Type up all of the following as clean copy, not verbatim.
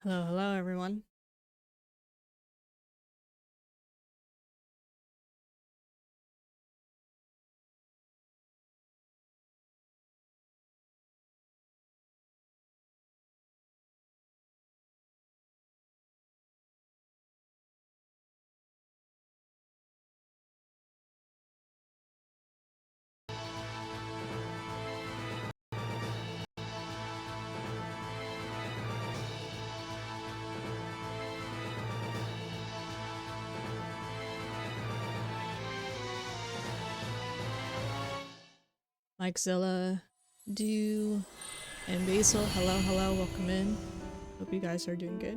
Hello, hello everyone. Mikezilla, Do, and Basil, hello, hello, welcome in. Hope you guys are doing good.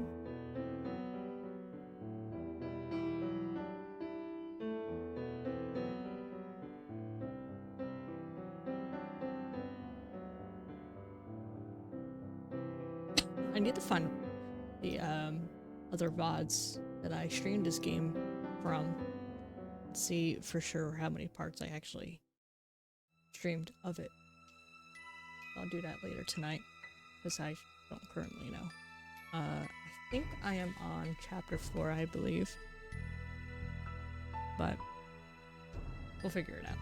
I need to find the other VODs that I streamed this game from. See for sure how many parts I actually streamed of it. I'll do that later tonight, because I don't currently know. I think I am on chapter 4, I believe. But we'll figure it out.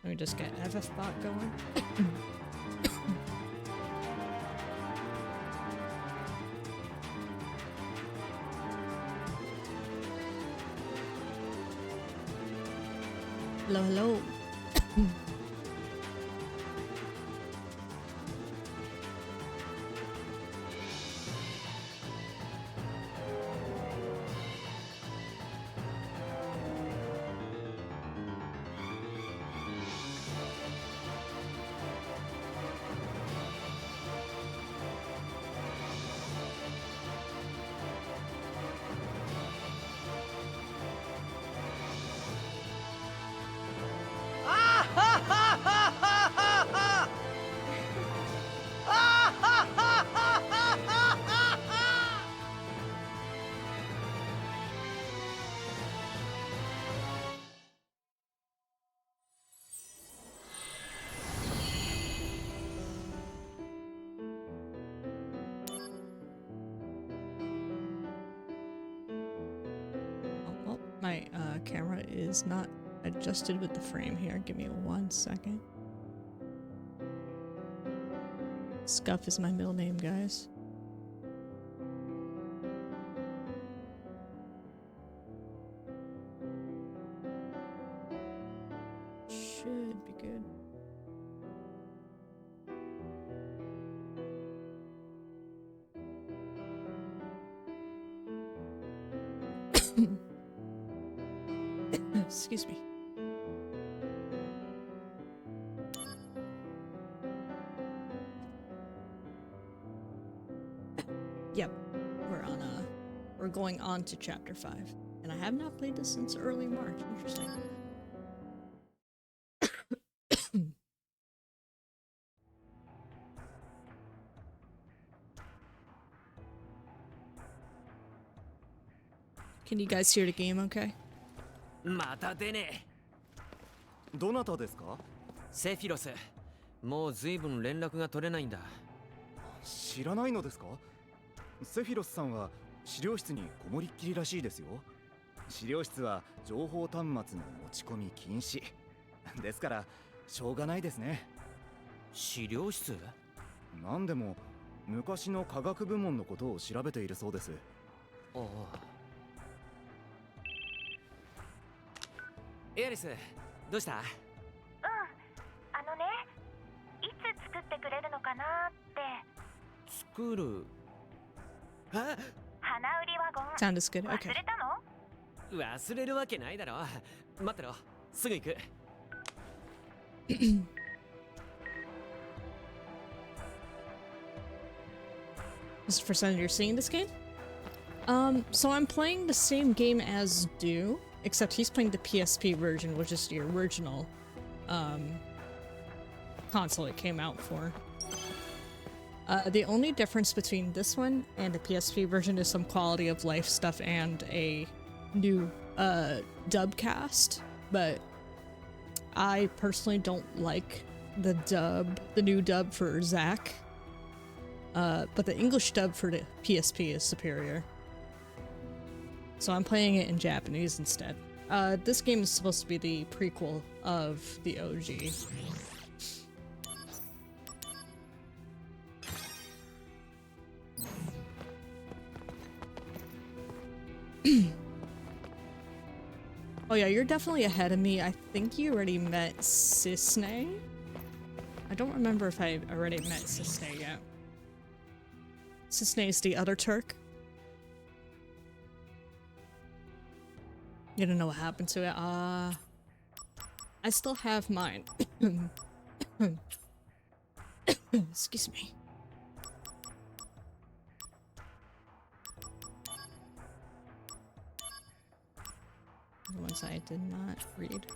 Let me just get FF going. Hello, hello. My camera is not adjusted with the frame here. Give me 1 second. Scuff is my middle name, guys. Should be good. Excuse me. Yep, we're going on to chapter 5, and I have not played this since early March. Interesting. Can you guys hear the game okay? また出ねえ。どなたですか？セフィロス。もうずいぶん連絡が取れないんだ。知らないのですか？セフィロスさんは資料室にこもりっきりらしいですよ。資料室は情報端末の持ち込み禁止。ですからしょうがないですね。資料室？なんでも昔の科学部門のことを調べているそうです。ああ。エアリス、どうした？あのね、いつ作ってくれるのかなって。作る？あ？花売りワゴン。Sound is good. Okay. 忘れたの？忘れるわけないだろ。待ってろ、すぐ行く。This is the first time you're seeing this game? So I'm playing the same game as Do, except he's playing the PSP version, which is the original, console it came out for. The only difference between this one and the PSP version is some quality of life stuff and a new, dub cast, but I personally don't like the new dub for Zack. but the English dub for the PSP is superior. So I'm playing it in Japanese instead. This game is supposed to be the prequel of the OG. Oh yeah, you're definitely ahead of me. I think you already met Cisne. I don't remember if I already met Cisne yet. Cisne is the other Turk. You don't know what happened to it? I still have mine. Excuse me. The ones I did not read.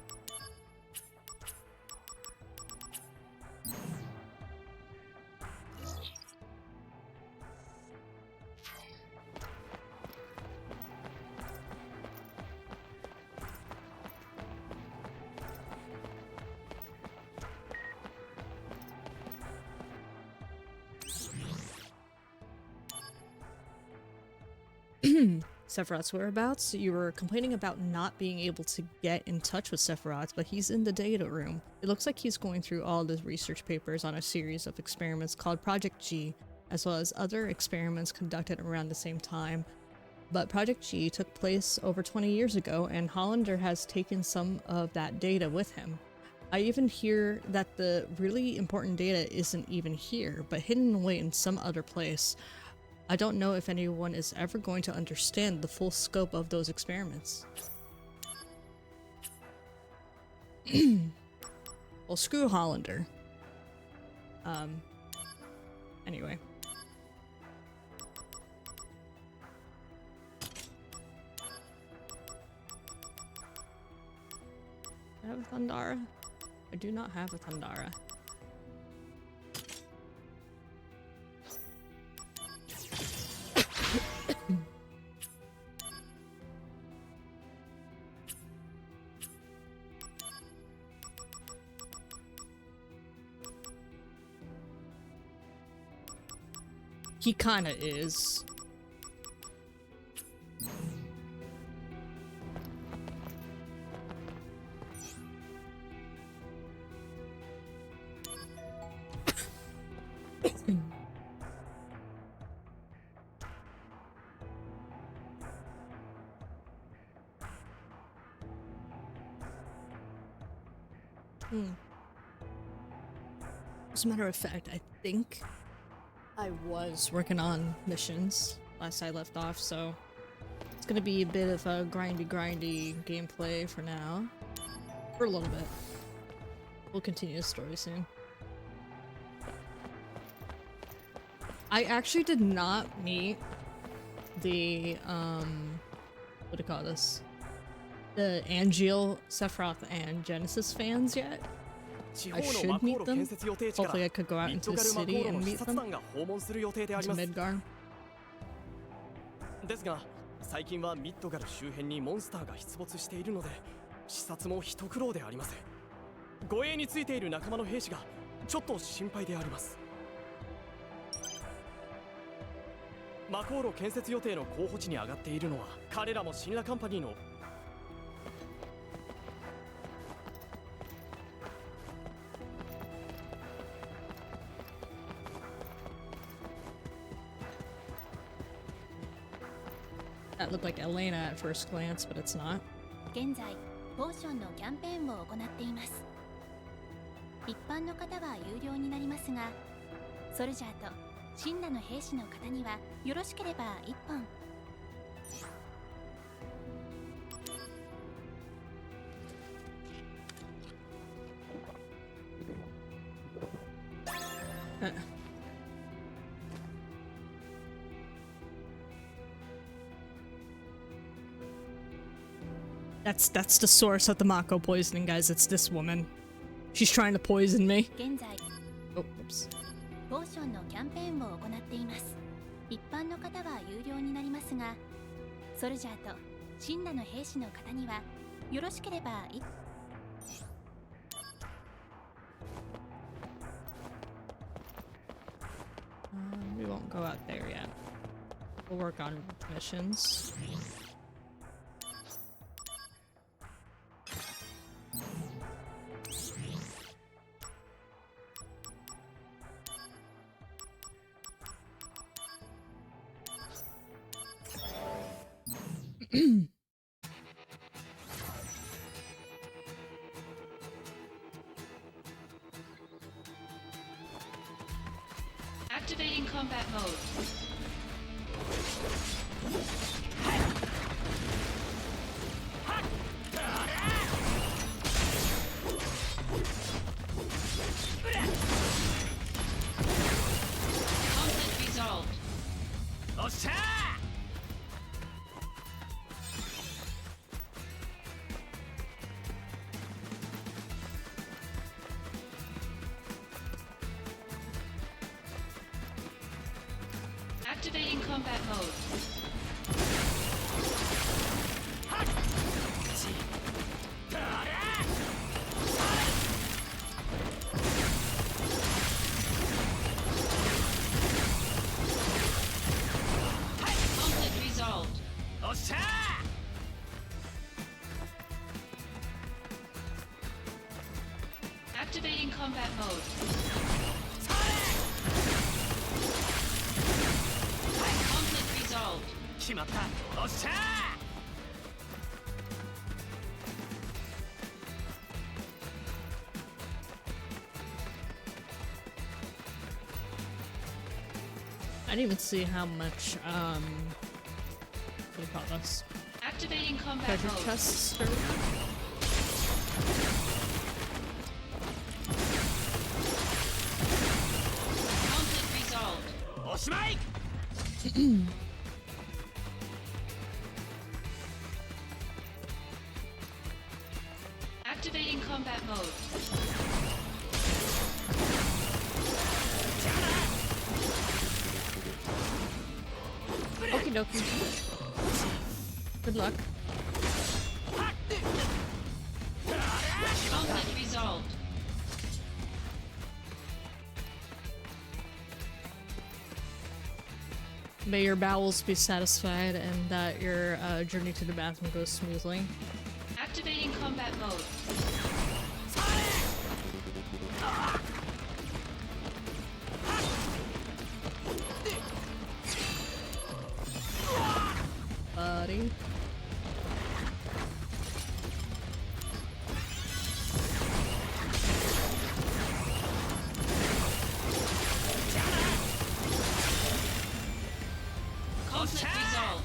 Sephiroth's whereabouts? You were complaining about not being able to get in touch with Sephiroth, but he's in the data room. It looks like he's going through all the research papers on a series of experiments called Project G, as well as other experiments conducted around the same time. But Project G took place over 20 years ago, and Hollander has taken some of that data with him. I even hear that the really important data isn't even here, but hidden away in some other place. I don't know if anyone is ever going to understand the full scope of those experiments. Well, screw Hollander. Anyway. Do I have a Thundara? I do not have a Thundara. He kinda is. As a matter of fact, I think I was working on missions last I left off, so it's gonna be a bit of a grindy gameplay for now. For a little bit. We'll continue the story soon. I actually did not meet the, what do you call this? The Angeal, Sephiroth, and Genesis fans yet. I should meet them. Hopefully I could go out into the city and meet them. Into Midgar. ですが、最近はミッドガル周辺にモンスターが出没しているので、視察も一苦労であります。護衛についている仲間の兵士がちょっと心配であります。魔航路建設予定の候補地に上がっているのは、彼らもシンラカンパニーの That looked like Elena at first glance, but it's not. 現在、ポーションのキャンペーンを行っています。一般の方は有料になりますが、ソルジャーとシンラの兵士の方にはよろしければ1本。That's the source of the Mako poisoning, guys. It's this woman. She's trying to poison me. 現在、 Oh, oops. ポーションのキャンペーンを行っています。一般の方は有料になりますが、ソルジャーとシンラの兵士の方にはよろしければ1 Mission. we won't go out there yet. We'll work on missions. Activating combat mode. Conflict resolved. Activating combat mode. Conflict resolved. Activating combat mode. Conflict resolved. 決まった。おっしゃ I didn't even see how much, what do you call this? Activating combat Treasure mode. chests or Conflict resolved. おしまい Activating combat mode. Okie dokie. Good luck. Conflict resolved. May your bowels be satisfied and that your journey to the bathroom goes smoothly. Activating combat mode. Buddy. Conflict resolved.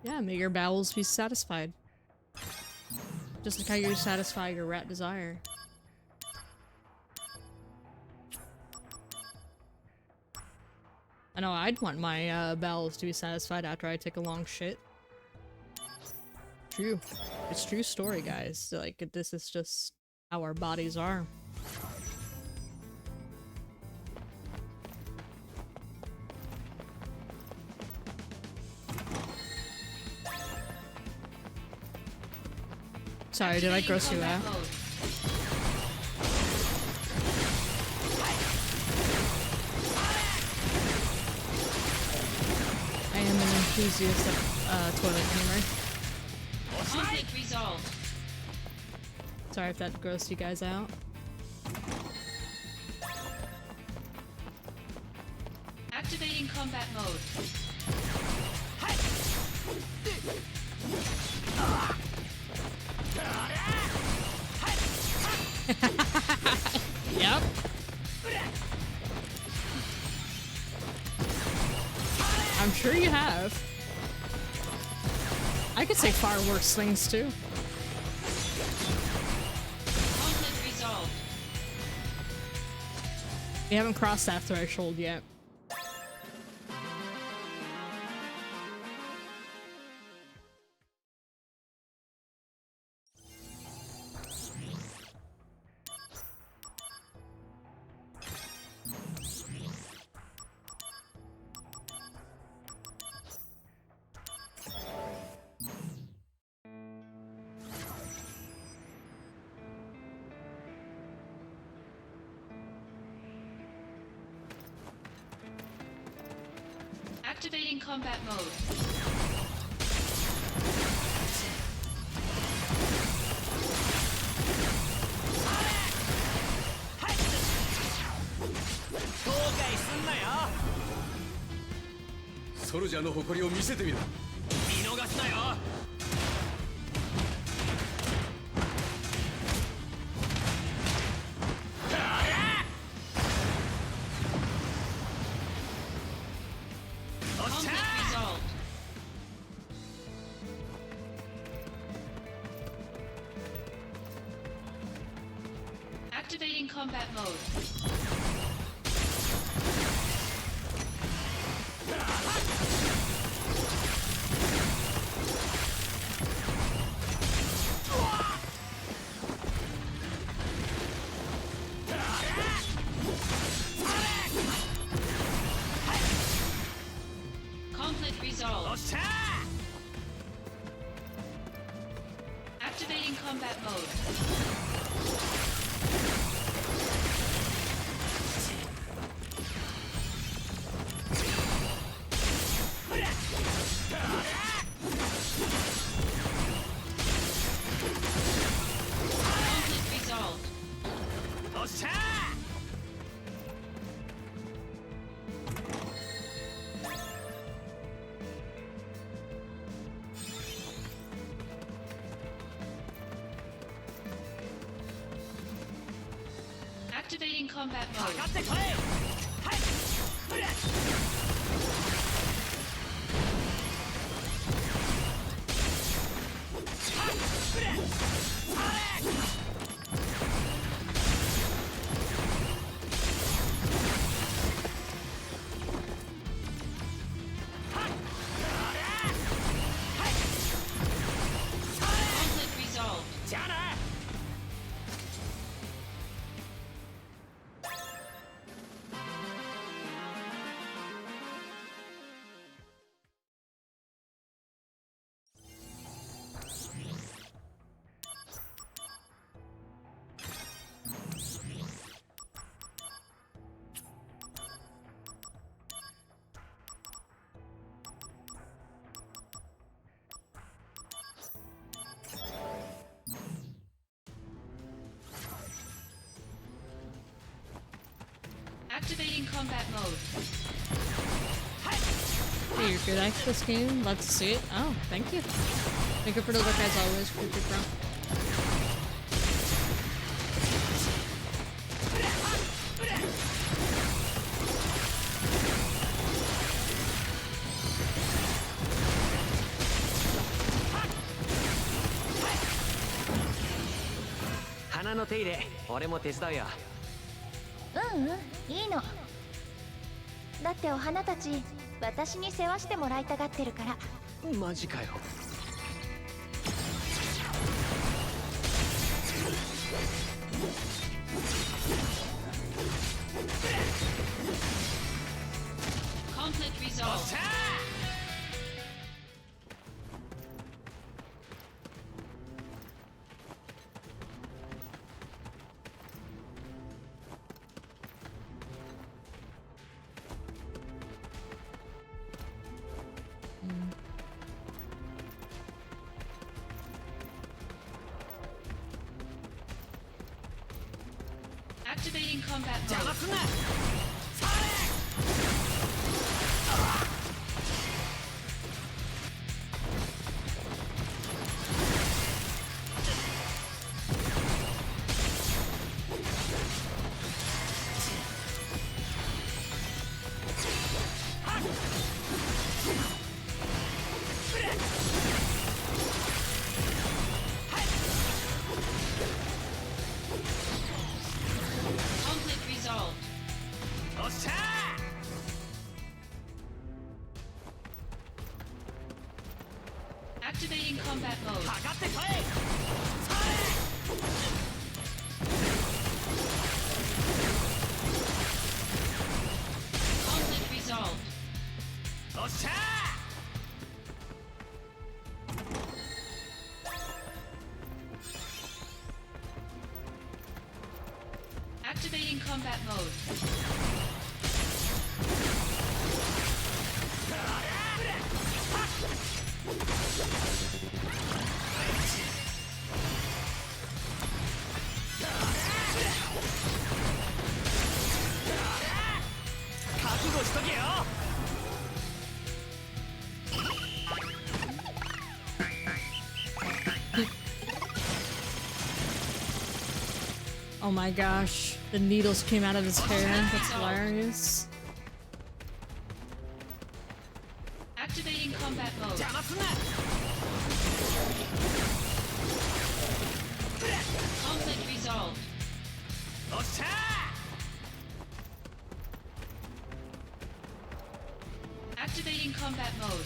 Yeah, may your bowels be satisfied. Just like how you satisfy your rat desire. I know I'd want my bowels to be satisfied after I take a long shit. True. It's true story, guys. Like, this is just how our bodies are. Sorry, did I Activating gross you combat out? mode. I am an enthusiast of toilet humor. Conflict resolved. Sorry if that grossed you guys out. Activating combat mode. Yep. I'm sure you have. I could say far worse things too. Conflict resolved. We haven't crossed that threshold yet. Activating combat mode. Conflict resolved. Activating combat mode. Conflict resolved. Activating combat mode. Conflict resolved. Activating combat mode. Conflict resolved. Activating combat mode. Hey, you're good at this game. Let's see it. Oh, thank you. Thank you for the look as always, Creepy Bro.いいの。だってお花たち私に世話してもらいたがってるから。マジかよ。Conflict resolved. Activating combat mode. Conflict resolved. Activating combat mode. Conflict resolved. Activating combat mode. しとけよ。 Oh my gosh, the needles came out of his hair. That's hilarious. Activating combat mode. 邪魔すんな。 Conflict resolved. おっしゃ Activating combat mode.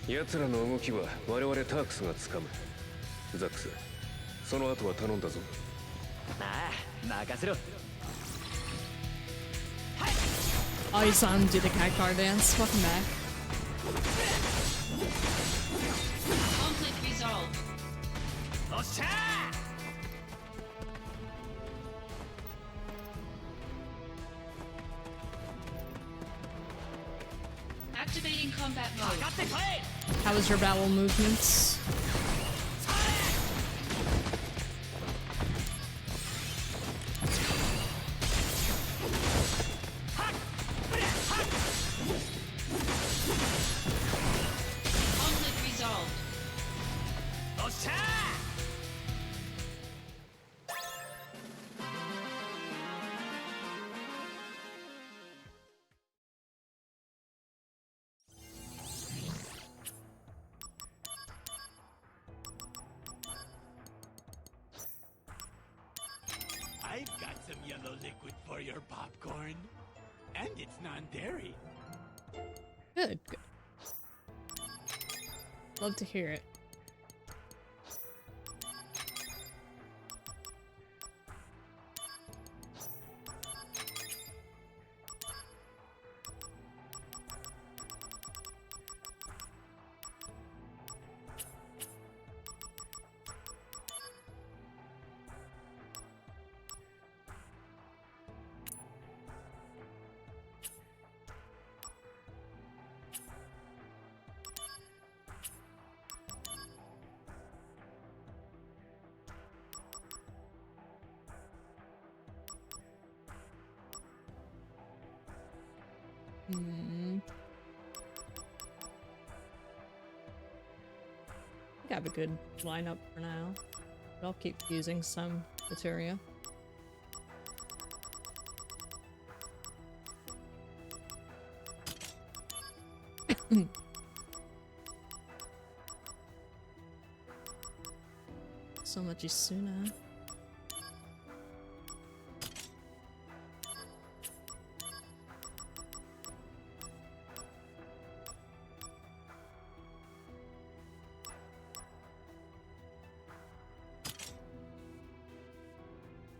ー。 奴らの動きは我々タークスが掴む。ザックス、その後は頼んだぞ。ああ、任せろ。 Oh, you saw him do the cat car dance. Welcome back. Conflict resolved. おっしゃー。 Activating combat か mode. かってこい。 How was your bowel movements? Conflict resolved. おっしゃー。 I've got some yellow liquid for your popcorn. And it's non-dairy. Good, good. Love to hear it. Hmm. I think I have a good lineup for now. But I'll keep using some materia. So much Isuna.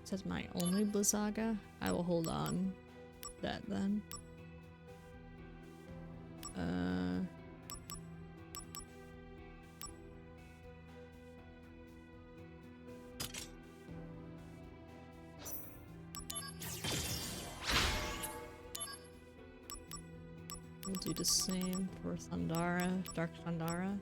Says my only Blizzaga. I will hold on to that then. We'll do the same for Thundara, Dark Thundara.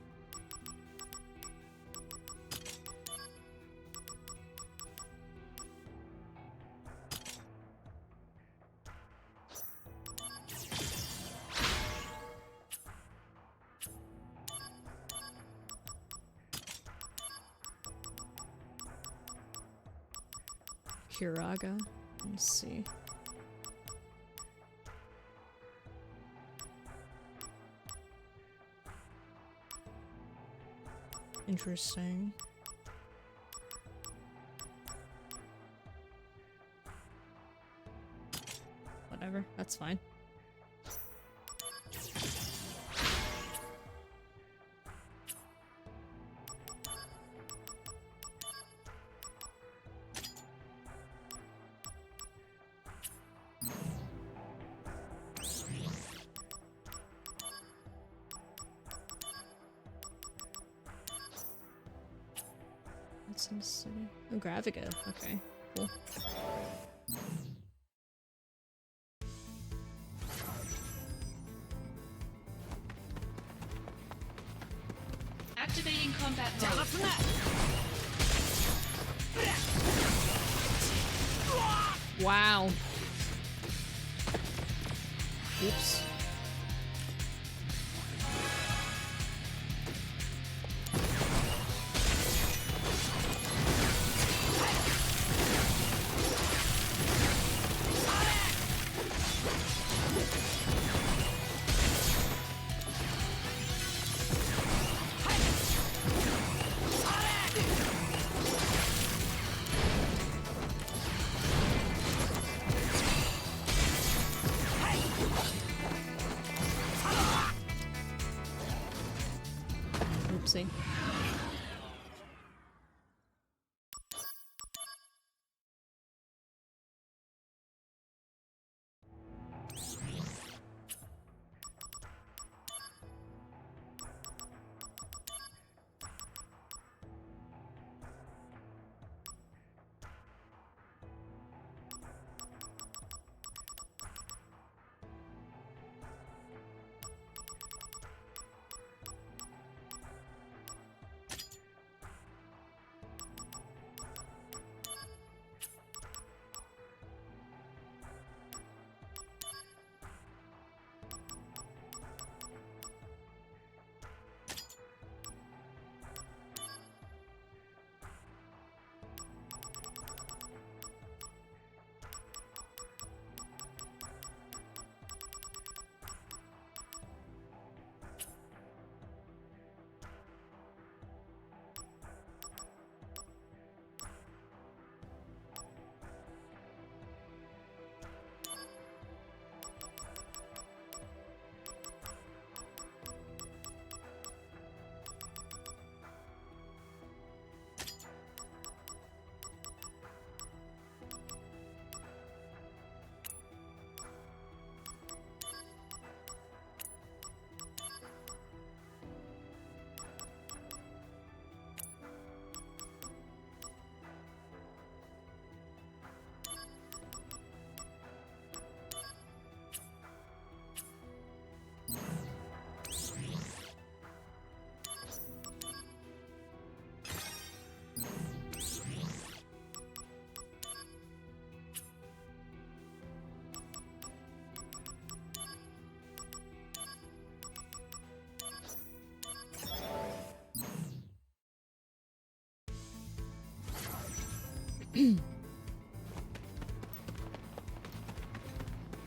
Kiraga. Let's see. Interesting. Whatever, that's fine. What's in the city? Oh, Graviga. Okay, cool. combat mode. Wow. Oops. Oopsie.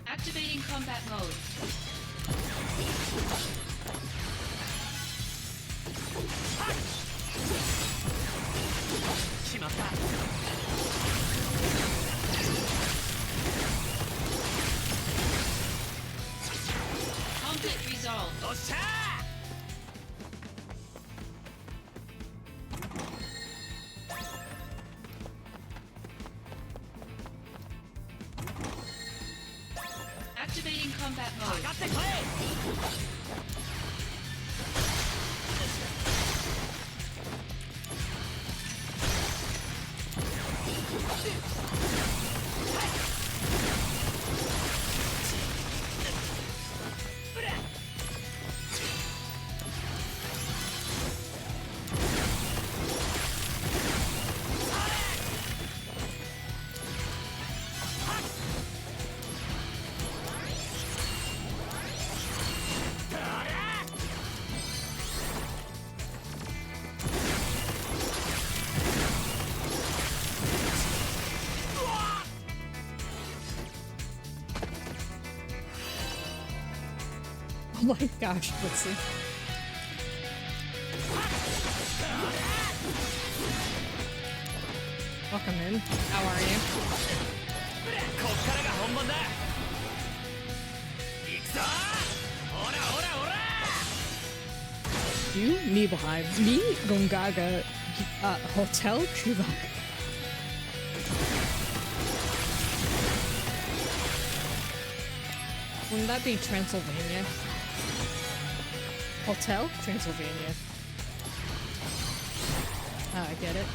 Activating combat mode. Conflict resolved. Activating combat mode. Oh my gosh, let's see. Welcome in. How are you? You, Nibelheim, me, Gongaga, Hotel Chuvak. Wouldn't that be Transylvania? Hotel Transylvania. Ah, I get it.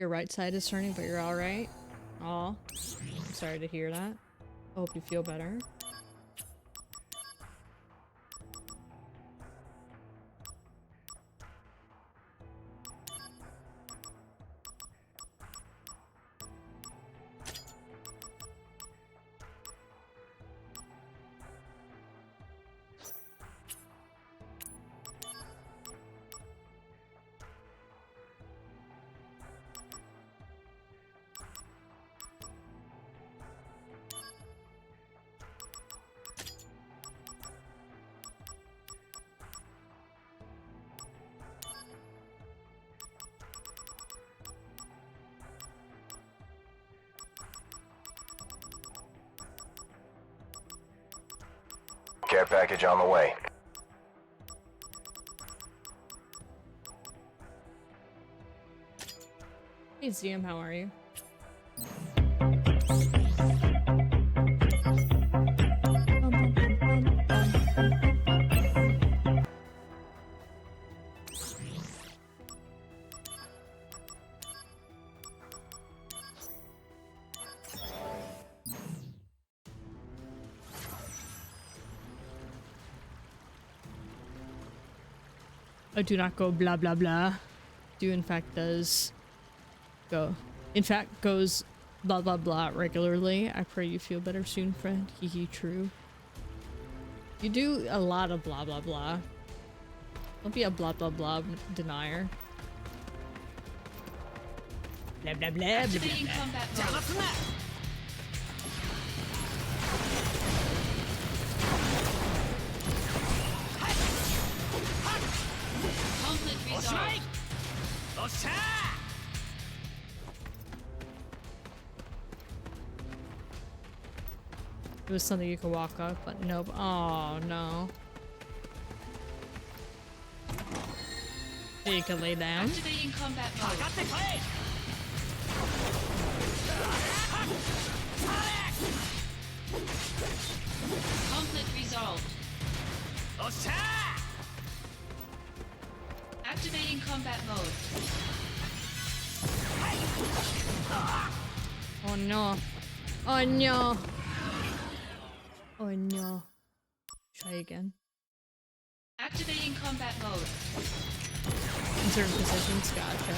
Your right side is turning, but you're alright. Aw. I'm sorry to hear that. I hope you feel better. Care package on the way. Hey ZM, how are you? I do not go blah blah blah. Do in fact does go. In fact goes blah blah blah regularly. I pray you feel better soon, friend. Hee hee, true. You do a lot of blah blah blah. Don't be a blah blah blah denier. Blah blah blah blah Activating blah. combat mode. Conflict resolved. It was something you could walk up, but nope. Oh no. So you can lay down. Activating combat mode. Conflict resolved. Activating combat mode. Oh no. Oh no. Oh no. Try again. Activating combat mode. In certain positions, gotcha.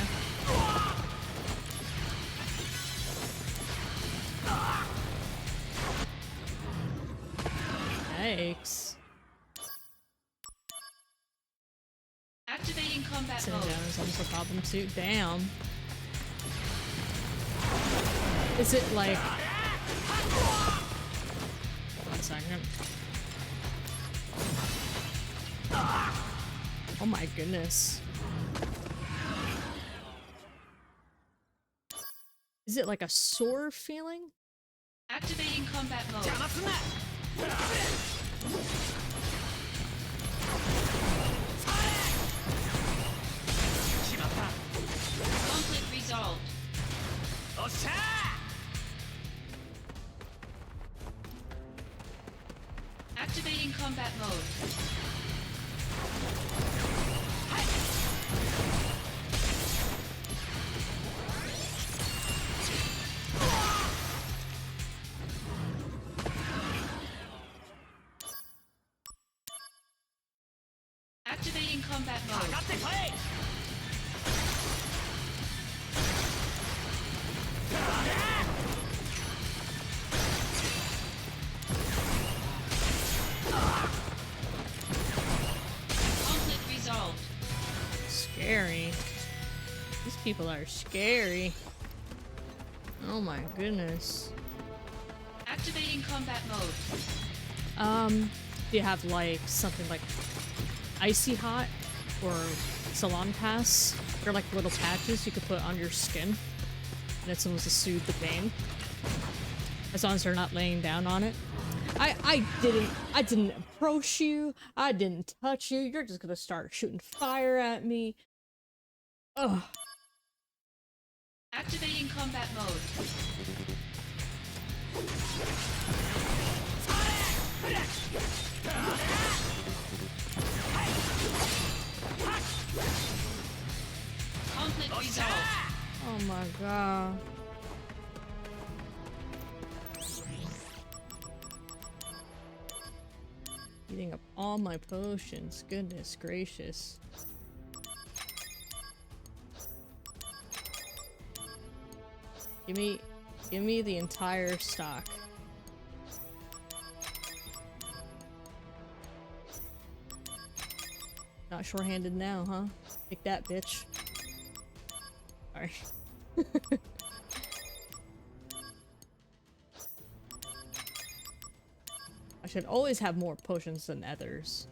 Yikes. Activating combat Sitting mode. down is almost a problem too. Damn. Is it like... One second. Oh my goodness. Is it like a sore feeling? Activating combat mode. Conflict resolved. Activating combat mode. Activating combat mode. Conflict resolved. Scary. These people are scary. Oh my goodness. Activating combat mode. Do you have like something like icy hot or salon pass? They're like little patches you could put on your skin, and it's supposed to soothe the pain. As long as they're not laying down on it. I didn't approach you. I didn't touch you. You're just gonna start shooting fire at me. Ugh. Activating combat mode. Conflict resolved. Oh my god. Eating up all my potions. Goodness gracious. Give me the entire stock. Not short-handed now, huh? Take that, bitch. Sorry. I should always have more potions than others.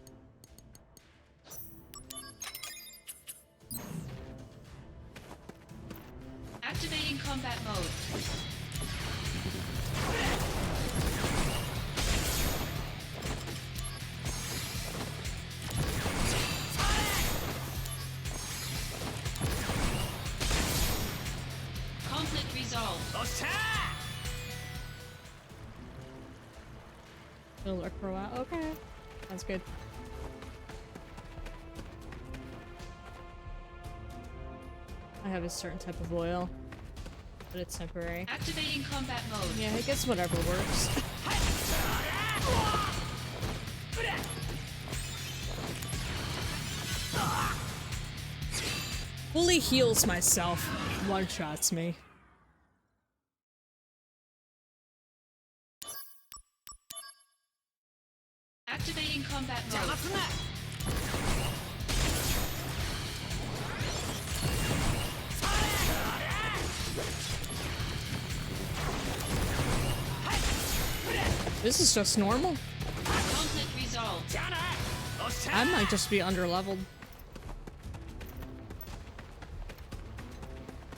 Activating combat mode. Conflict resolved. It'll lurk for a while. Okay. That's good. I have a certain type of oil, but it's temporary. Activating combat mode. Yeah, I guess whatever works. Fully heals myself. One-shots me. Activating combat mode. This is just normal. Conflict resolved. I might just be underleveled.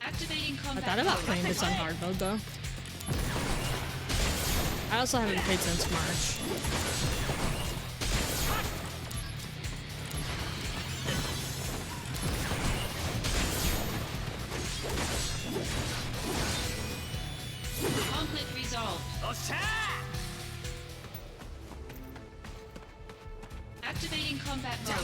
Activating I combat thought about mode. playing this on hard mode though. I also haven't played since March. Conflict resolved. Activating combat mode.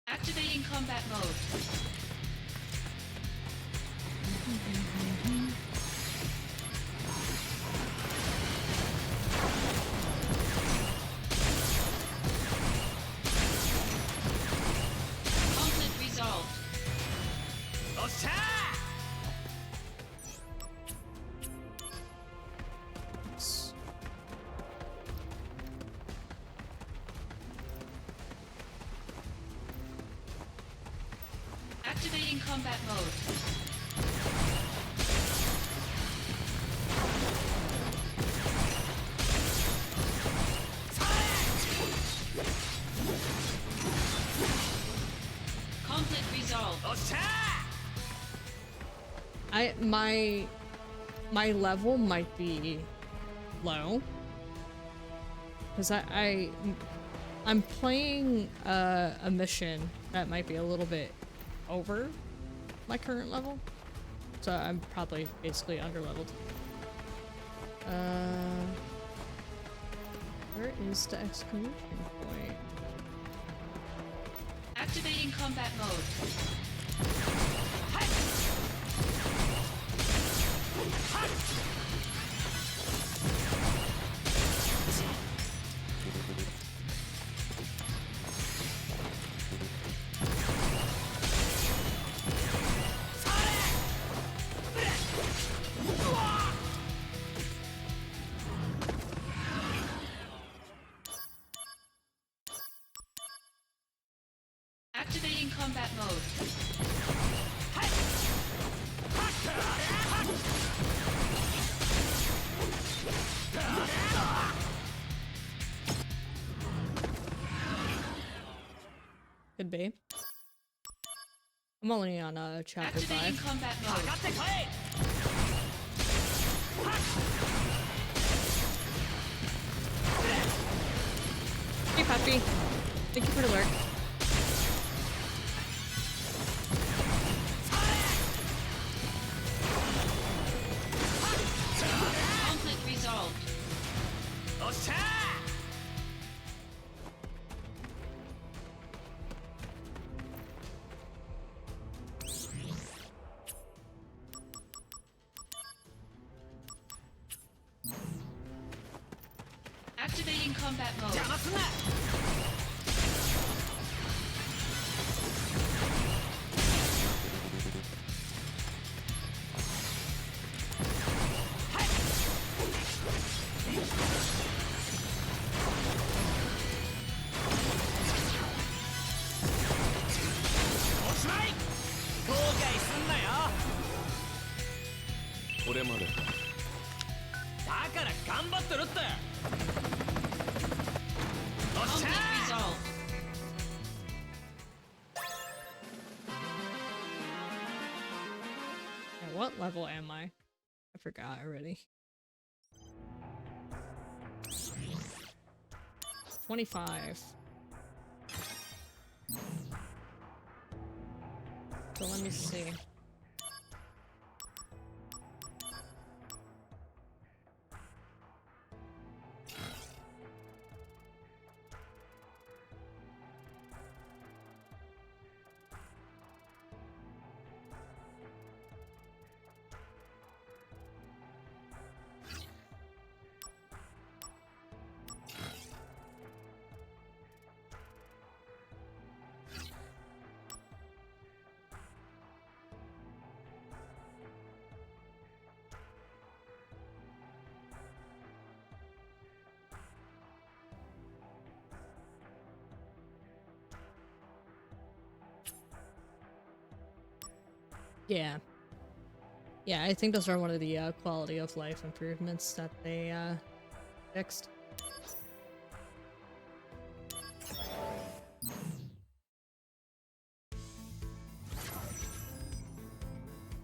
Activating combat mode. Conflict resolved. Activating combat mode. Conflict resolved. My level might be low because I'm playing a mission that might be a little bit over my current level, so I'm probably basically underleveled. Where is the exclamation point? Activating combat mode. Activating combat mode. Could be. I'm only on chapter Activating 5. combat mode. Hey puppy, thank you for the lurk. Conflict combat mode. Conflict resolved. Yeah, what level am I? I forgot already. 25. So let me see. Yeah. Yeah, I think those are one of the quality of life improvements that they fixed.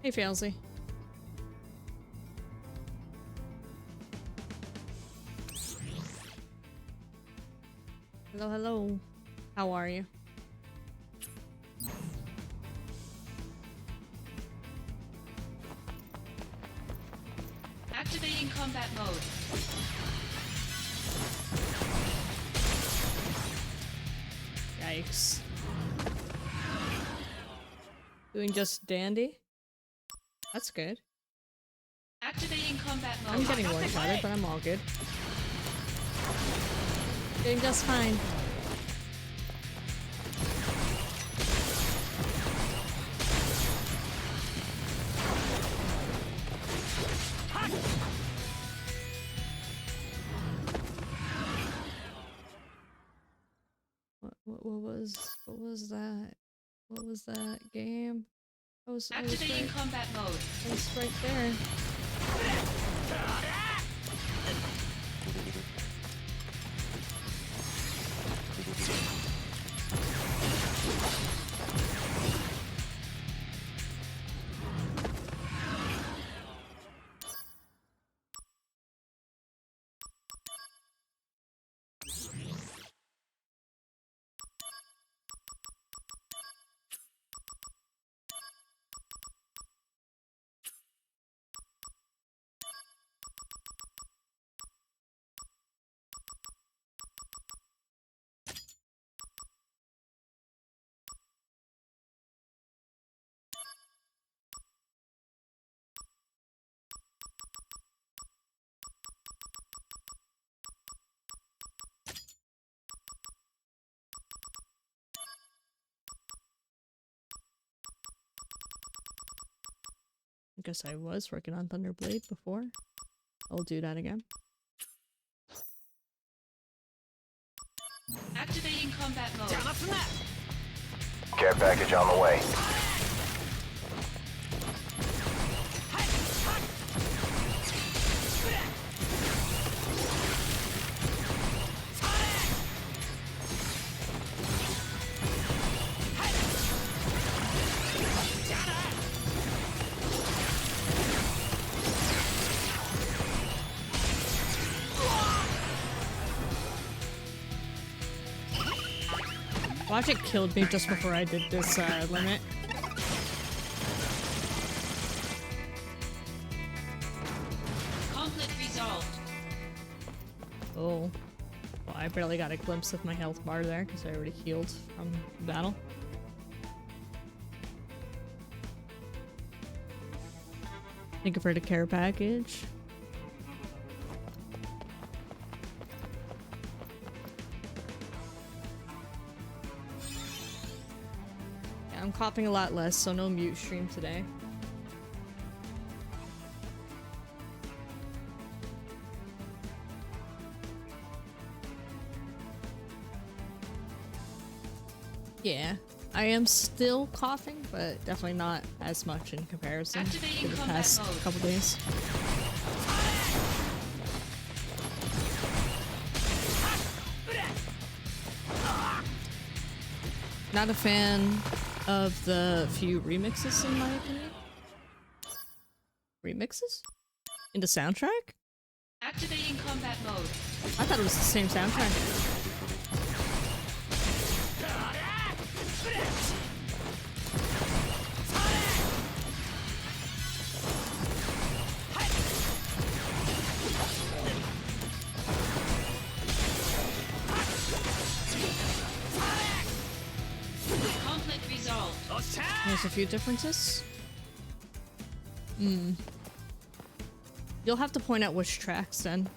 Hey, Failsy. Hello, hello. How are you? Activating combat mode. Yikes. Doing just dandy? That's good. Activating combat mode. I'm getting one-shotted, but I'm all good. Doing just fine. What was that? What was that game? I was Activating right, combat mode. I was right there. I guess I was working on Thunderblade before. I'll do that again. Activating combat mode. Care package on the way. Watch, it killed me just before I did this limit. Conflict resolved. Oh. Well, I barely got a glimpse of my health bar there because I already healed from the battle. Thank you for the care package. coughing a lot less, so no mute stream today. Yeah, I am still coughing, but definitely not as much in comparison to the past couple days. Not a fan of the few remixes, in my opinion. Remixes? In the soundtrack? Activating combat mode. I thought it was the same soundtrack. Conflict resolved. There's a few differences. Hmm. You'll have to point out which tracks then.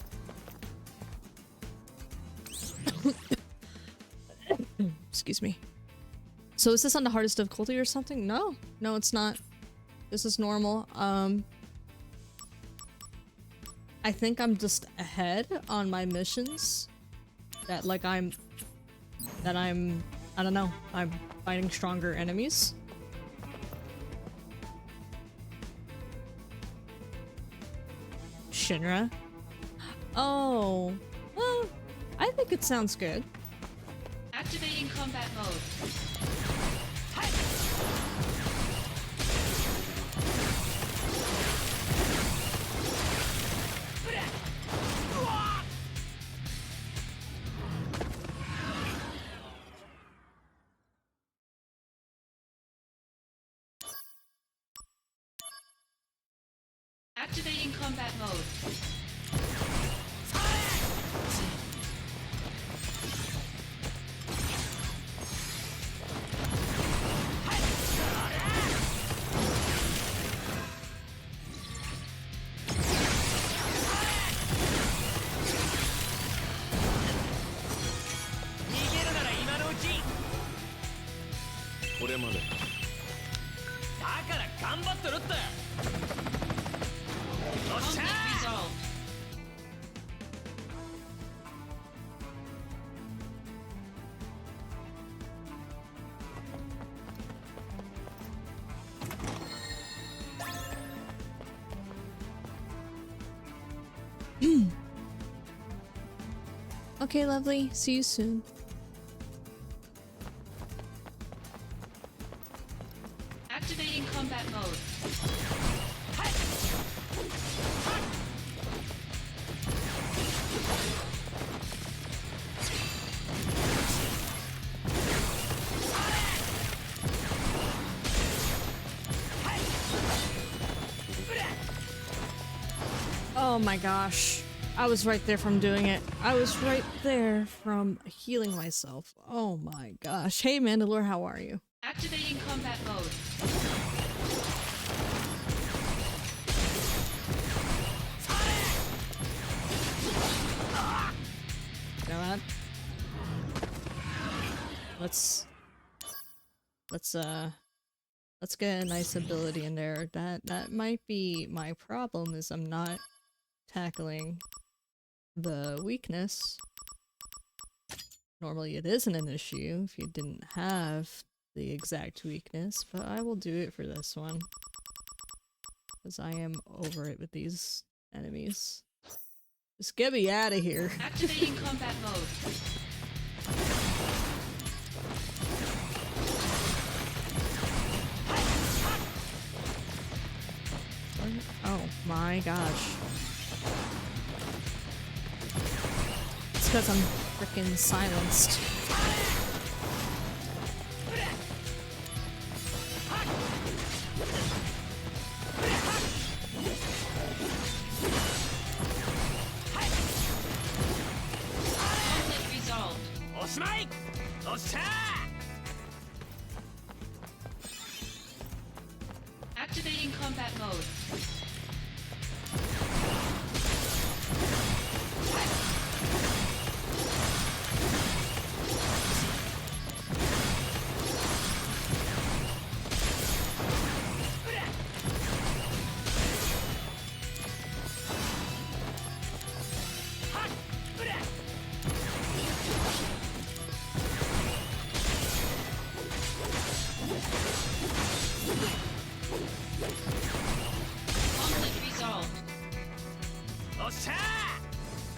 Excuse me. So is this on the hardest difficulty or something? No. No, it's not. This is normal. I think I'm just ahead on my missions. That like I don't know, I'm fighting stronger enemies. Shinra. Oh, well, I think it sounds good. Activating combat mode. Activating combat mode. Okay, lovely. See you soon. Activating combat mode. Oh my gosh. I was right there from doing it. I was right there from healing myself. Oh my gosh. Hey Mandalore, how are you? Activating combat mode. You know what? Let's get a nice ability in there. That might be my problem, is I'm not tackling the weakness. Normally it isn't an issue if you didn't have the exact weakness, but I will do it for this one. Because I am over it with these enemies. Just get me out of here. Activating combat mode. Oh my gosh. It's because I'm freaking silenced. Conflict resolved. Activating combat mode.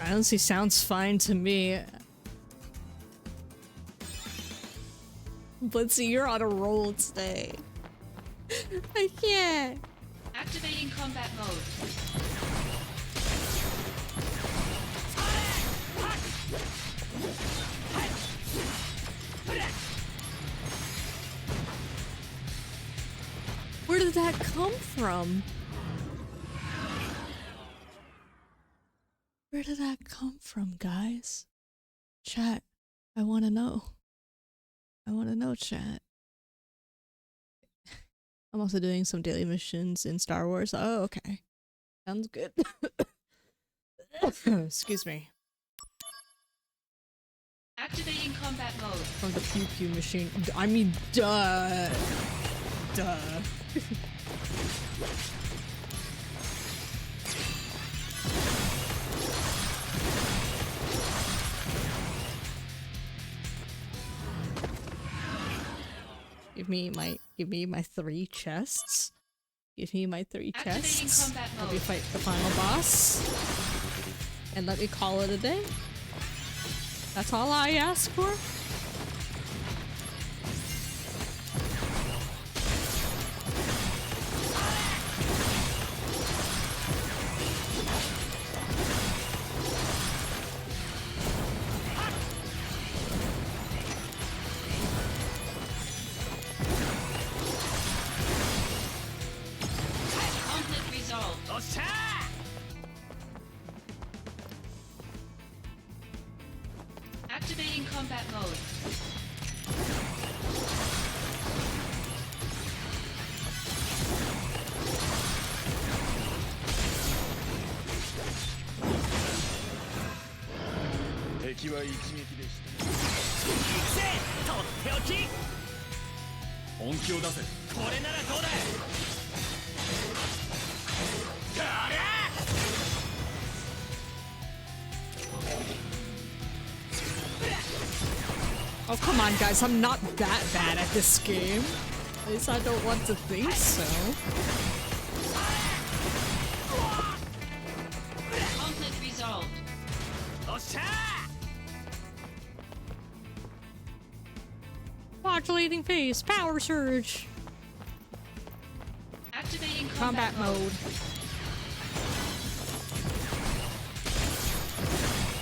Honestly, sounds fine to me. Blitzy, you're on a roll today. I can't. Activating combat mode. Where did that come from? Where did that come from, guys? Chat, I want to know. I want to know, chat. I'm also doing some daily missions in Star Wars. Oh, okay. Sounds good. Excuse me. Activating combat mode. From the pew pew machine. I mean, duh. Duh. Give me my 3 chests. Give me my 3 chests. Let me fight the final boss. And let me call it a day. That's all I ask for. Activating combat mode. Oh, come on, guys. I'm not that bad at this game. At least I don't want to think so. Conflict resolved. Modulating phase. Power surge. Activating Combat mode.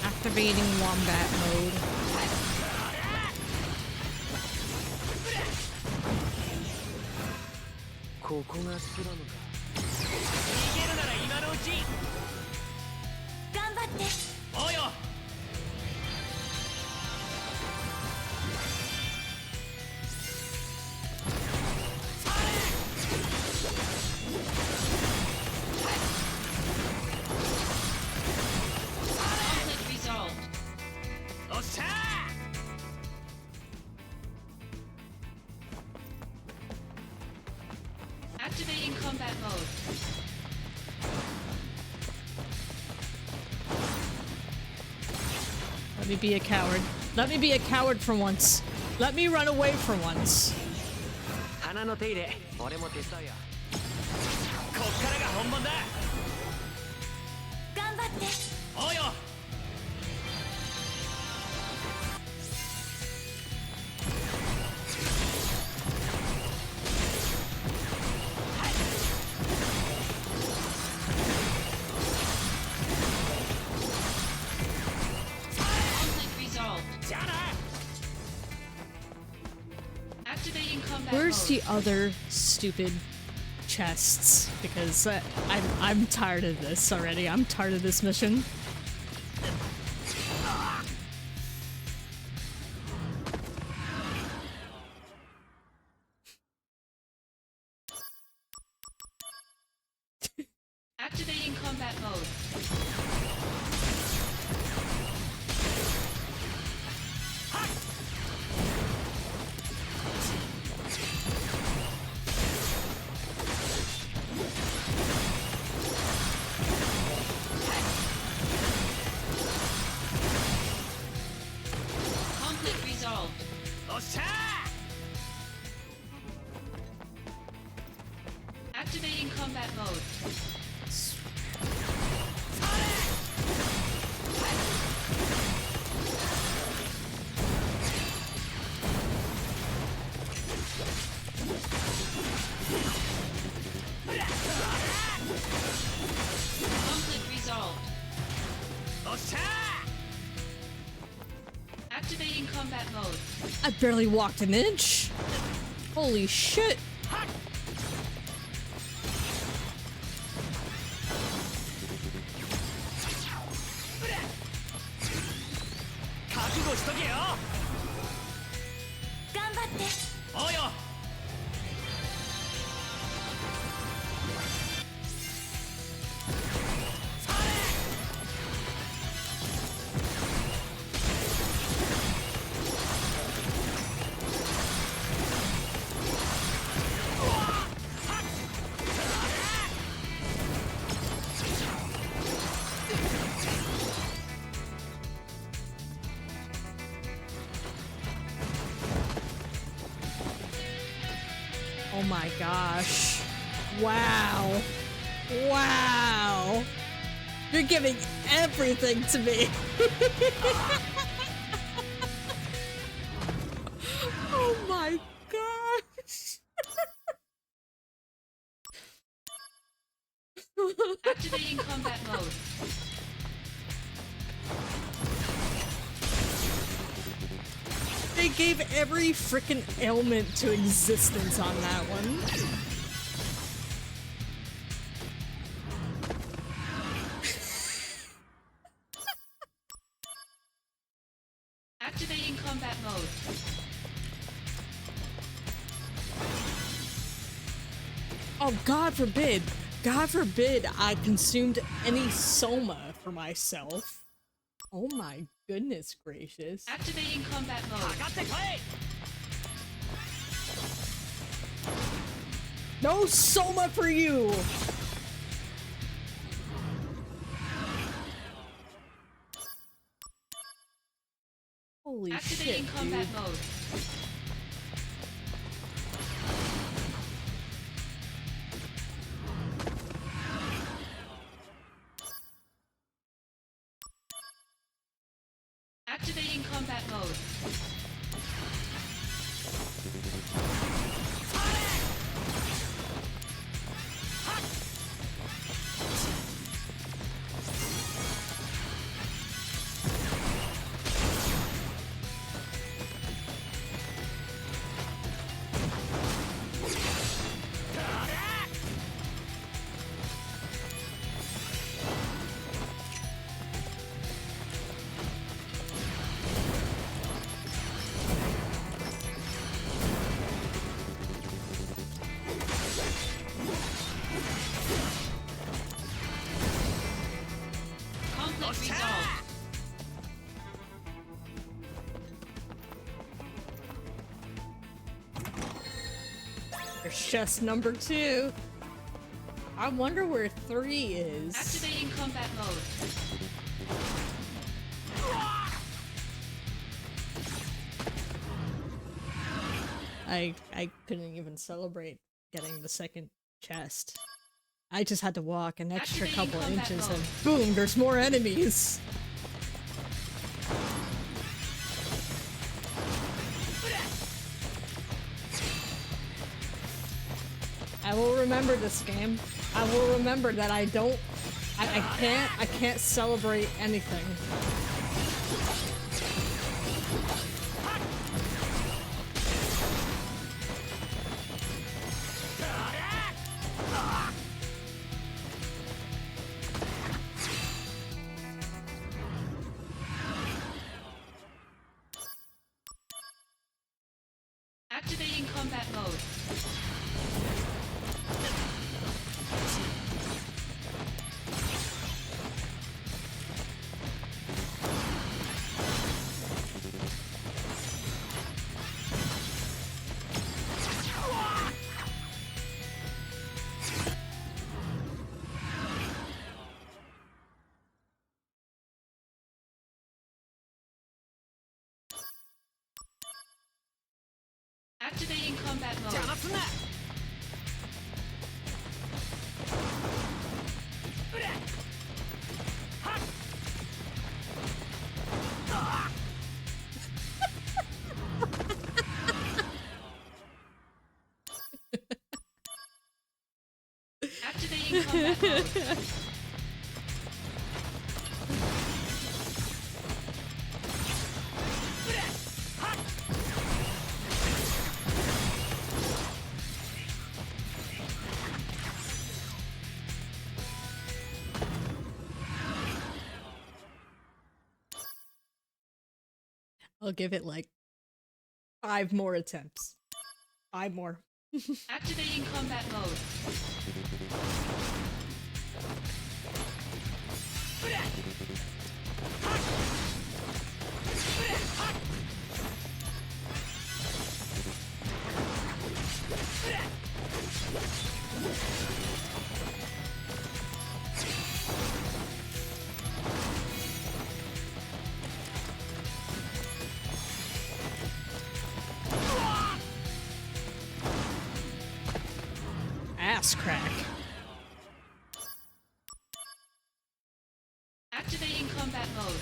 Activating wombat mode. Conflict resolved. Activating combat mode. Let me be a coward. Let me be a coward for once. Let me run away for once. Conflict resolved. Activating combat Where's mode. the other stupid chests? Because I'm tired of this already. I'm tired of this mission. Activating combat mode. Conflict resolved. Activating combat mode. Activating combat mode. I barely walked an inch. Holy shit. Oh my gosh. Wow. Wow. You're giving everything to me. Oh my gosh. Activating combat mode. They gave every freaking ailment to existence on that one. Activating combat mode. Oh, God forbid I consumed any soma for myself. Oh my goodness gracious. Activating combat mode. No soma for you! Holy Activating shit, combat dude. mode. Activating combat mode. Conflict resolved. There's chest number 2. I wonder where 3 is. Activating combat mode. I couldn't even celebrate getting the second chest. I just had to walk an extra Activating couple combat inches mode. and boom, there's more enemies. I will remember this game. I will remember that I can't celebrate anything. Activating combat mode. Activating combat mode. Activating combat mode. I'll give it like 5 more attempts. 5 more. Activating combat mode. Ass crack. Activating combat mode.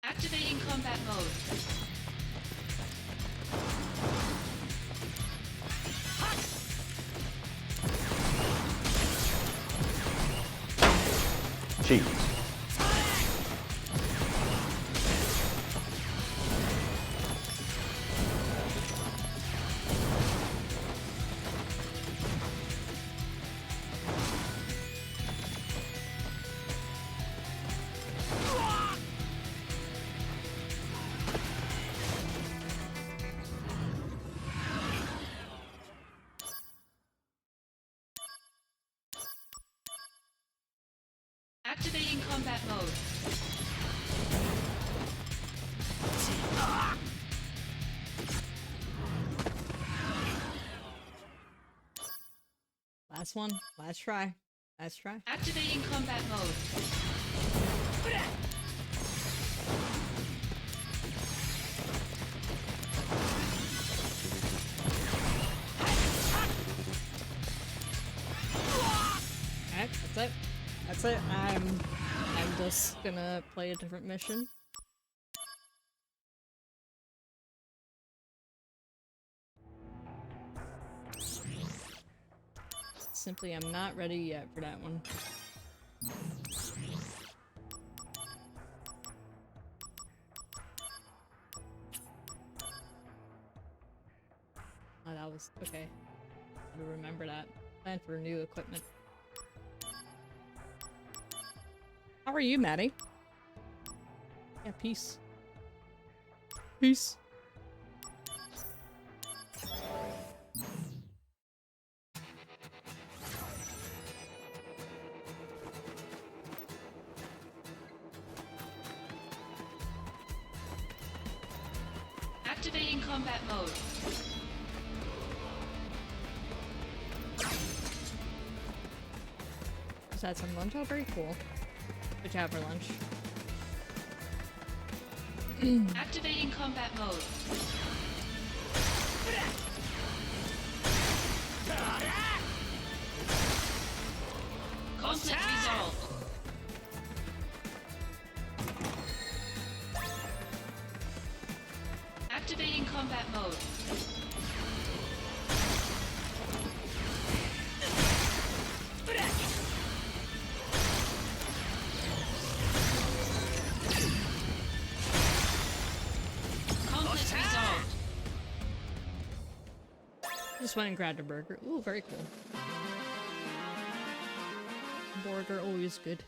Activating combat mode. Cheese. Activating combat mode. Last one. Last try. Last try. Activating combat mode. Alright, that's it. That's it. I'm just gonna play a different mission. Simply, I'm not ready yet for that one. Oh, that was okay. How to remember that. Plan for new equipment. How are you, Maddie? Yeah, peace. Peace. Activating combat mode. Just had some lunch. Oh, very cool. What'd you have for lunch? Activating combat mode. Conflict resolved. Activating combat mode. Conflict resolved. Just went and grabbed a burger. Ooh, very cool. Burger, always good.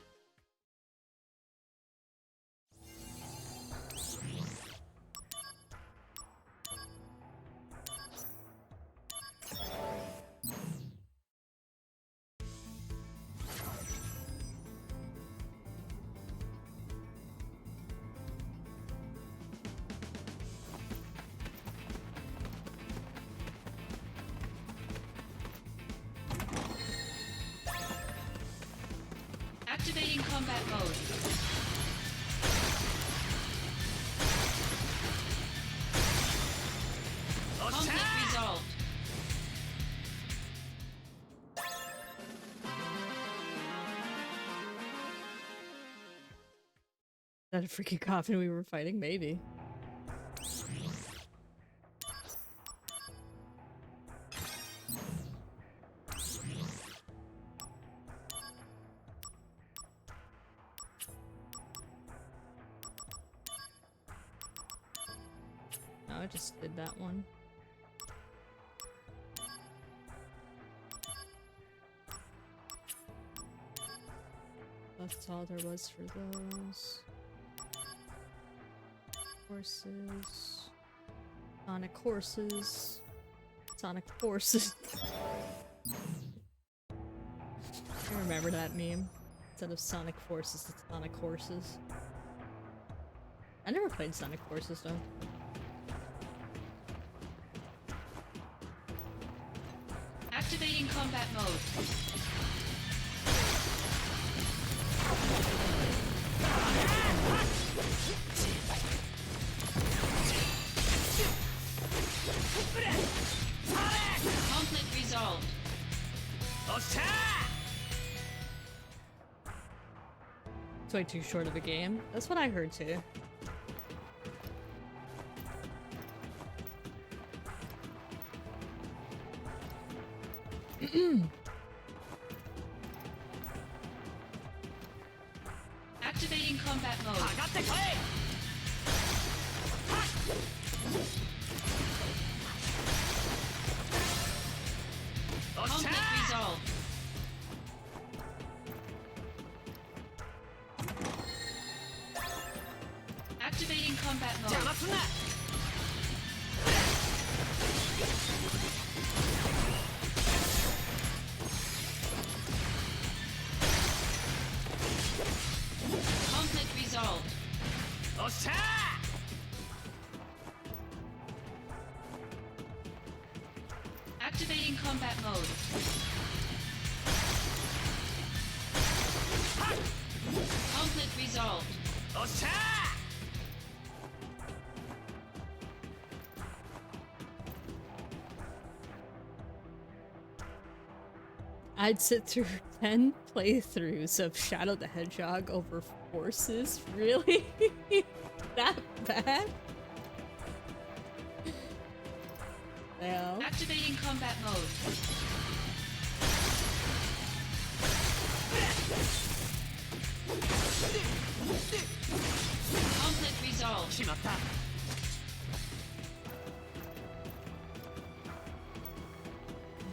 Activating combat mode. Conflict resolved. Is that a freaking coffin we were fighting? Maybe. I just did that one. That's all there was for those. Horses. Sonic horses. Sonic horses. I remember that meme. Instead of Sonic Forces, it's Sonic Horses. I never played Sonic Forces though. Activating combat mode. Conflict resolved. It's way too short of a game. That's what I heard too. Activating combat mode. Conflict resolved. Activating combat mode. Conflict resolved. Activating combat mode. Conflict resolved. I'd sit through 10 playthroughs of Shadow the Hedgehog over horses? Really? That bad? Well. Activating combat mode. Conflict resolved.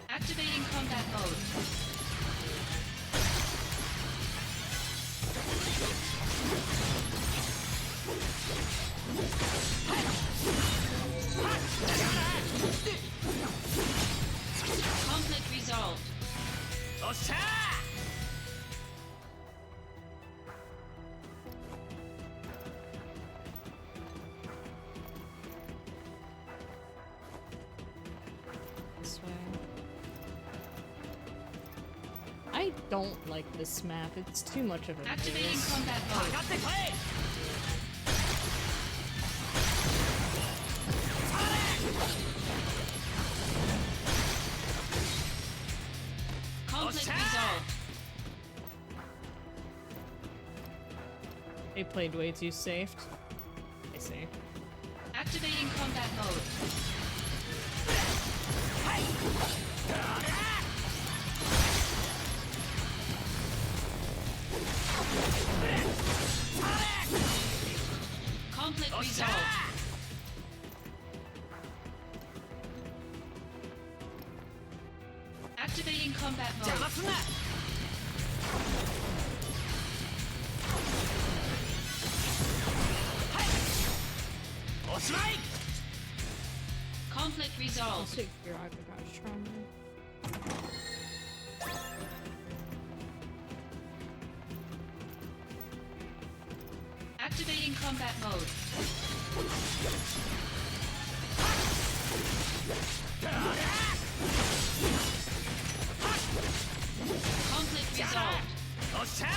Activating combat mode. Conflict resolved. This way. I don't like this map. It's too much of a Activating pace. combat mode. Conflict resolved. They played way too safe. I see. Activating combat mode. Conflict resolved. Activating combat mode. Conflict I'll resolved. take your Arbitrage trauma. Activating combat mode. Conflict resolved. Okay.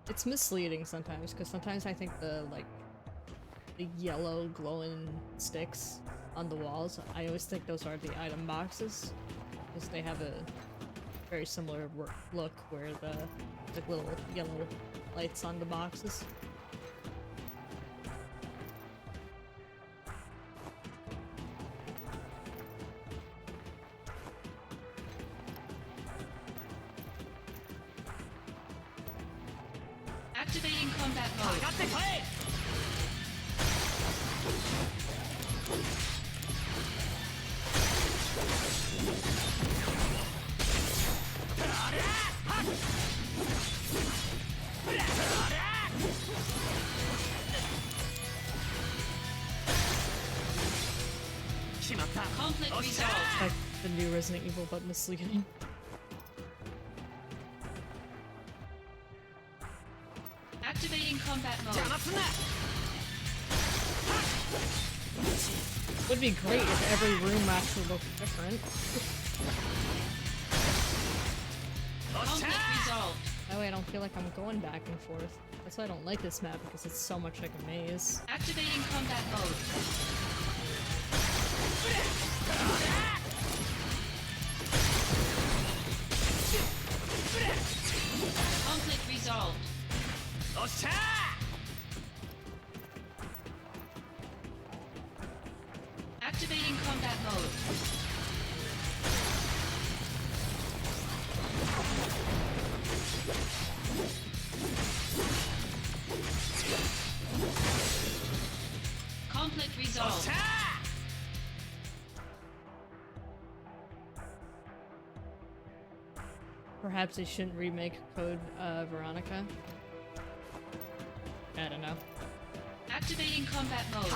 It's misleading sometimes, because sometimes I think the yellow glowing sticks on the walls, I always think those are the item boxes, because they have a very similar look where the little yellow lights on the boxes. Activating combat mode. Conflict resolved. Like the new Resident Evil but misleading. Activating combat mode. Would be great if every room actually looked different. Conflict resolved. That way I don't feel like I'm going back and forth. That's why I don't like this map, because it's so much like a maze. Activating combat mode. Conflict resolved. Activating combat mode. Conflict resolved. Perhaps they shouldn't remake Code Veronica. I don't know. Activating combat mode.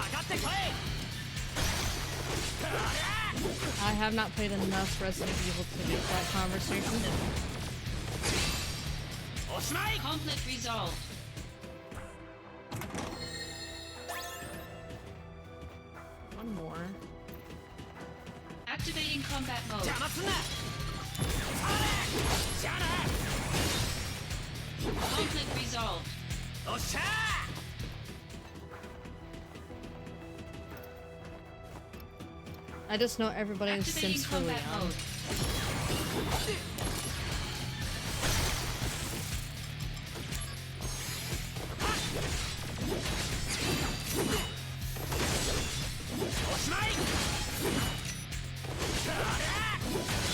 I have not played enough Resident Evil to make that conversation. Conflict resolved. One more. Activating combat mode. Conflict resolved. I just know everybody is Activating Sims for combat Leon. mode.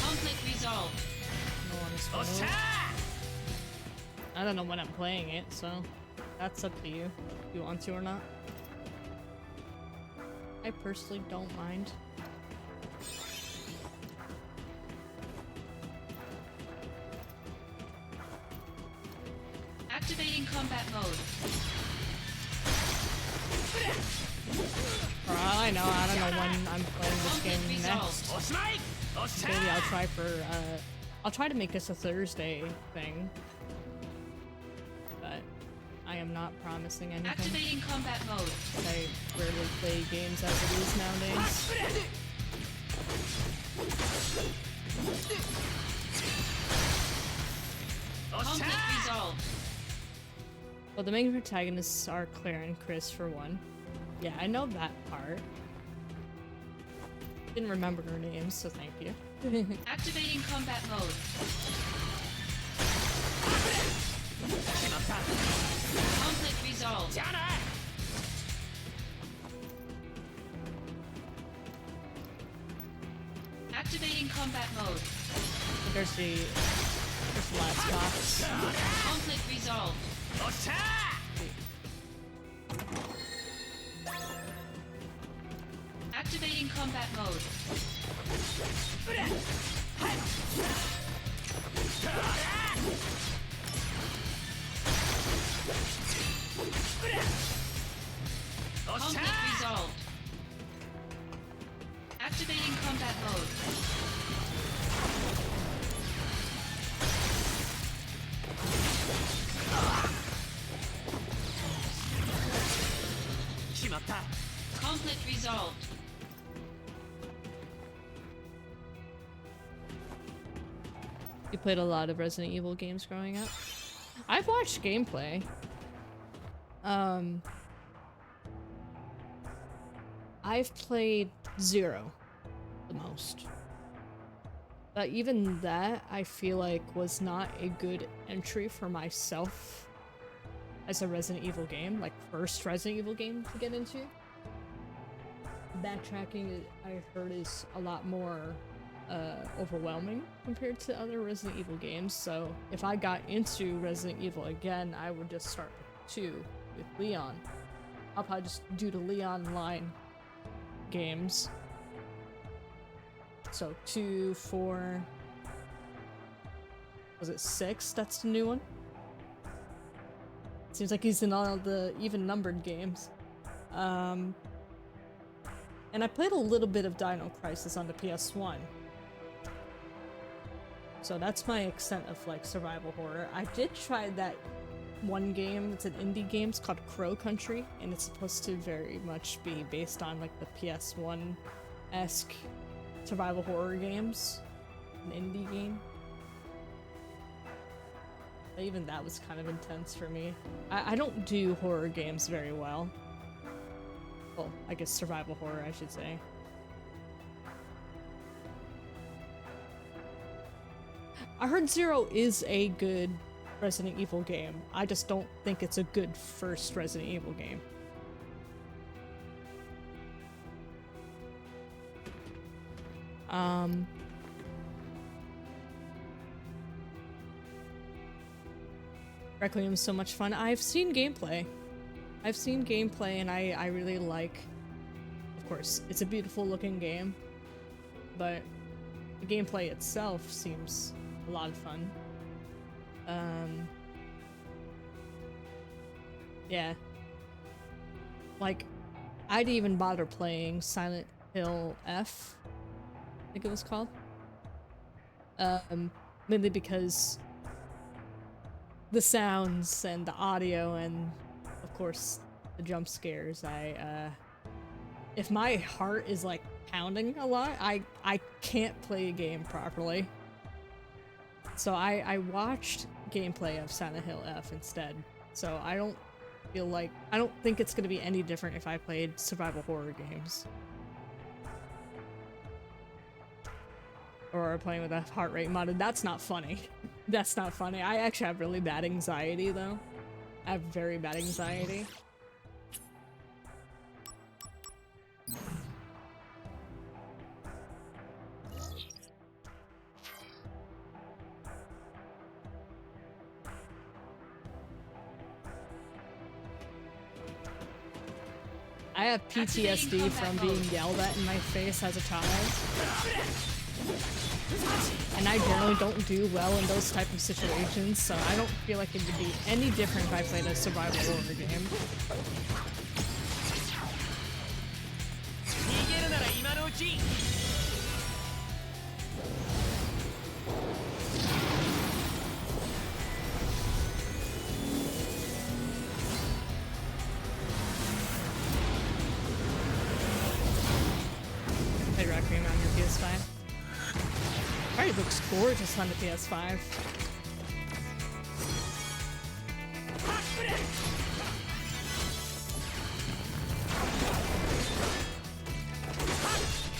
Conflict resolved. No one is familiar. I don't know when I'm playing it, so that's up to you if you want to or not. I personally don't mind. Activating combat mode. For all I know, I don't know when I'm playing this game Conflict next. resolved. Maybe I'll try for, I'll try to make this a Thursday thing. But I am not promising anything. Activating combat mode. I rarely play games as it is nowadays. Conflict resolved. Well, the main protagonists are Claire and Chris for one. Yeah, I know that part. Didn't remember their names, so thank you. Activating combat mode. Conflict resolved. Activating combat mode. There's the last box. Conflict resolved. Activating combat mode. Conflict resolved. Activating combat mode. Conflict resolved. You played a lot of Resident Evil games growing up? I've watched gameplay. I've played 0 the most. But even that, I feel like, was not a good entry for myself as a Resident Evil game, like first Resident Evil game to get into. Backtracking, I heard, is a lot more overwhelming compared to other Resident Evil games, so if I got into Resident Evil again, I would just start with 2 with Leon. I'll probably just do the Leon line games. So 2, 4, was it 6? That's the new one? Seems like he's in all the even-numbered games. And I played a little bit of Dino Crisis on the PS1. So that's my extent of like survival horror. I did try that one game, it's an indie game, it's called Crow Country, and it's supposed to very much be based on like the PS1-esque survival horror games. An indie game. But even that was kind of intense for me. I don't do horror games very well. Well, I guess survival horror, I should say. I heard Zero is a good Resident Evil game. I just don't think it's a good first Resident Evil game. Requiem's so much fun. I've seen gameplay. And I really like, of course, it's a beautiful looking game, but the gameplay itself seems a lot of fun. Yeah. Like, I didn't even bother playing Silent Hill F, I think it was called. Mainly because the sounds and the audio and, of course, the jump scares. If my heart is like pounding a lot, I can't play a game properly. So I watched gameplay of Silent Hill F instead. So I don't think it's gonna be any different if I played survival horror games. Or playing with a heart rate modded. That's not funny. That's not funny. I actually have really bad anxiety though. I have very bad anxiety. I have PTSD from being yelled at in my face as a child. And I generally don't do well in those type of situations, so I don't feel like it would be any different if I played a survival horror game. Play Requiem on your PS5. Probably looks gorgeous on the PS5.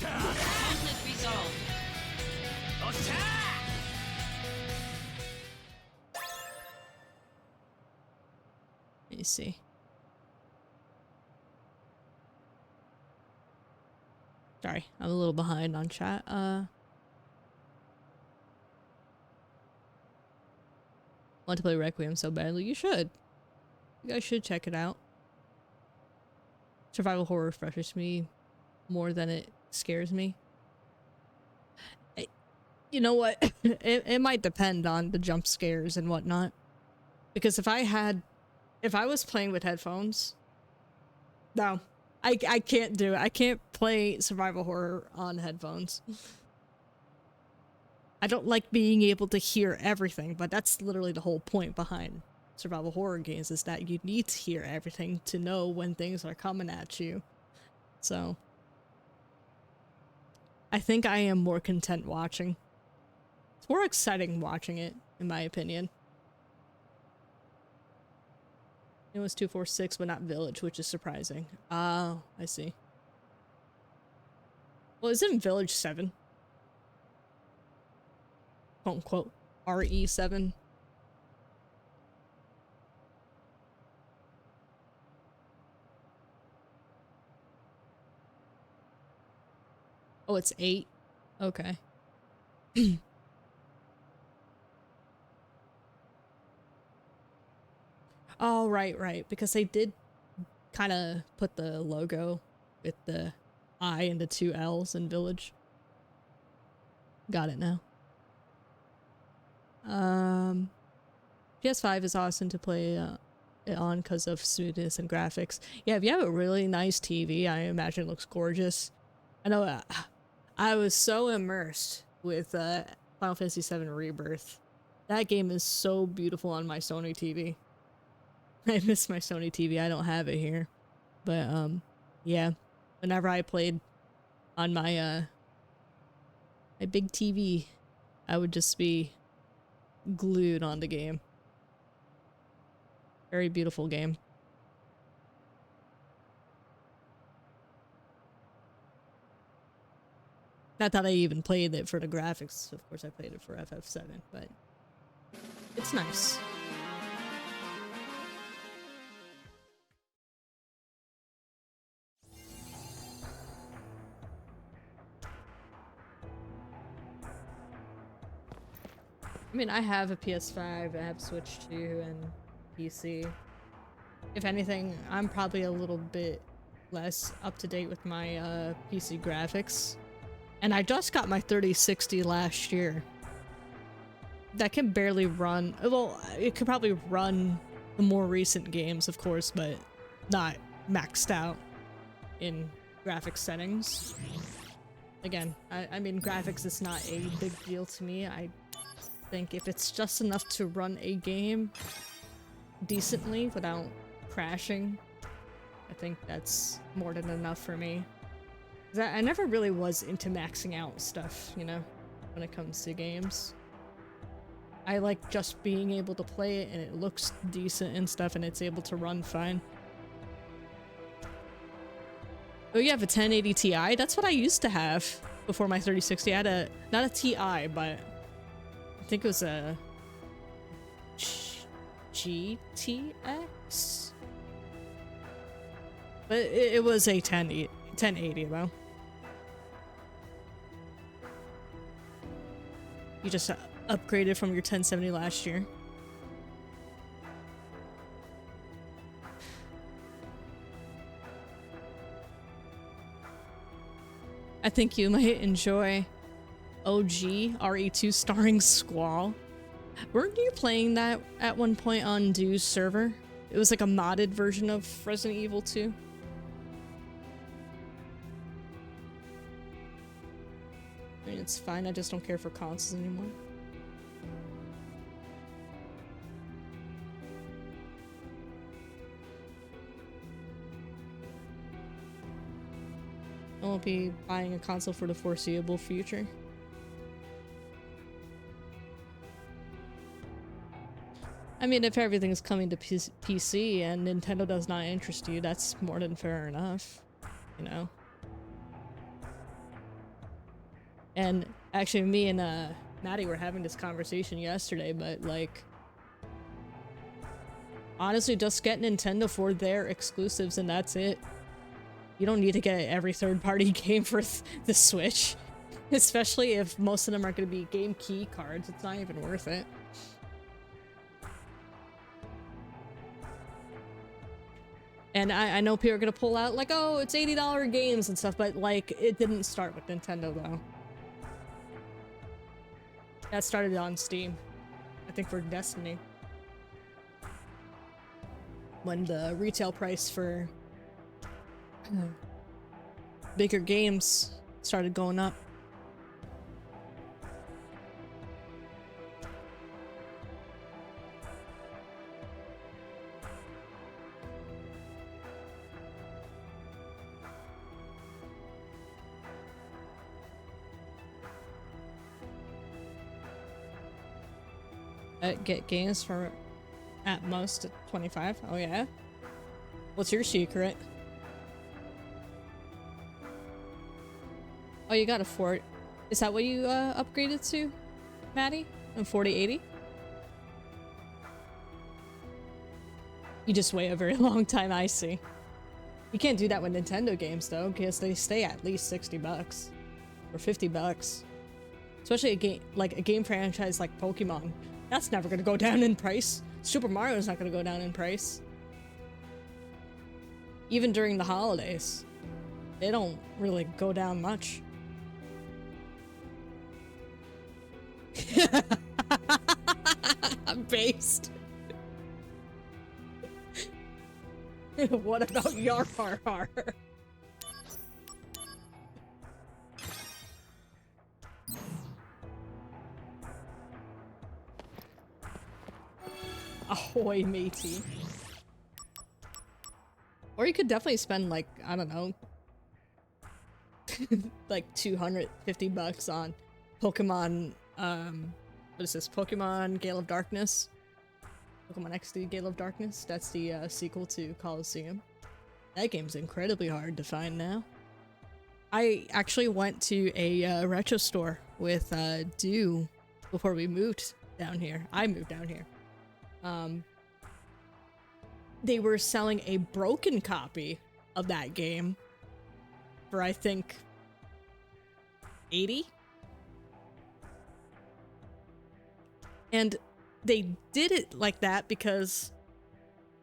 Conflict resolved. Let me see. Sorry, I'm a little behind on chat. Want to play Requiem so badly? You should. You guys should check it out. Survival horror refreshes me more than it scares me. You know what? It might depend on the jump scares and whatnot. Because if I was playing with headphones, no, I can't do it. I can't play survival horror on headphones. I don't like being able to hear everything, but that's literally the whole point behind survival horror games, is that you need to hear everything to know when things are coming at you. So I think I am more content watching. It's more exciting watching it, in my opinion. It was 246, but not Village, which is surprising. Oh, I see. Well, isn't Village 7? quote unquote RE7. Oh, it's 8. Okay. Oh, right. Because they did kind of put the logo with the I and the 2 L's in Village. Got it now. PS5 is awesome to play it on because of smoothness and graphics. Yeah, if you have a really nice TV, I imagine it looks gorgeous. I know I was so immersed with Final Fantasy VII Rebirth. That game is so beautiful on my Sony TV. I miss my Sony TV. I don't have it here. But yeah, whenever I played on my my big TV, I would just be glued on the game. Very beautiful game. Not that I even played it for the graphics. Of course I played it for FF7, but it's nice. I mean, I have a PS5, I have Switch 2, and PC. If anything, I'm probably a little bit less up to date with my PC graphics. And I just got my 3060 last year. That can barely run, well, it could probably run the more recent games, of course, but not maxed out in graphics settings. Again, I mean, graphics is not a big deal to me. I think if it's just enough to run a game decently without crashing, I think that's more than enough for me. 'Cause I never really was into maxing out stuff, you know, when it comes to games. I like just being able to play it and it looks decent and stuff and it's able to run fine. Oh, you have a 1080 Ti? That's what I used to have before my 3060. I had a, not a Ti, but I think it was a GTX? But it was a 1080 though. You just upgraded from your 1070 last year. I think you might enjoy OG RE2 starring Squall. Weren't you playing that at one point on Dew's server? It was like a modded version of Resident Evil 2. I mean, it's fine, I just don't care for consoles anymore. I won't be buying a console for the foreseeable future. I mean, if everything's coming to PC and Nintendo does not interest you, that's more than fair enough, you know? And actually, me and Maddie were having this conversation yesterday, but like, honestly, just get Nintendo for their exclusives and that's it. You don't need to get every third-party game for the Switch, especially if most of them are going to be game key cards. It's not even worth it. And I know people are going to pull out like, oh, it's $80 games and stuff, but like, it didn't start with Nintendo though. That started on Steam, I think, for Destiny. When the retail price for bigger games started going up. Get games for at most 25. Oh yeah? What's your secret? Oh, you got a fort. Is that what you upgraded to? Maddie? In 4080? You just wait a very long time, I see. You can't do that with Nintendo games though, because they stay at least 60 bucks. Or 50 bucks. Especially a game like a game franchise like Pokemon. That's never gonna go down in price. Super Mario's not gonna go down in price. Even during the holidays. They don't really go down much. I'm based. What about your har? Ahoy, matey. Or you could definitely spend like, I don't know, like 250 bucks on Pokemon, what is this? Pokemon Gale of Darkness? Pokemon XD Gale of Darkness? That's the sequel to Coliseum. That game's incredibly hard to find now. I actually went to a retro store with Dew before we moved down here. I moved down here. They were selling a broken copy of that game for, I think, 80? And they did it like that because,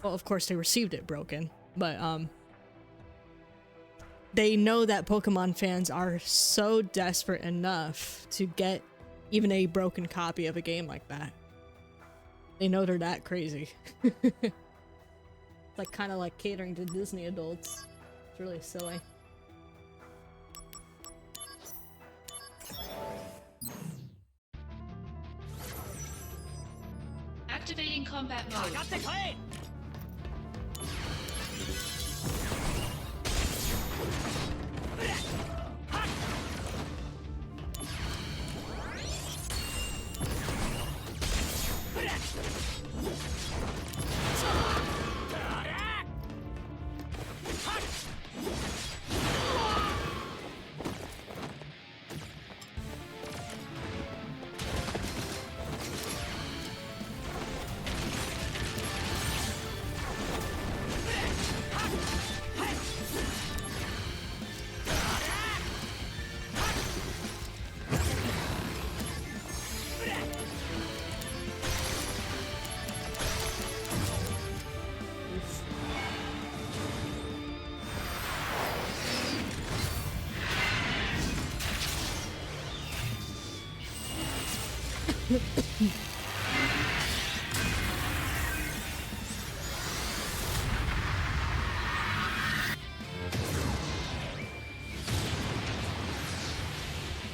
well, of course they received it broken, but they know that Pokemon fans are so desperate enough to get even a broken copy of a game like that. They know they're that crazy. It's like kind of like catering to Disney adults. It's really silly. Activating combat mode.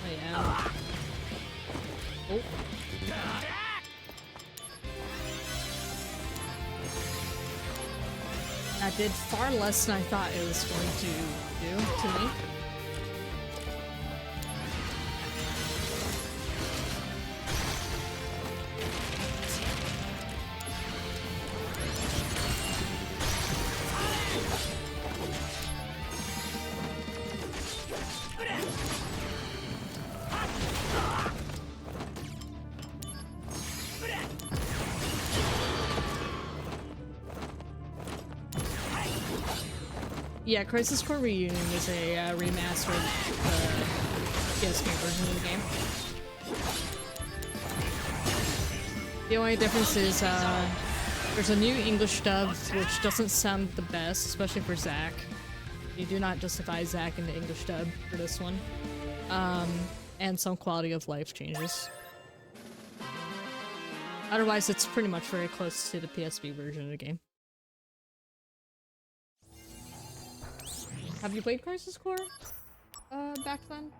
Oh yeah. Oh. That did far less than I thought it was going to do to me. Yeah, Crisis Core Reunion is a remastered PSP version of the game. The only difference is there's a new English dub, which doesn't sound the best, especially for Zack. You do not justify Zack in the English dub for this one. And some quality of life changes. Otherwise, it's pretty much very close to the PSP version of the game. Have you played Crisis Core back then,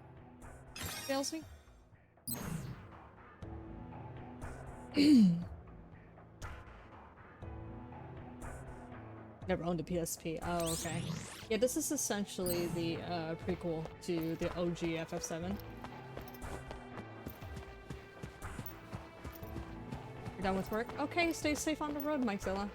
Chelsea? Never owned a PSP. Oh, okay. Yeah, this is essentially the prequel to the OG FF7. You're done with work? Okay, stay safe on the road, Mike'zilla.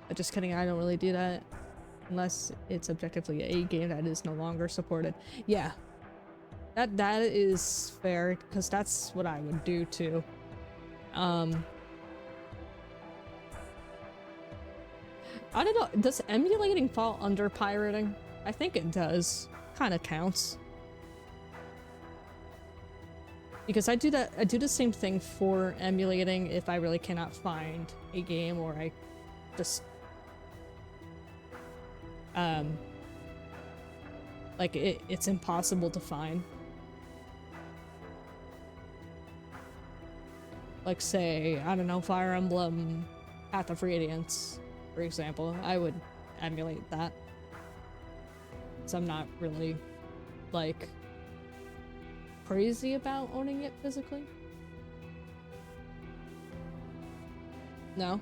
But just kidding, I don't really do that. Unless it's objectively a game that is no longer supported. Yeah. That is fair, because that's what I would do too. I don't know, does emulating fall under pirating? I think it does. Kind of counts. Because I do the same thing for emulating if I really cannot find a game, or I just like it's impossible to find. Like, say, I don't know, Fire Emblem Path of Radiance, for example. I would emulate that. So I'm not really, like, crazy about owning it physically. No?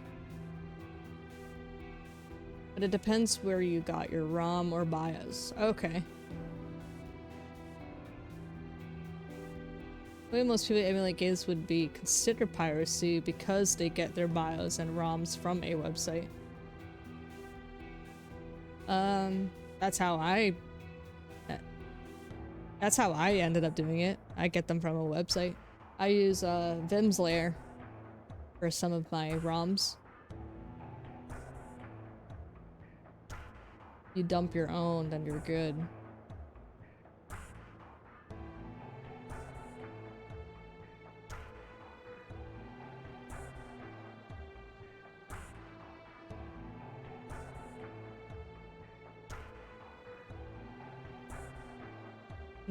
But it depends where you got your ROM or BIOS. Okay. The way most people emulate games would be considered piracy because they get their BIOS and ROMs from a website. That's how I ended up doing it. I get them from a website. I use Vim's Lair for some of my ROMs. You dump your own, then you're good.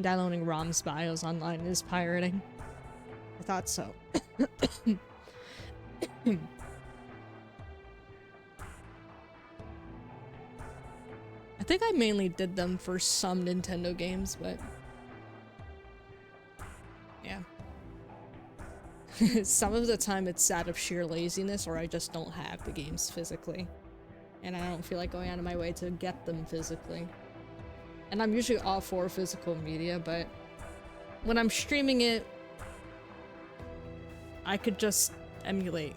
Downloading ROMs BIOS online is pirating. I thought so. I think I mainly did them for some Nintendo games, but yeah. Some of the time it's out of sheer laziness, or I just don't have the games physically. And I don't feel like going out of my way to get them physically. And I'm usually all for physical media, but when I'm streaming it, I could just emulate.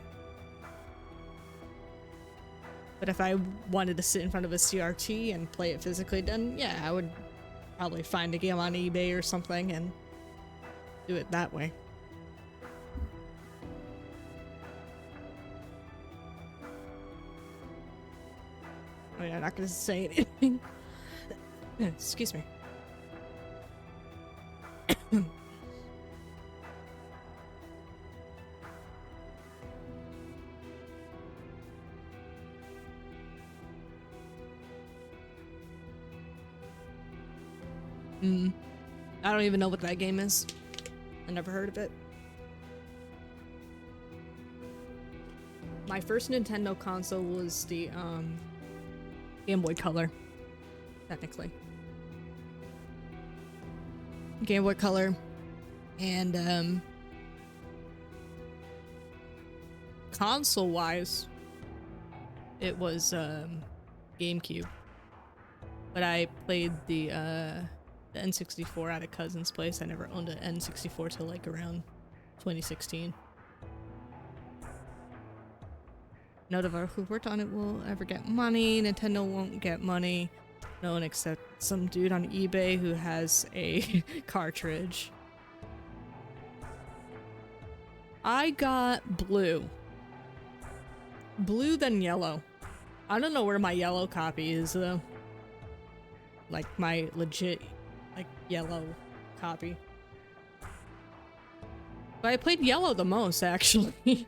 But if I wanted to sit in front of a CRT and play it physically, then yeah, I would probably find a game on eBay or something and do it that way. Oh yeah, I'm not gonna say anything. Excuse me. I don't even know what that game is. I never heard of it. My first Nintendo console was the Game Boy Color, technically. Game Boy Color, and console-wise, it was GameCube. But I played the N64 at a cousin's place. I never owned an N64 till like around 2016. None of us who worked on it will ever get money. Nintendo won't get money. No one except some dude on eBay who has a cartridge. I got blue. Blue, then yellow. I don't know where my yellow copy is though. Like my legit, like, yellow copy. But I played yellow the most, actually.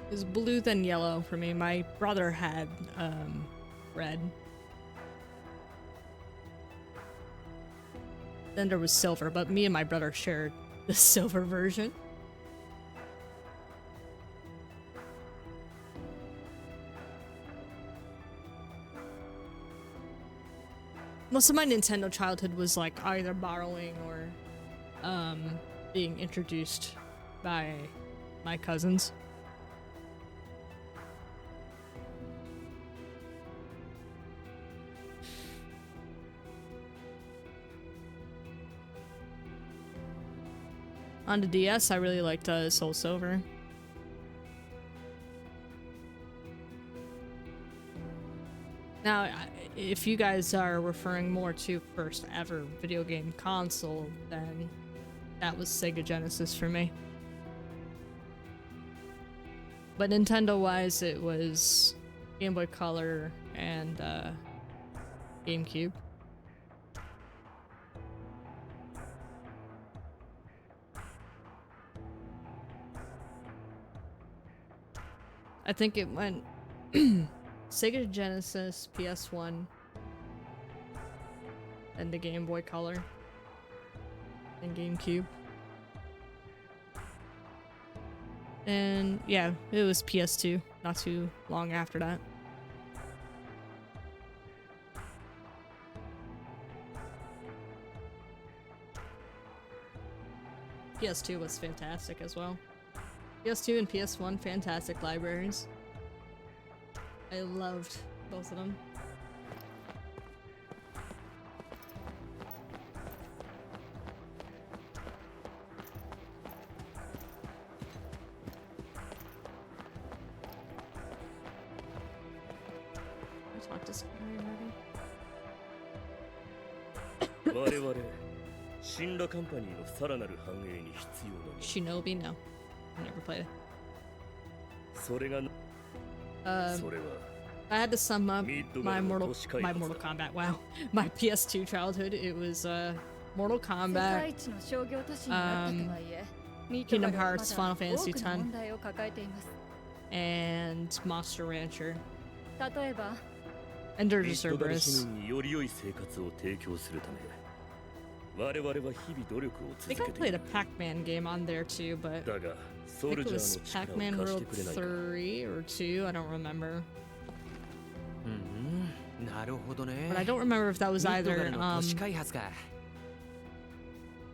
It was blue then yellow for me. My brother had red. Then there was silver, but me and my brother shared the silver version. Most of my Nintendo childhood was like either borrowing or being introduced by my cousins. On the DS, I really liked Soul Silver. Now, if you guys are referring more to first ever video game console, then that was Sega Genesis for me. But Nintendo-wise, it was Game Boy Color and GameCube. I think it went Sega Genesis, PS1, and the Game Boy Color, and GameCube. And yeah, it was PS2 not too long after that. PS2 was fantastic as well. PS2 and PS1, fantastic libraries. I loved both of them. I talked to somebody already. 我々シンラカンパニーのさらなる繁栄に必要な Shinobi, no. I never played it. それが If I had to sum up my Mortal Kombat, wow, my PS2 childhood, it was Mortal Kombat, Kingdom Hearts, Final Fantasy X, and Monster Rancher. And Dirge ミッドガル市 Cerberus. 民により良い生活を提供するため我々は日々努力を I 続 think け I て played い a る Pac-Man game on there too, but だが I ソ think ル it ジャ was ーの力を Pac-Man 貸し World てくれないか 3 or 2, I don't remember. なるほどね。 But I don't remember if that was ミッドガ either ルの都市開発か。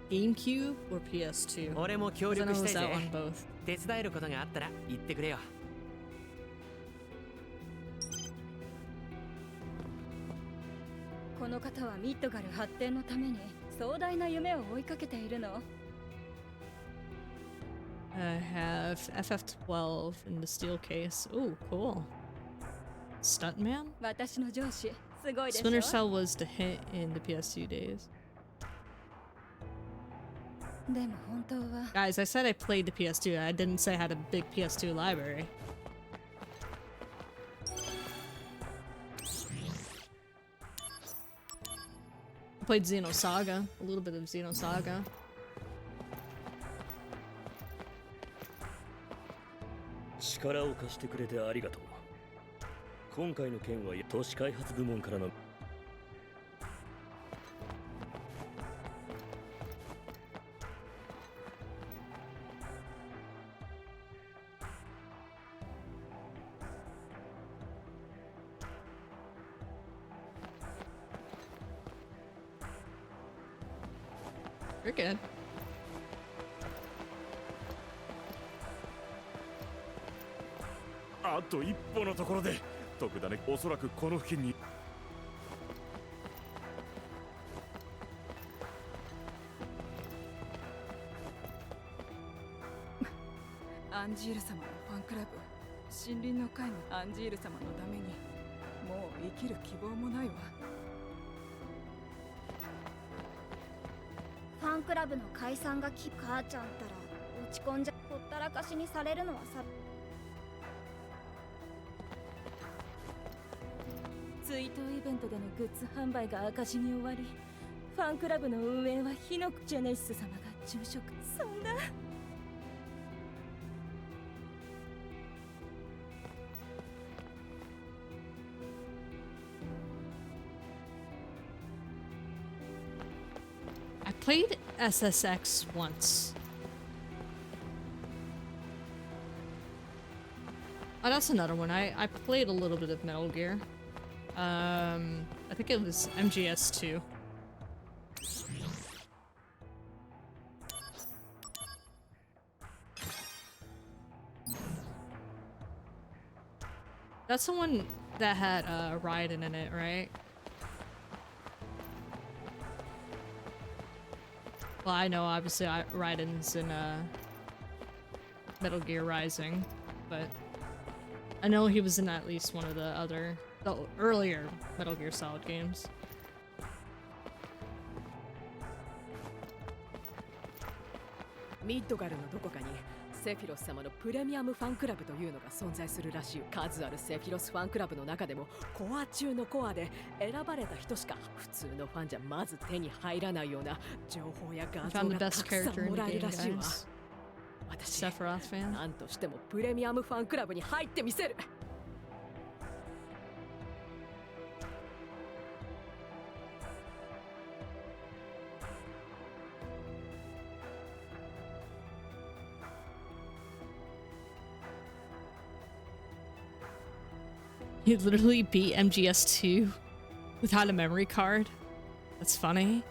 GameCube or PS2. 俺も協 'Cause I 力 know し it た was い that ぜ on both. 手伝えることがあったら言ってくれよ。この方はミッドガル発展のために壮大な夢を追いかけているの。 I have FF12 in the steel case. Ooh, cool. Stuntman? 私の上司、すごいでしょ。 Splinter Cell was the hit in the PS2 days. でも本当は Guys, I said I played the PS2. I didn't say I had a big PS2 library. I played Xenosaga, a little bit of Xenosaga. 力を貸してくれてありがとう今回の件は都市開発部門からの You're good. あと一歩のところで特ダネおそらくこの付近にアンジール様のファンクラブ、森林の会のアンジール様のためにもう生きる希望もないわ。ファンクラブの解散がき母ちゃんったら落ち込んじゃほったらかしにされるのはさ。追悼イベントでのグッズ販売が赤字に終わり、ファンクラブの運営はヒノクジェネシス様が殉職。そんな。I played SSX once. Oh, that's another one. I played a little bit of Metal Gear. I think it was MGS2. That's the one that had Raiden in it, right? Well, I know obviously Raiden's in Metal Gear Rising, but I know he was in at least one of the earlier Metal Gear Solid games. ミッドガルのどこかにセフィロス様のプレミアムファンクラブというのが存在するらしい。数あるセフィロスファンクラブの中でもコア中のコアで選ばれた人しか普通のファンじゃまず手に入らないような情報や画像がたくさんもらえるらしいわ。私、なんとしてもプレミアムファンクラブに入ってみせる。He literally beat MGS2 without a memory card. That's funny.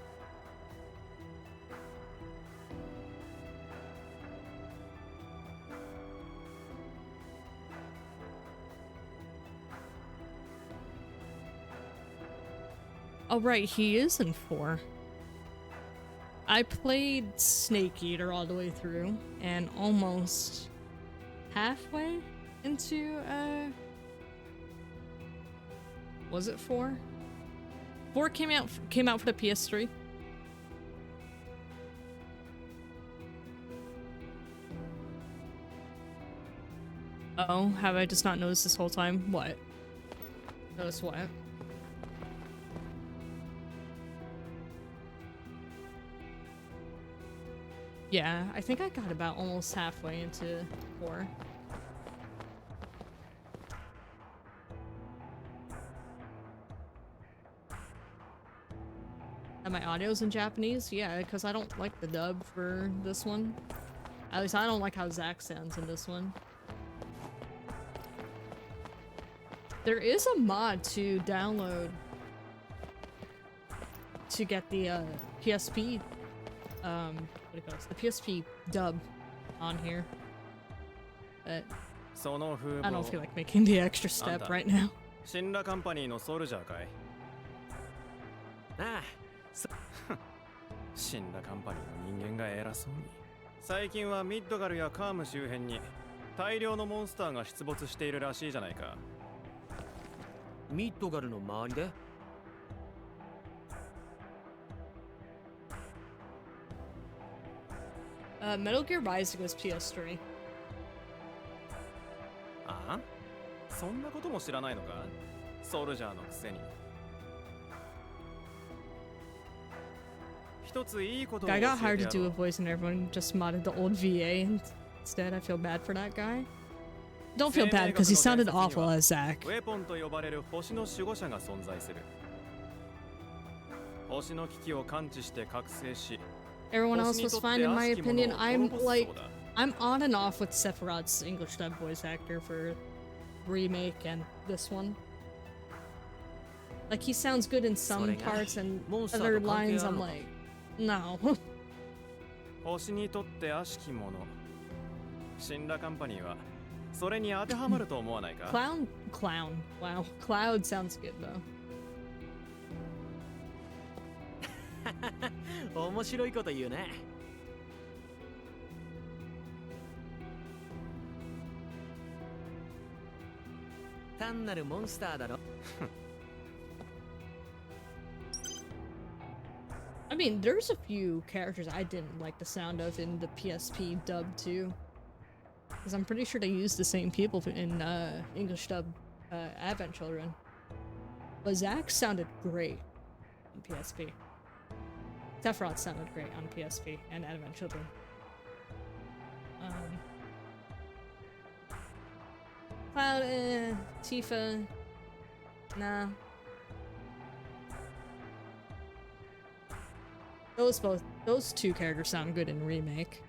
Oh right, he is in 4. I played Snake Eater all the way through and almost halfway into was it 4? 4 came out for the PS3. Oh, have I just not noticed this whole time? What? Notice what? Yeah, I think I got about almost halfway into 4. And my audio's in Japanese? Yeah, because I don't like the dub for this one. At least I don't like how Zack sounds in this one. There is a mod to download to get the PSP, what do you call it? The PSP dub on here. But I don't feel like making the extra step right now. シンラカンパニーのソルジャーかい？ああ、死んだカンパニーの人間が偉そうに。最近はミッドガルやカーム周辺に大量のモンスターが出没しているらしいじゃないか。ミッドガルの周りでMetal Gear Rising was PS3. ああ？そんなことも知らないのか？ソルジャーのくせに。I got hired to do a voice and everyone just modded the old VA instead. I feel bad for that guy. Don't feel bad because he sounded awful as Zack. Everyone else was fine in my opinion. I'm on and off with Sephiroth's English dub voice actor for remake and this one. Like he sounds good in some parts and other lines I'm like, no. 星にとって悪しきもの。死んだカンパニーはそれに当てはまると思わないか？ Clown. Wow. Cloud sounds good though. 面白いこと言うね。単なるモンスターだろ。I mean, there's a few characters I didn't like the sound of in the PSP dub too. Because I'm pretty sure they used the same people in English dub Advent Children. But Zack sounded great on PSP. Sephiroth sounded great on PSP and Advent Children. Cloud, Tifa, nah. Those two characters sound good in remake.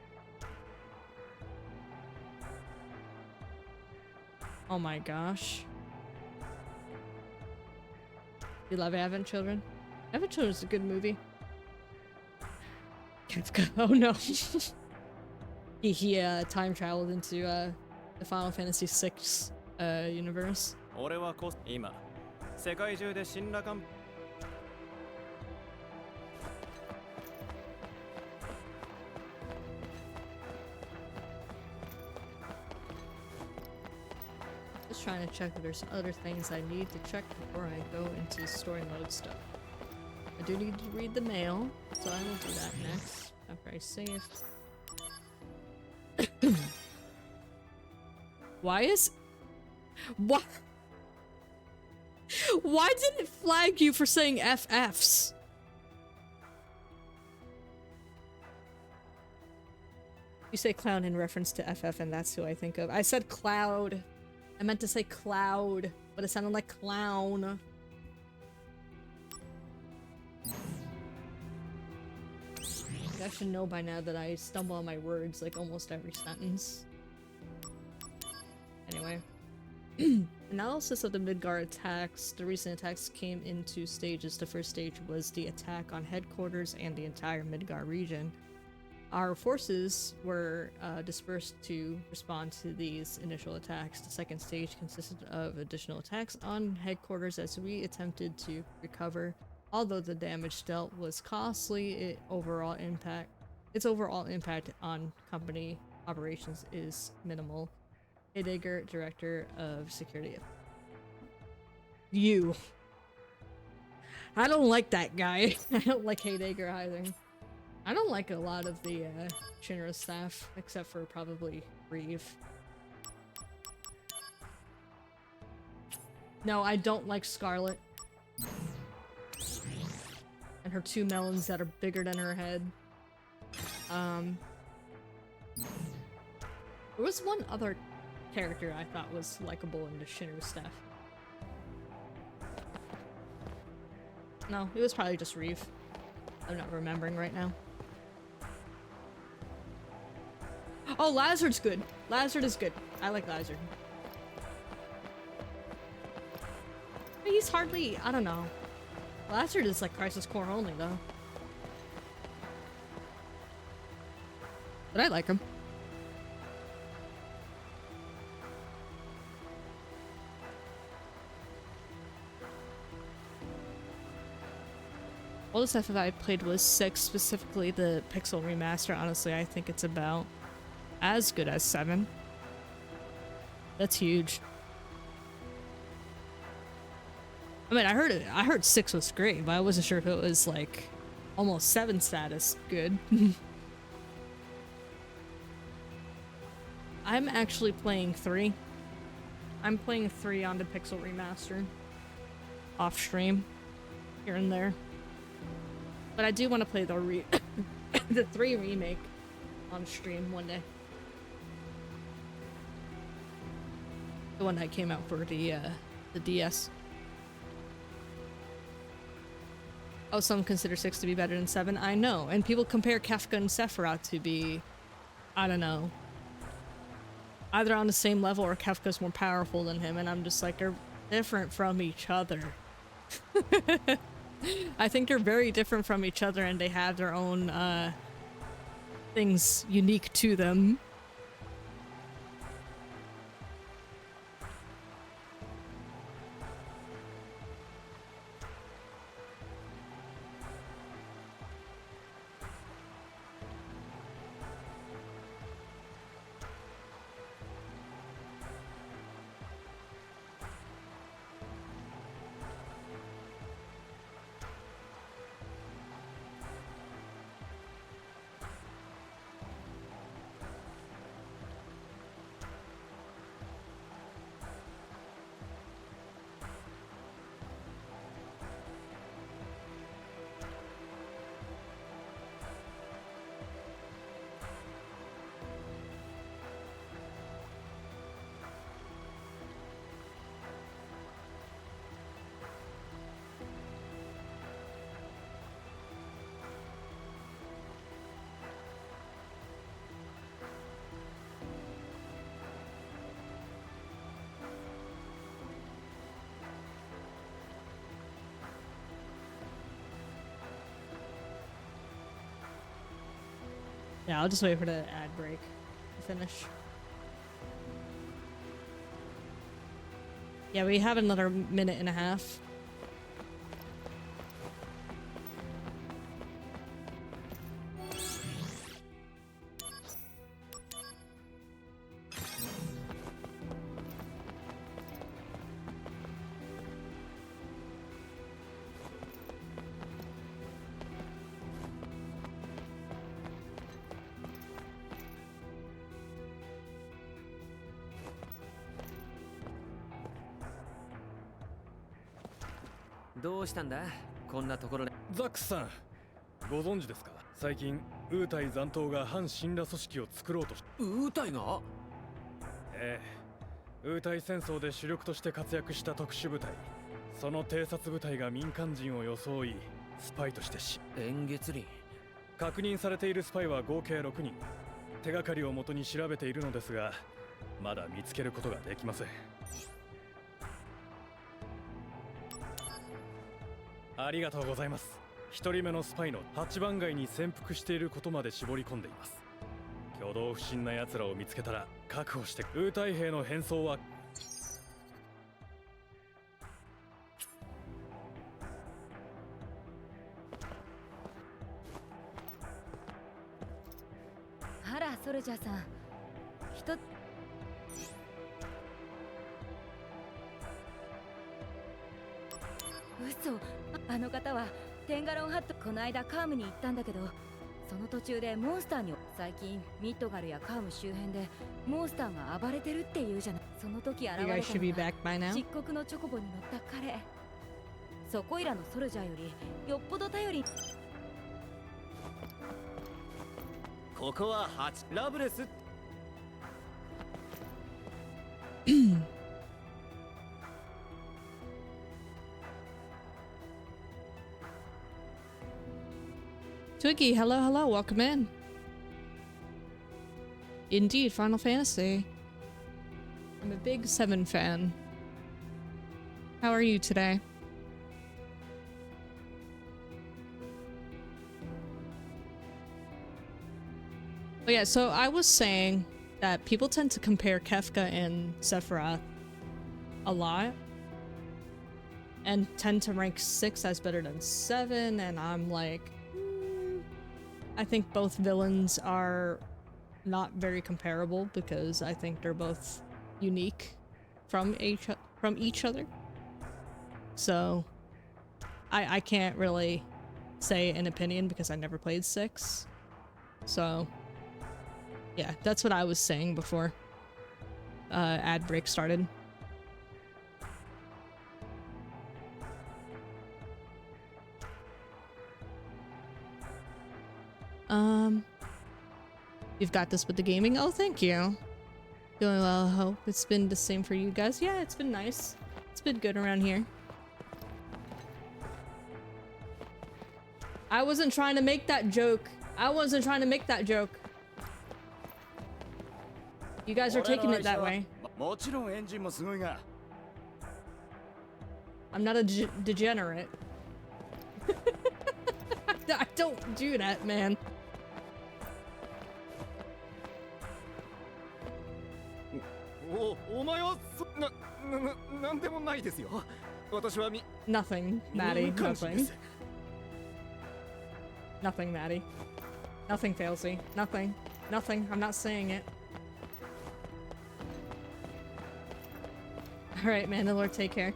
Oh my gosh. You love Advent Children? Advent Children is a good movie. Kefka, oh no. he time traveled into the Final Fantasy VI universe. 俺は今世界中で新羅艦 Just trying to check if there's other things I need to check before I go into story mode stuff. I do need to read the mail, so I will do that next after I save. Why is... What? Why did it flag you for saying FFs? You say clown in reference to FF and that's who I think of. I said cloud. I meant to say cloud, but it sounded like clown. I should know by now that I stumble on my words like almost every sentence. Anyway. Analysis of the Midgar attacks. The recent attacks came in 2 stages. The first stage was the attack on headquarters and the entire Midgar region. Our forces were dispersed to respond to these initial attacks. The second stage consisted of additional attacks on headquarters as we attempted to recover. Although the damage dealt was costly, its overall impact on company operations is minimal. Heidegger, Director of Security. You. I don't like that guy. I don't like Heidegger either. I don't like a lot of the Shinra staff, except for probably Reeve. No, I don't like Scarlet. And her 2 melons that are bigger than her head. There was one other character I thought was likable in the Shinra staff. No, it was probably just Reeve. I'm not remembering right now. Oh, Lazard's good. Lazard is good. I like Lazard. He's hardly, I don't know. Lazard is like Crisis Core only though. But I like him. All the stuff that I played was 6, specifically the Pixel Remaster. Honestly, I think it's about as good as 7. That's huge. I mean, I heard 6 was great, but I wasn't sure if it was like almost 7 status good. I'm actually playing 3. I'm playing 3 on the Pixel Remaster. Off stream. Here and there. But I do want to play the the 3 remake on stream one day. The one that came out for the DS. Oh, some consider 6 to be better than 7. I know, and people compare Kefka and Sephiroth to be, I don't know, either on the same level or Kefka's more powerful than him, and I'm just like, they're different from each other. I think they're very different from each other, and they have their own things unique to them. Yeah, I'll just wait for the ad break to finish. Yeah, we have another minute and a half.どうしたんだこんなところで。ザックスさん、ご存知ですか？最近ウータイ残党が反神羅組織を作ろうとし。ウータイが？ええ、ウータイ戦争で主力として活躍した特殊部隊、その偵察部隊が民間人を装いスパイとして円月輪。確認されているスパイは合計6人。手がかりをもとに調べているのですが、まだ見つけることができません。ありがとうございます。一人目のスパイの8番街に潜伏していることまで絞り込んでいます。挙動不審な奴らを見つけたら確保して。ウータイ兵の変装はあらソルジャーさん、嘘。あの方はテンガロンハット。この間カームに行ったんだけど、その途中でモンスターに。最近ミッドガルやカーム周辺でモンスターが暴れてるっていうじゃない。その時現れたのが漆黒のチョコボに乗った彼。そこいらのソルジャーよりよっぽど頼り。ここは8ラブレス。Twiggy, hello, hello, welcome in. Indeed, Final Fantasy. I'm a big 7 fan. How are you today? Oh yeah, so I was saying that people tend to compare Kefka and Sephiroth a lot. And tend to rank 6 as better than 7, and I'm like... I think both villains are not very comparable because I think they're both unique from each other. So I can't really say an opinion because I never played 6. So yeah, that's what I was saying before ad break started. You've got this with the gaming. Oh, thank you. Doing well, I hope. It's been the same for you guys. Yeah, it's been nice. It's been good around here. I wasn't trying to make that joke. I wasn't trying to make that joke. You guys are taking it that way. I'm not a degenerate. I don't do that, man. Nothing, Maddie. Nothing. Nothing, Maddie. Nothing, Failsy. Nothing. Nothing. I'm not saying it. Alright, Mandalore, take care.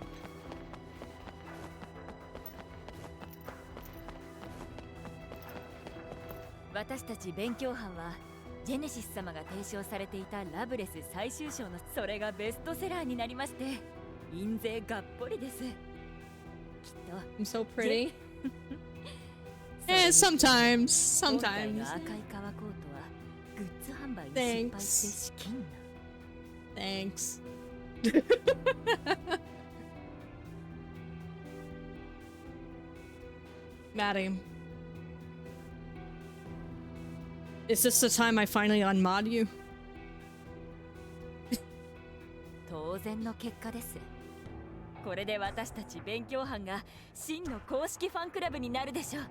ジェネシス様が提唱されていたラブレス最終章のそれがベストセラーになりまして、印税がっぽりです。きっと I'm so pretty. Sometimes. Sometimes. Thanks. Thanks. Maddie. Is this the time I finally unmod you? 当然の結果です。これで私たち勉強班が真の公式ファンクラブになるでしょう。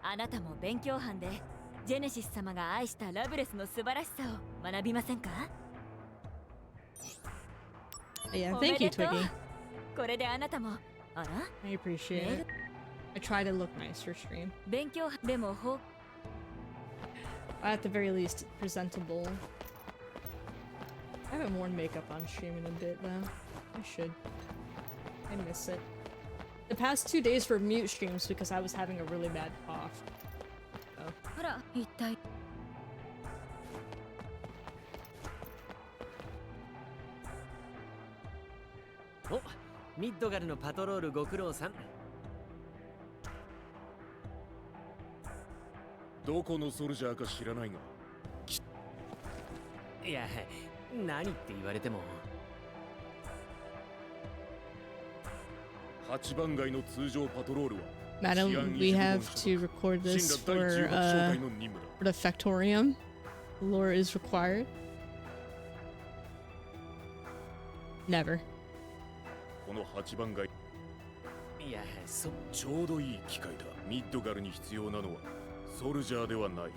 あなたも勉強班でジェネシス様が愛したラブレスの素晴らしさを学びませんか？ Yeah, thank you, Twiggy. これであなたも。あら I appreciate it. I try to look nice for stream. 勉強でもAt the very least, presentable. I haven't worn makeup on stream in a bit, though. I should. I miss it. The past 2 days were mute streams because I was having a really bad cough. Oh. あら、一体。お、ミッドガルのパトロールご苦労さん。どこのソルジャーか知らないが。いや、何って言われても。8番街の通常パトロールは。Madam, we have to record this for the Factorium. Lore is required. Never. この8番街。いや、ちょうどいい機会だ。ミッドガルに必要なのはソルジャーではない。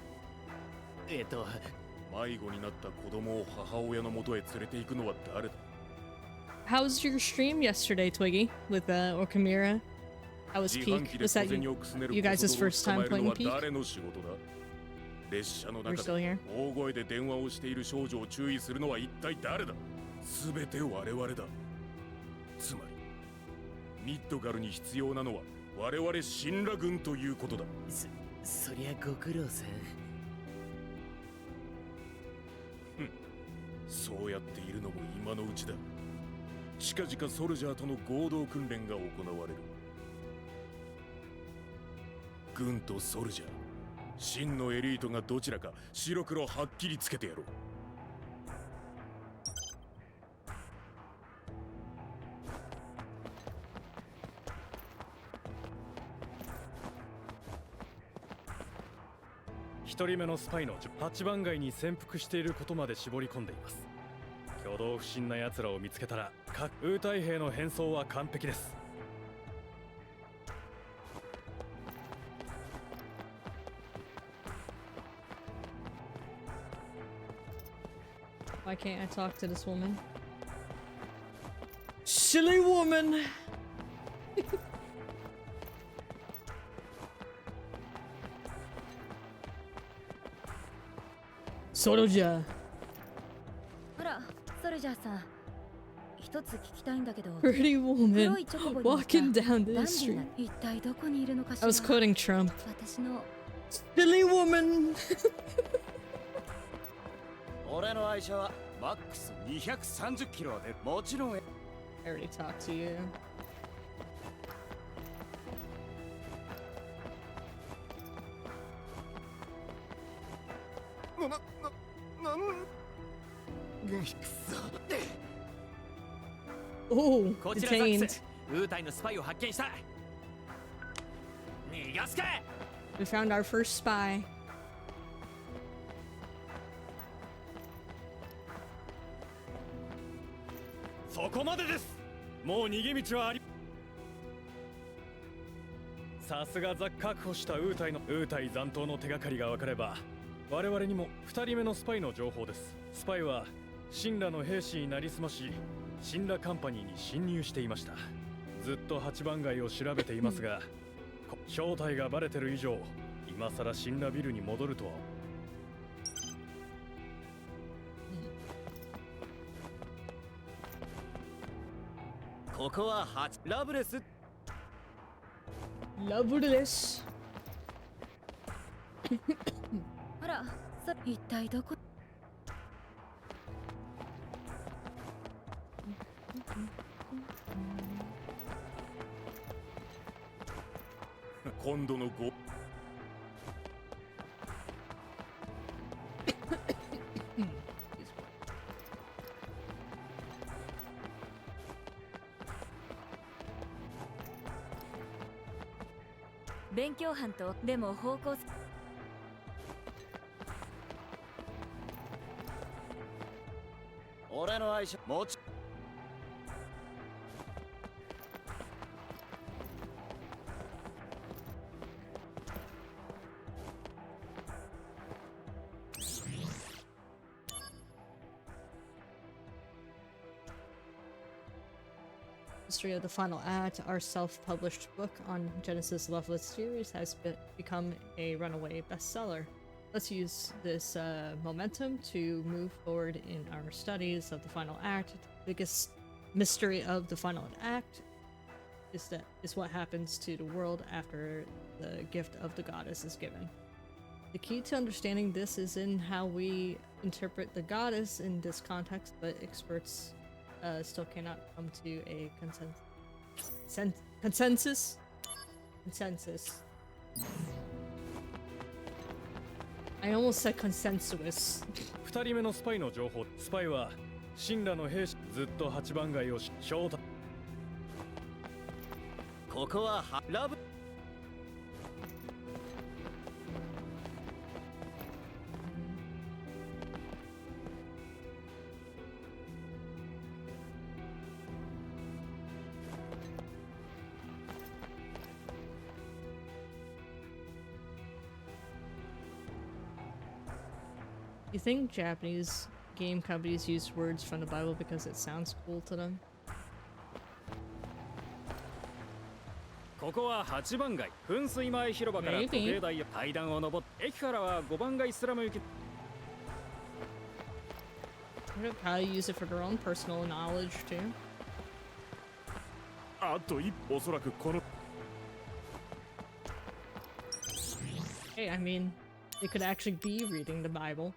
迷子になった子供を母親の元へ連れて行くのは誰だ？ How was your stream yesterday, Twiggy, with Orkamira? How was Peak? Was that you guys' first time playing Peak? 列車の We're 中 still で here. 大声で電話をしている少女を注意するのは一体誰だ？すべて我々だ。つまりミッドガルに必要なのは我々神羅軍ということだ。そりゃご苦労さん。そうやっているのも今のうちだ。近々ソルジャーとの合同訓練が行われる。軍とソルジャー、真のエリートがどちらか白黒はっきりつけてやろう。1人目のスパイの8番街に潜伏していることまで絞り込んでいます。挙動不審な奴らを見つけたら各ウータイ兵の変装は完璧です。Why can't I talk to this woman? Silly woman! Soldier. あら、ソルジャーさん。一つ聞きたいんだけど。 Pretty woman 黒いチョコボに walking down the ダンディーな street. 一体どこにいるのかし I ら。 was quoting Trump. 私の Silly woman! 俺の愛車はマックス230キロでもちろん I already talked to you. くそ Oh, こちらザッ detained. クス。ウータイのスパイを発見した。逃がすか。 We found our first spy. そこまでです。もう逃げ道はあり。さすがザ確保したウータイ残党の手がかりが分かれば我々にも2人目のスパイの情報です。スパイは神羅の兵士になりすまし神羅カンパニーに侵入していました。ずっと8番街を調べていますが正体がバレてる以上今さら神羅ビルに戻るとは。ここはラブレス。ラブレス。あら、一体どこ。今度のご勉強班とでも方向俺の愛車もち History of the Final Act, our self-published book on Genesis Loveless series, has become a runaway bestseller. Let's use this momentum to move forward in our studies of the Final Act. The biggest mystery of the Final Act is what happens to the world after the gift of the goddess is given. The key to understanding this is in how we interpret the goddess in this context, but experts still cannot come to a consensus. I almost said consensus. 2人目のスパイの情報。スパイは神羅の兵士ずっと8番街を正体。ここはラブ。You think Japanese game companies use words from the Bible because it sounds cool to them? ここは8番街噴水前広場から時計台へ階段を上って駅からは5番街スラム行き。They probably use it for their own personal knowledge too. あと一歩おそらくこの Hey, I mean, they could actually be reading the Bible.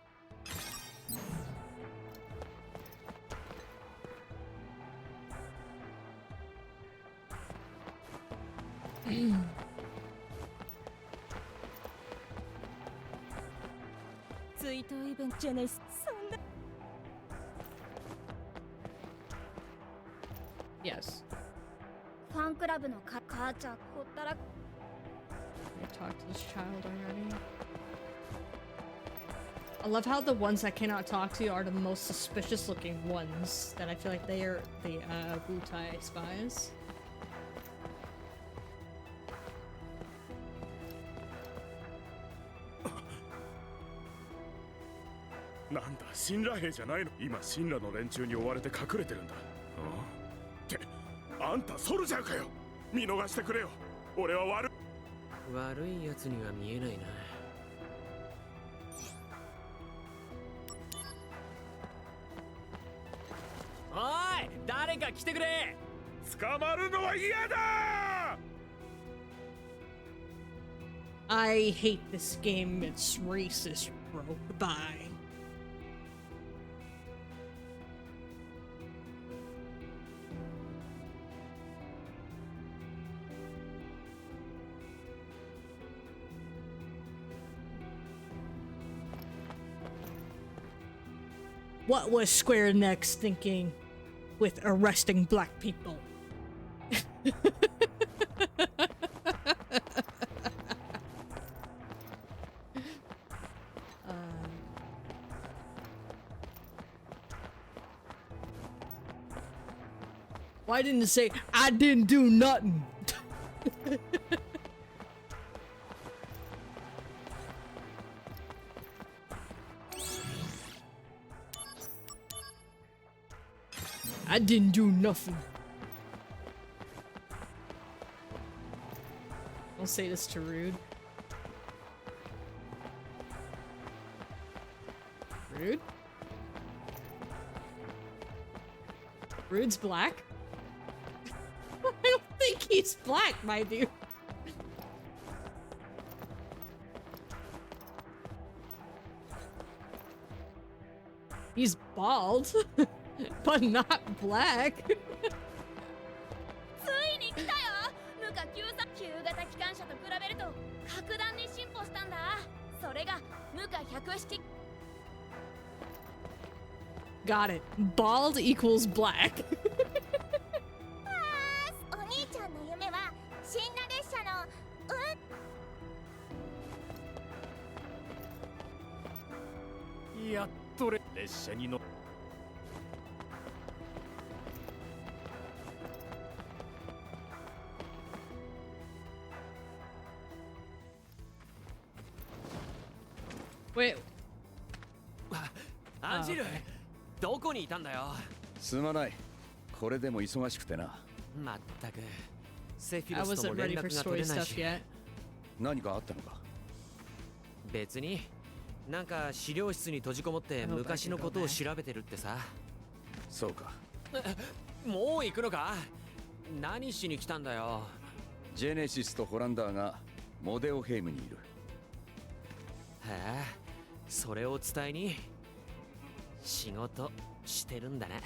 Yes. ファンクラブの母ちゃんほったら I talked to this child already. I love how the ones I cannot talk to are the most suspicious looking ones, that I feel like they are the Wutai spies. なんだ神羅兵じゃないの。今神羅の連中に追われて隠れてるんだ。ってあんたソルジャーかよ。見逃してくれよ。俺は悪いやつには見えないな。おい誰か来てくれ。捕まるのは嫌だ。 I hate this game, it's racist, bro. Goodbye. What was Square Enix thinking with arresting black people? Why didn't it say, I didn't do nothing? I didn't do nothing. Don't say this to Rude. Rude? Rude's black? I don't think he's black, my dude. He's bald, but not black. ついに来たよ。無価級型機関車と比べると格段に進歩したんだ。それが無価107。Got it. Bald equals black. お兄ちゃんの夢は死んだ列車のやっと列車に乗っ Wait. アンジル、どこにいたんだよ。すまない。これでも忙しくてな。まったくセフィ I ロスとも wasn't 連 ready 絡 for が取 story れない stuff し yet. 何かあったのか？別になんか資料室に閉じこもって昔のことを調べてるってさ。そうか。もう行くのか？何しに来たんだよ。ジェネシスとホランダーがモデオヘイムにいる。へえ、それを伝えに仕事してるんだね。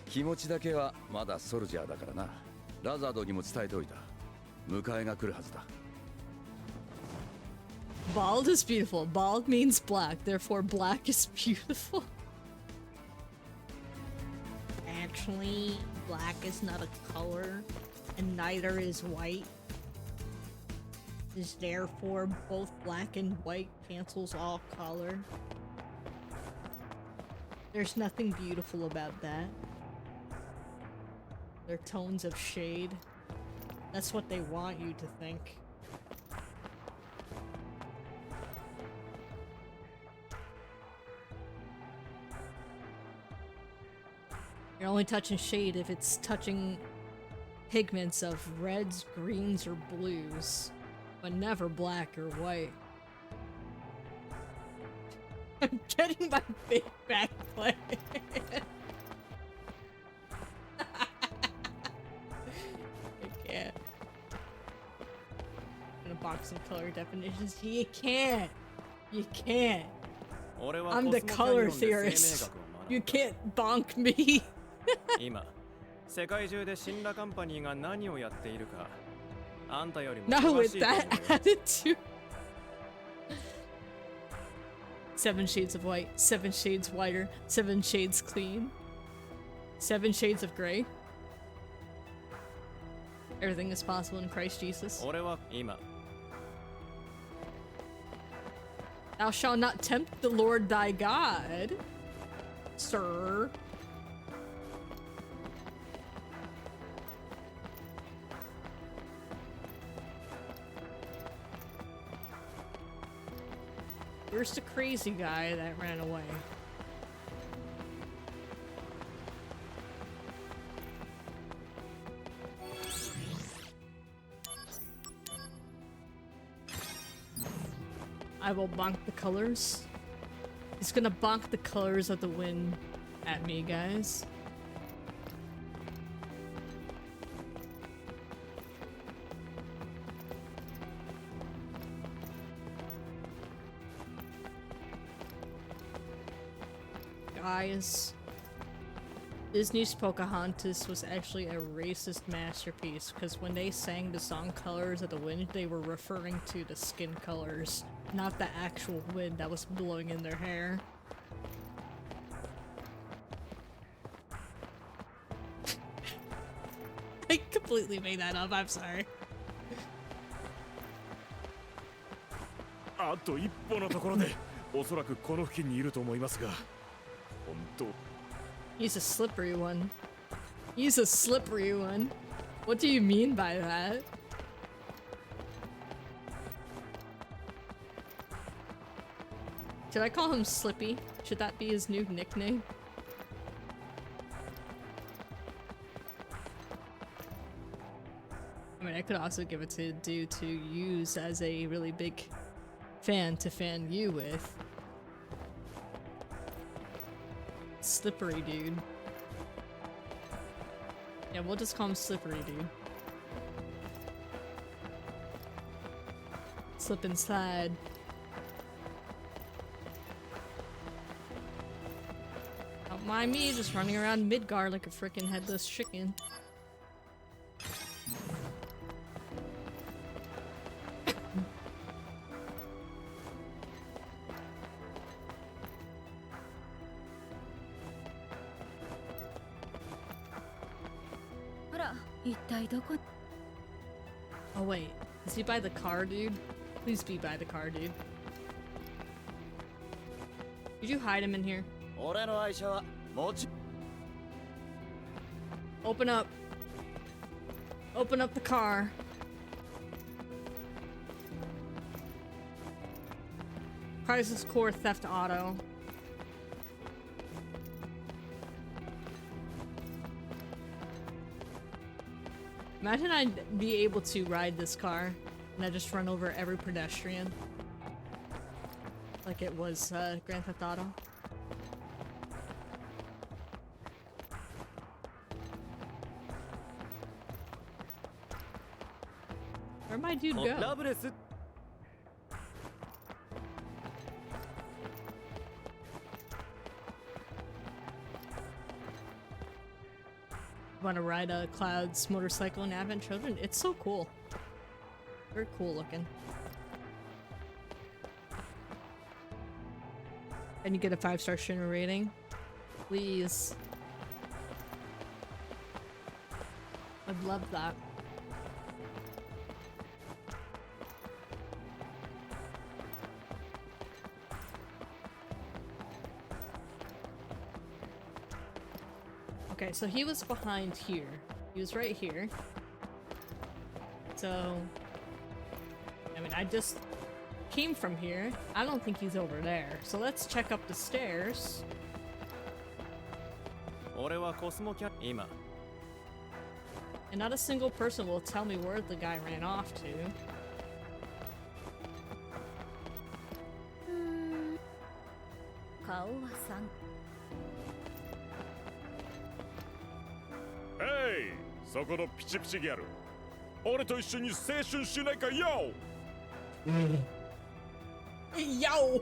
気持ちだけはまだソルジャーだからな。ラザードにも伝えておいた。迎えが来るはずだ。Bald is beautiful. Bald means black, therefore black is beautiful. Actually, black is not a color, and neither is white. Is therefore both black and white cancels all color. There's nothing beautiful about that. They're tones of shade. That's what they want you to think. You're only touching shade if it's touching pigments of reds, greens, or blues, but never black or white. I'm getting my big back play. I can't. I'm gonna box some color definitions. You can't. You can't. I'm the color theorist. You can't bonk me. 今世界中で神羅カンパニーが何をやっているかあんたよりも Not 詳 with しいと思う that よ attitude. 7 shades of white, 7 shades whiter, 7 shades clean, 7 shades of gray. Everything is possible in Christ Jesus. 俺は今 Thou shalt not tempt the Lord thy God, sir. Where's the crazy guy that ran away? I will bonk the colors. He's gonna bonk the colors of the wind at me, guys. Guys, Disney's Pocahontas was actually a racist masterpiece because when they sang the song Colors of the Wind, they were referring to the skin colors, not the actual wind that was blowing in their hair. I completely made that up, I'm sorry. あと一歩のところでおそらくこの付近にいると思いますが本当 He's a slippery one. He's a slippery one. What do you mean by that? Should I call him Slippy? Should that be his new nickname? I mean, I could also give it to dude to use as a really big fan to fan you with. Slippery dude. Yeah, we'll just call him Slippery dude. Slip and slide. Don't mind me just running around Midgard like a freaking headless chicken. Oh wait, is he by the car, dude? Please be by the car, dude. Did you hide him in here? Open up. Open up the car. Crisis Core Theft Auto. Imagine I'd be able to ride this car and I just run over every pedestrian. Like it was Grand Theft Auto. Where'd my dude go? Want to ride a Cloud's motorcycle in Advent Children? It's so cool. Very cool looking. And you get a 5-star streamer rating. Please. I'd love that. Okay, so he was behind here. He was right here. So, I mean, I just came from here. I don't think he's over there. So let's check up the stairs. And not a single person will tell me where the guy ran off to. Hey! そこのピチピチギャル。俺と一緒に青春しないかよ! Yo!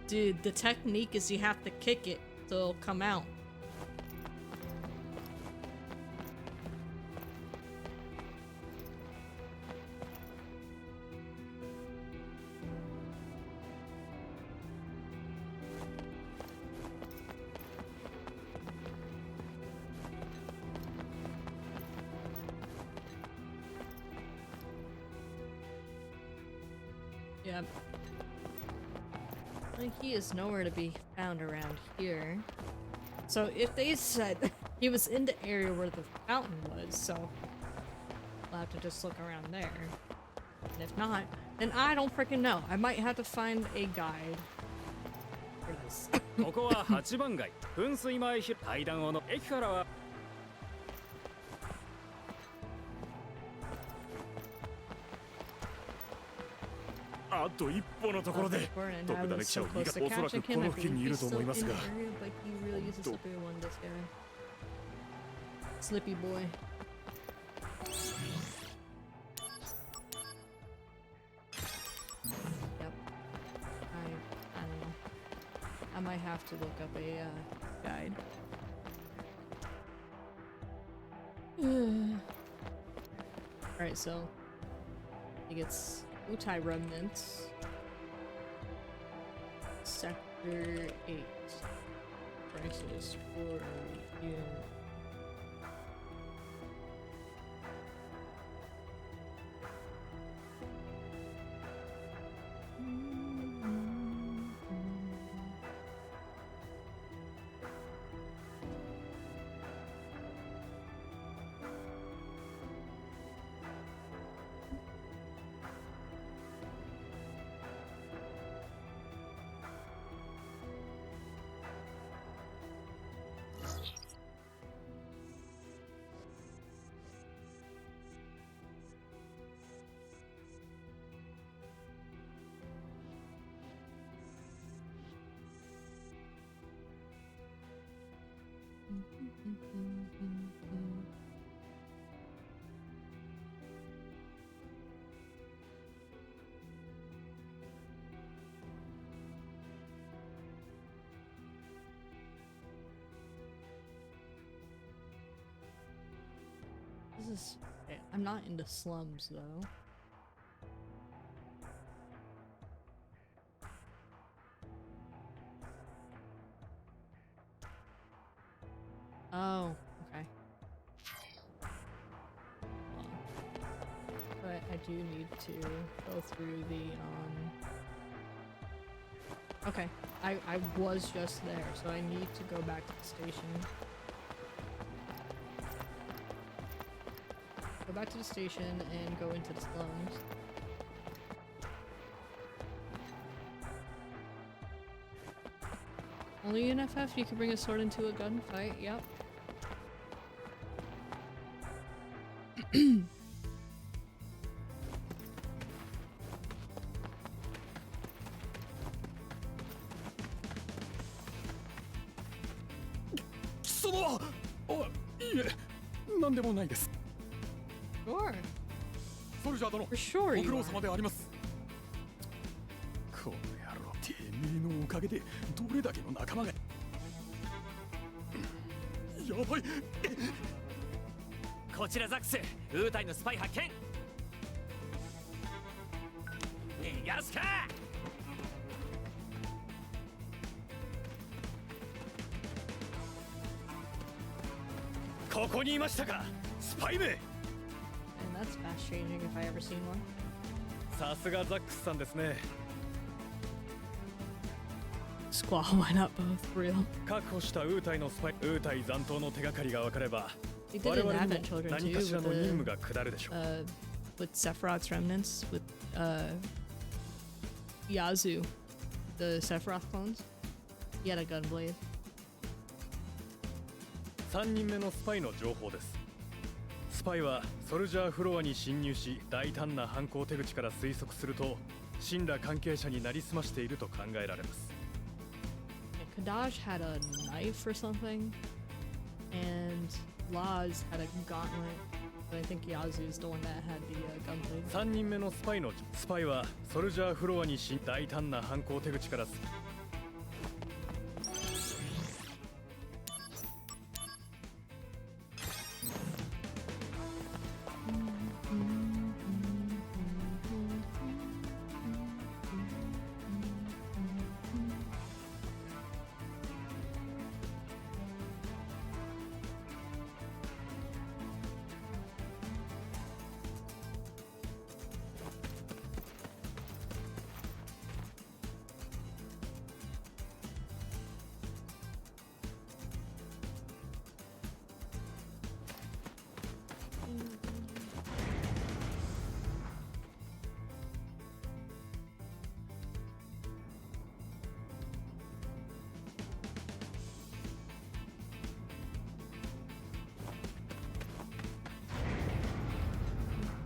Dude, the technique is you have to kick it so it'll come out. Yep. Like, he is nowhere to be found around here. So if they said he was in the area where the fountain was, so I'll have to just look around there. And if not, then I don't freaking know. I might have to find a guide for this. ここは8番街噴水前広階段をの駅からはあと一歩のところで特ダネ記者を逃がおそらくこの付近にいると思いますが Slippy boy. Yep. I don't know. I might have to look up a guide. Alright, so he gets Utai remnants. Sector 8. Prices for you. This is... I'm not in the slums, though. Oh, okay. But I do need to go through the, Okay, I was just there, so I need to go back to the station. Go back to the station and go into the slums. Only in FF you can bring a sword into a gunfight, yep. 貴様は。あ、いえ、何でもないです。 Sure. ソルジャー殿、 For sure ご you 苦労 are. 様であります。この野郎、てめえのおかげでどれだけの仲間が。やばい。こちらザックス、ウータイのスパイ発見。逃がすか。ここにいましたか、スパイめ。 And that's fast changing if I ever seen one. さすがザックスさんですね。 Squall, why not both? For real. 確保したウータイのスパイ、ウータイ残党の手がかりが分かれば、 They did 我 it in 々に Advent も Children 何か too しら with の任務が下るでしょう。 with Sephiroth's remnants with Yazoo, the Sephiroth clones. He had a gunblade. 3人目のスパイの情報です。スパイはソルジャーフロアに侵入し、大胆な犯行手口から推測すると、神羅関係者になりすましていると考えられます。 Kadaj had a knife or something, and Laz had a gauntlet, but I think Yazoo's the one that had the gunblade. 3人目のスパイはソルジャーフロアに大胆な犯行手口から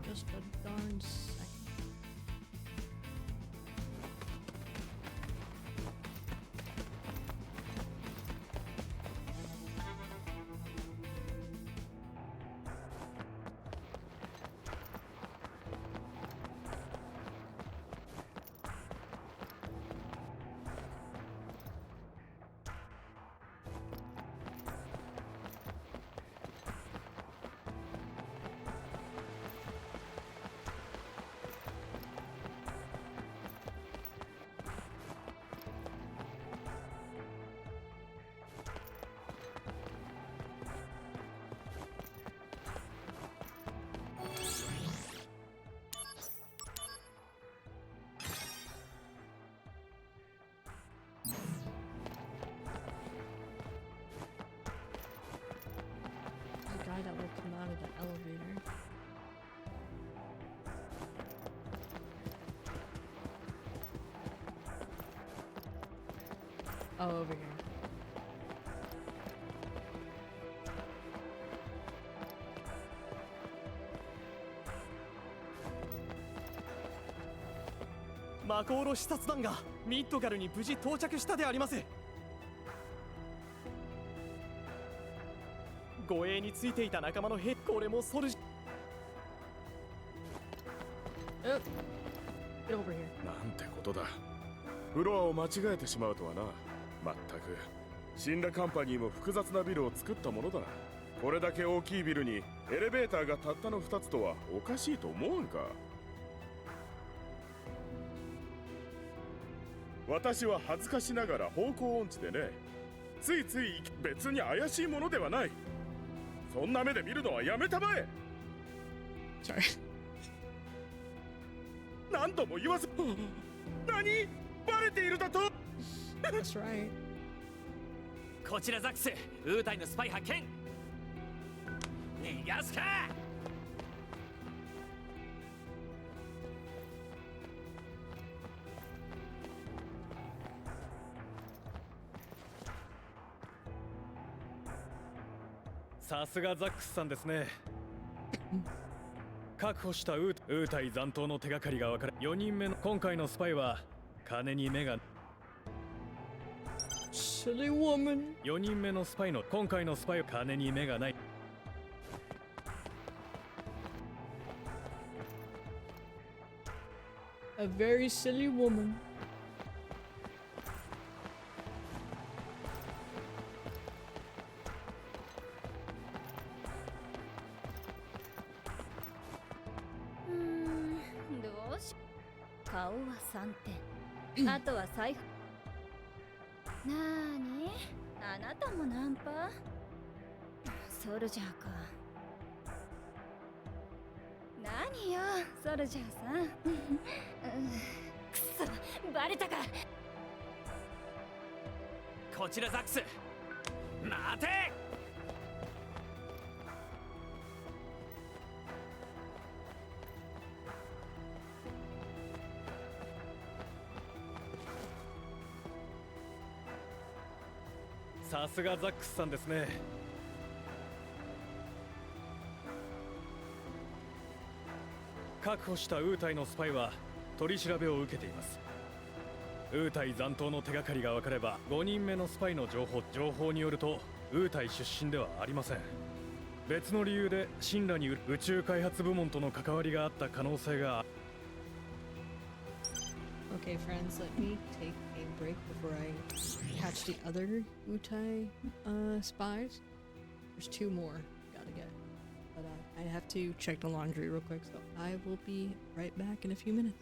Just a darn second. The guy that will come out of the elevator. Oh, over here.「魔法の視察団がミッドガルに無事到着したであります」「護衛についていた仲間の兵、これもソルジ」 Oh, get over here. なんてことだ。フロアを間違えてしまうとはな。まったく神羅カンパニーも複雑なビルを作ったものだ。これだけ大きいビルにエレベーターがたったの2つとはおかしいと思わんか。私は恥ずかしながら方向音痴でね、ついつい別に怪しいものではない。そんな目で見るのはやめたまえ。 Sorry. 何度も言わせ。何？バレているだと？ That's right. こちらザックス、ウータイのスパイ発見。逃がすか。さすがザックスさんですね。確保したウータイ残党の手がかりが分かる。4人目の今回のスパイは金に目が。Silly woman. 4人目のスパイの今回のスパイは金に目がない。A very silly woman. Hmm, どうし顔は3点。あとは財布。なーにあなたもナンパソルジャーか。何よソルジャーさん。くそバレたか。こちらザックス。待て。さすがザックスさんですね。確保したウータイのスパイは取り調べを受けています。ウータイ残党の手がかりが分かれば5人目のスパイの情報によるとウータイ出身ではありません。別の理由で神羅に宇宙開発部門との関わりがあった可能性が。Okay, friends, let me take a break before I catch the other Utai spies. There's 2 more gotta get. But I have to check the laundry real quick, so I will be right back in a few minutes.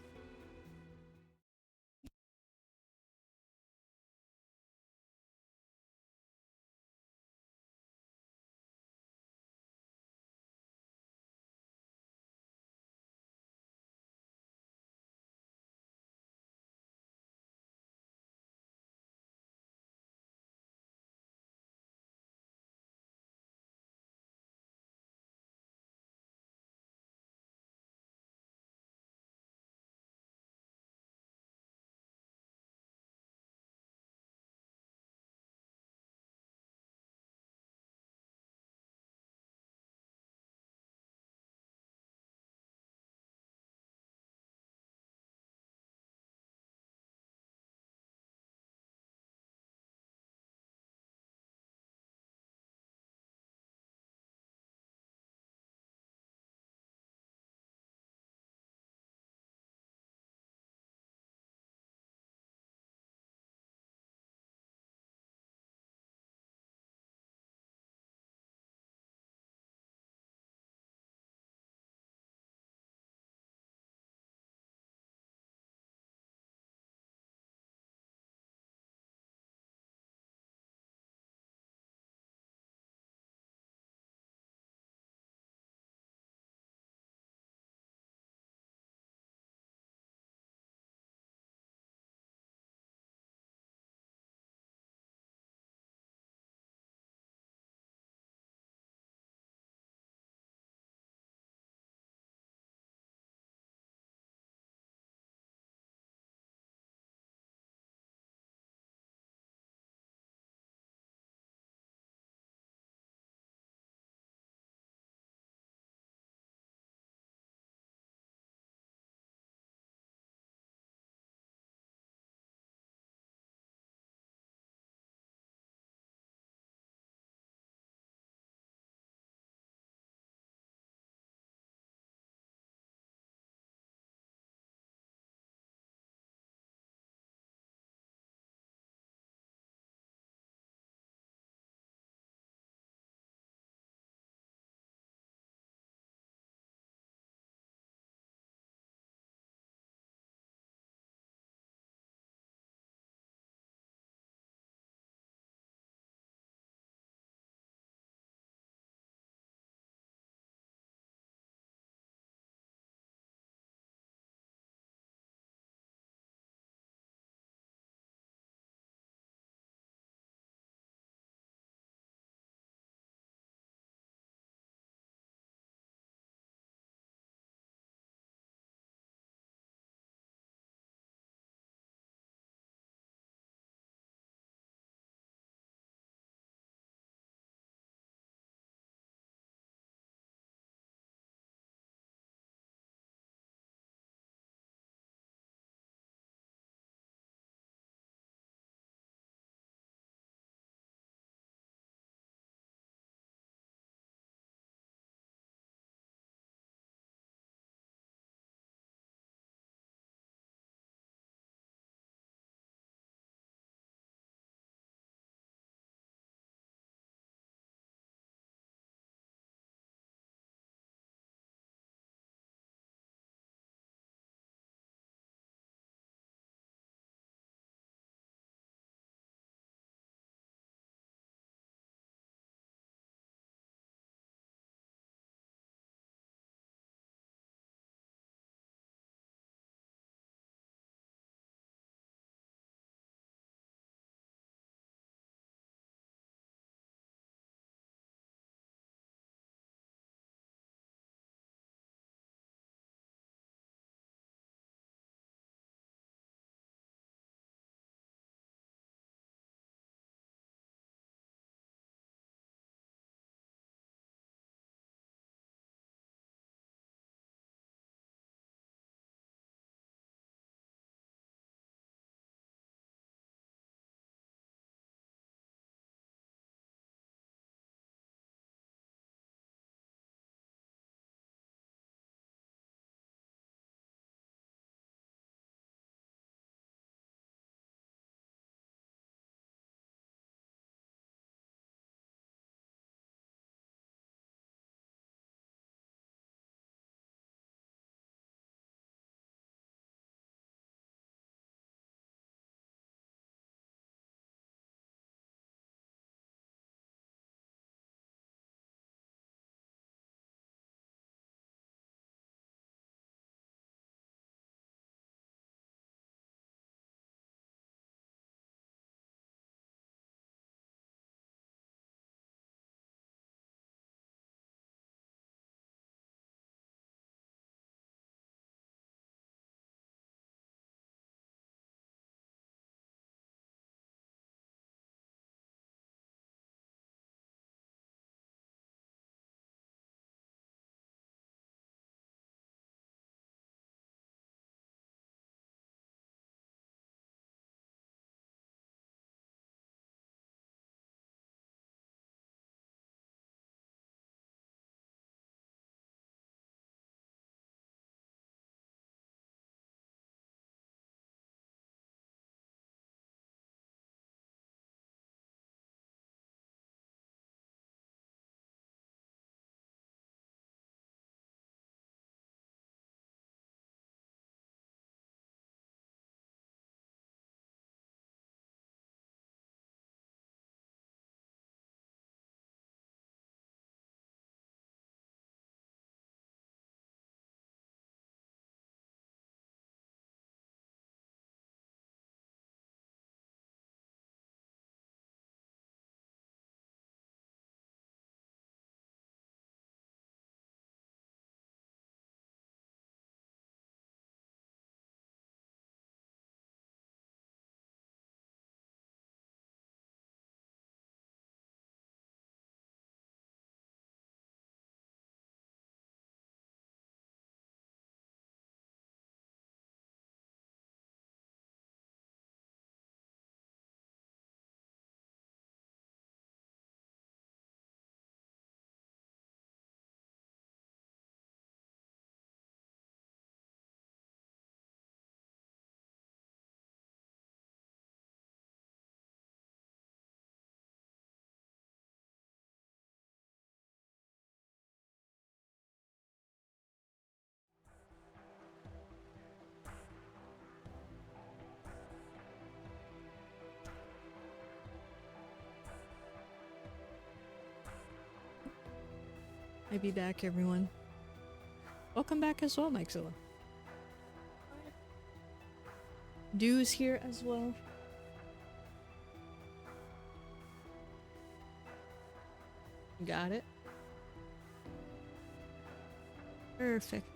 I'll be back, everyone. Welcome back as well, Mixilla. Dew's here as well. Got it. Perfect.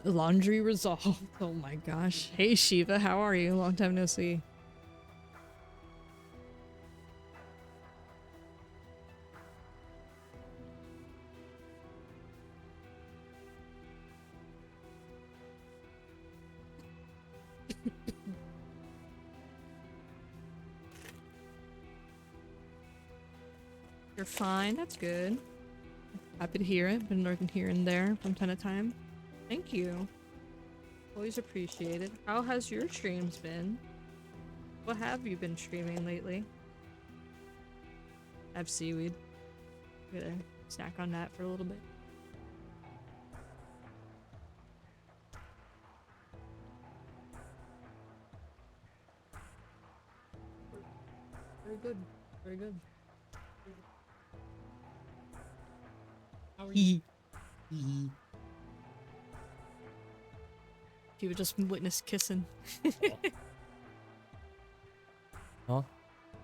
Laundry resolved. Oh my gosh. Hey Shiva, how are you? Long time no see. You're fine, that's good. Happy to hear it. Been lurking here and there from time to time. Thank you. Always appreciated. How has your streams been? What have you been streaming lately? I have seaweed. Gonna snack on that for a little bit. Very good. Very good. How are you? You would just witness kissing. Huh?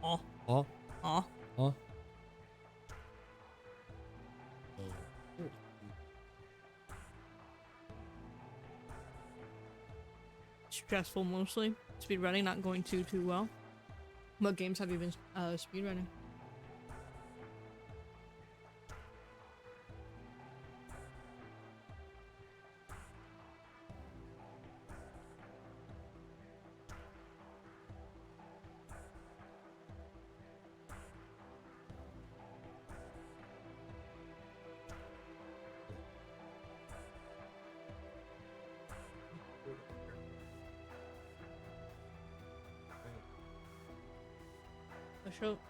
Aw. Huh? Aw. Huh? Stressful mostly. Speedrunning not going too well. What games have you been speedrunning?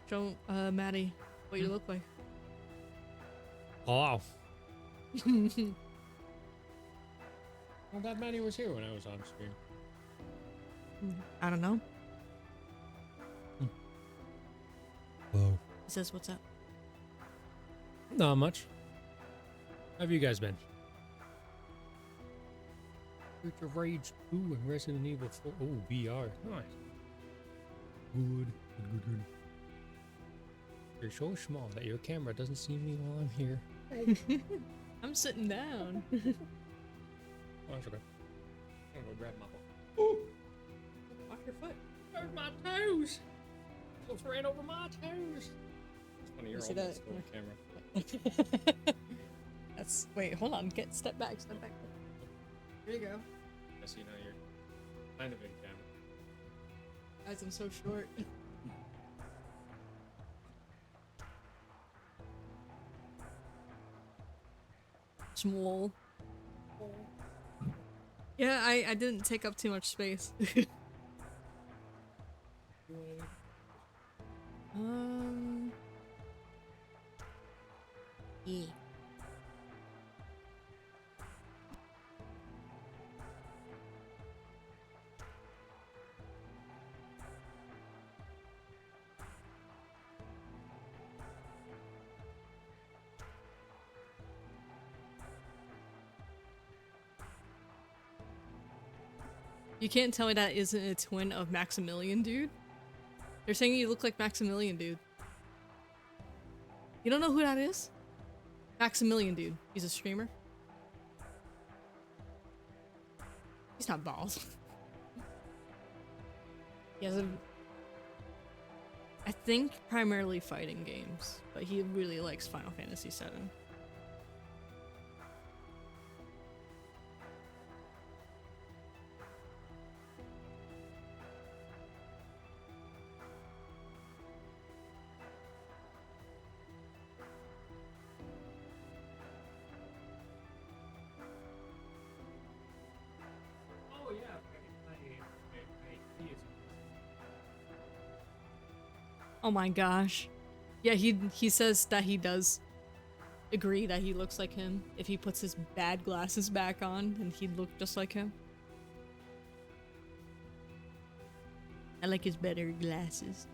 Show Maddie what you look like. Oh, wow. Well, that Maddie was here when I was on stream. I don't know. Whoa. He says, what's up? Not much. How have you guys been? Streets of Rage 2 and Resident Evil 4. Oh, VR. Nice. Good. You're so small that your camera doesn't see me while I'm here. I'm sitting down. Oh, that's okay. I'm gonna go grab my phone. Ooh! Off your foot. There's my toes! Almost ran over my toes. It's funny, you're You see almost that? on camera. That's wait, hold on. Step back. Here you go. I see now you're kind of in camera. Guys, I'm so short. Small. Yeah, I didn't take up too much space. Yeah. You can't tell me that isn't a twin of Maximilian, dude. They're saying you look like Maximilian, dude. You don't know who that is? Maximilian, dude. He's a streamer. He's not bald. He has a... I think primarily fighting games, but he really likes Final Fantasy VII. Oh, yeah. Oh my gosh. Yeah, he says that he does agree that he looks like him. If he puts his bad glasses back on, then he'd look just like him. I like his better glasses.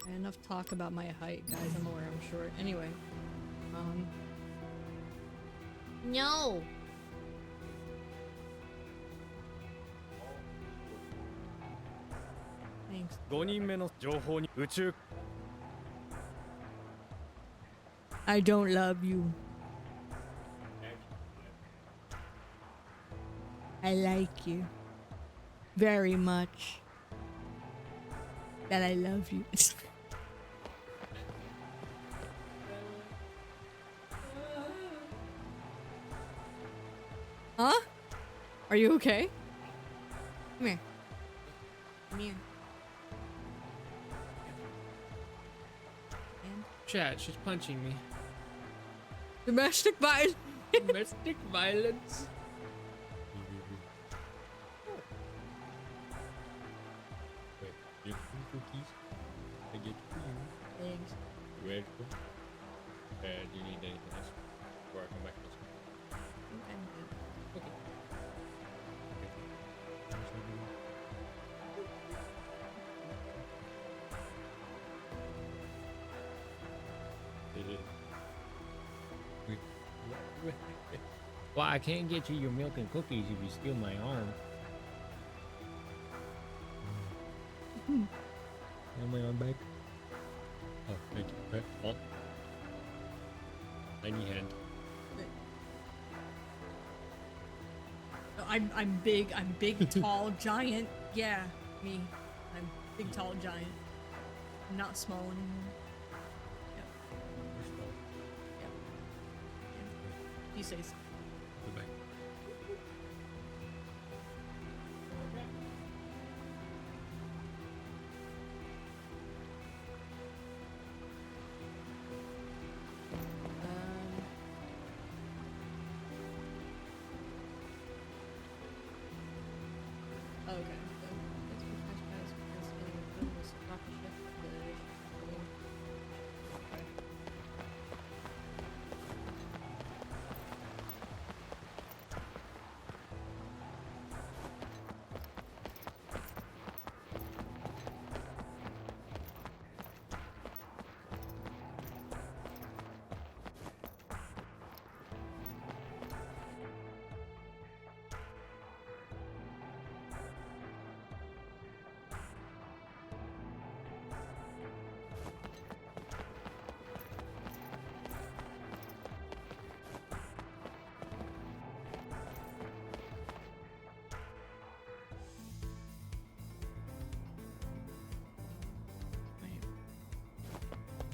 Enough talk about my height, guys. I'm aware I'm short. Anyway, no. Thanks. 5人目の情報に宇宙 I don't love you. I like you very much. That I love you. Huh? Are you okay? Come here. Come here. Chat, she's punching me. Domestic violence. Domestic violence. Wait, you have cookies? I get for you. Thanks. You're welcome. Do you need anything else before I come back to this? Okay. Well, I can't get you your milk and cookies if you steal my arm. Want my arm back? Oh, thank you. Okay. Oh. Tiny hand. No, I'm big. I'm big, tall, giant. Yeah, me. I'm big, tall, giant. I'm not small anymore. Yep. Yep. He says. Goodbye. Okay.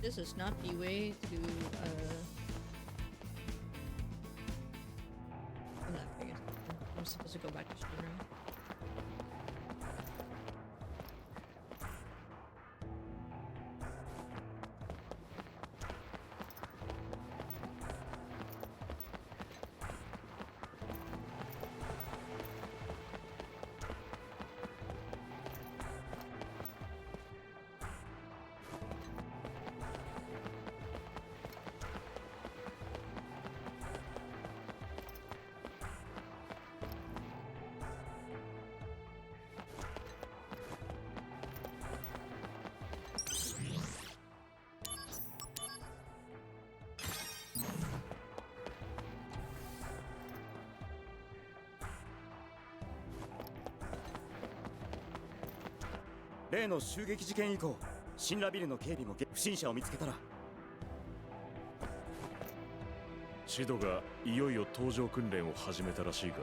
This is not the way to, I'm not, I guess. I'm supposed to go back to stream, right?例の襲撃事件以降、新ラビルの警備も不審者を見つけたら。シドがいよいよ搭乗訓練を始めたらしいが、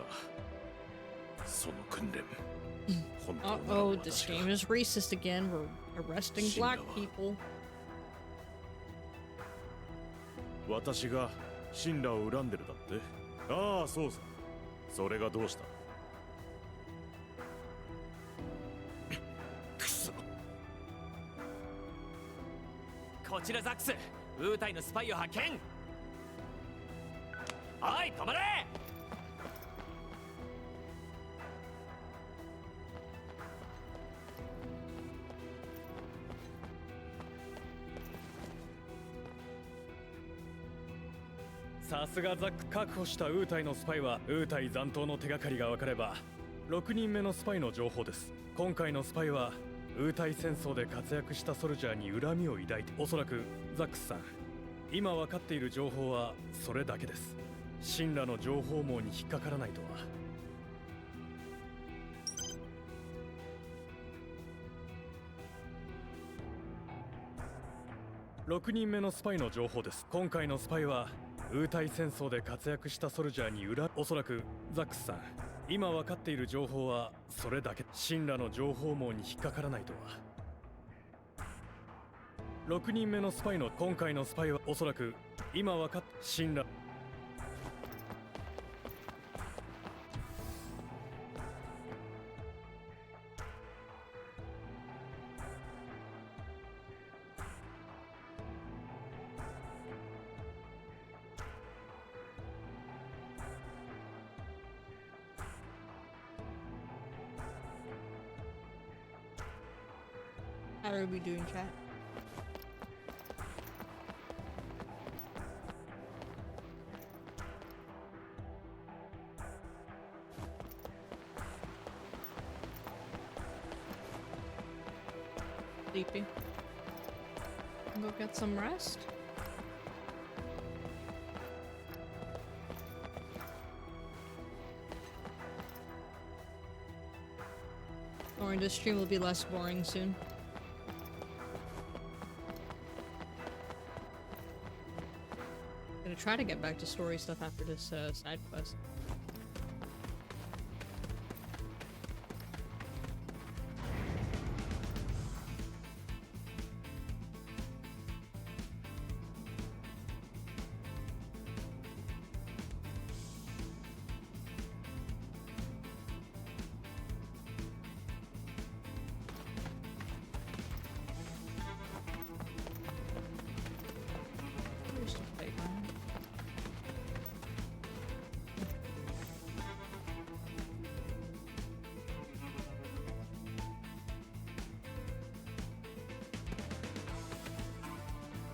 その訓練。Uh-oh, this game is racist again. We're arresting black people. 私がシンラを恨んでるだって。ああ、そうさ。それがどうした？こちらザックス、ウータイのスパイを発見。おい、止まれ。さすがザック。確保したウータイのスパイはウータイ残党の手がかりが分かれば6人目のスパイの情報です。今回のスパイはウータイ戦争で活躍したソルジャーに恨みを抱いて、おそらくザックスさん、今分かっている情報はそれだけです。神羅の情報網に引っかからないとは。6人目のスパイの情報です。今回のスパイはウータイ戦争で活躍したソルジャーにおそらくザックスさん、今分かっている情報はそれだけ。神羅の情報網に引っかからないとは。6人目のスパイの今回のスパイはおそらく今分かっ神羅。How are we doing, chat? Sleepy. Go get some rest. Or the stream will be less boring soon. Gonna try to get back to story stuff after this side quest. Where's the playground?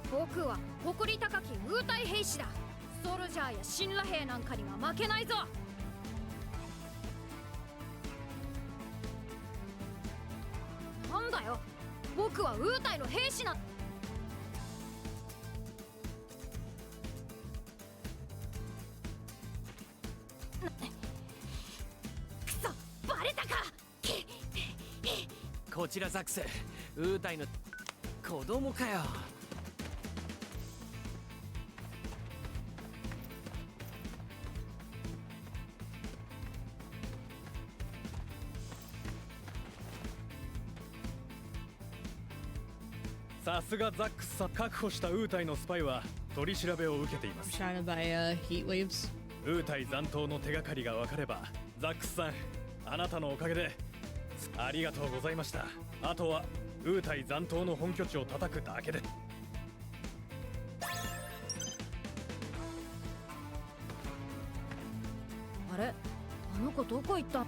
僕は誇り高きウータイ兵士だ。ソルジャーや神羅兵なんかには負けないぞ。なんだよ、僕はウータイの兵士な。くそ、バレたか。こちらザックス、ウータイの子供かよ。さすがザックスさん。確保したウータイのスパイは取り調べを受けていま I'm す。 surrounded by heat waves. ウータイ残党の手がかりが分かれば、ザックスさん、あなたのおかげでありがとうございました。あとはウータイ残党の本拠地を叩くだけで。あれ、あの子どこ行った？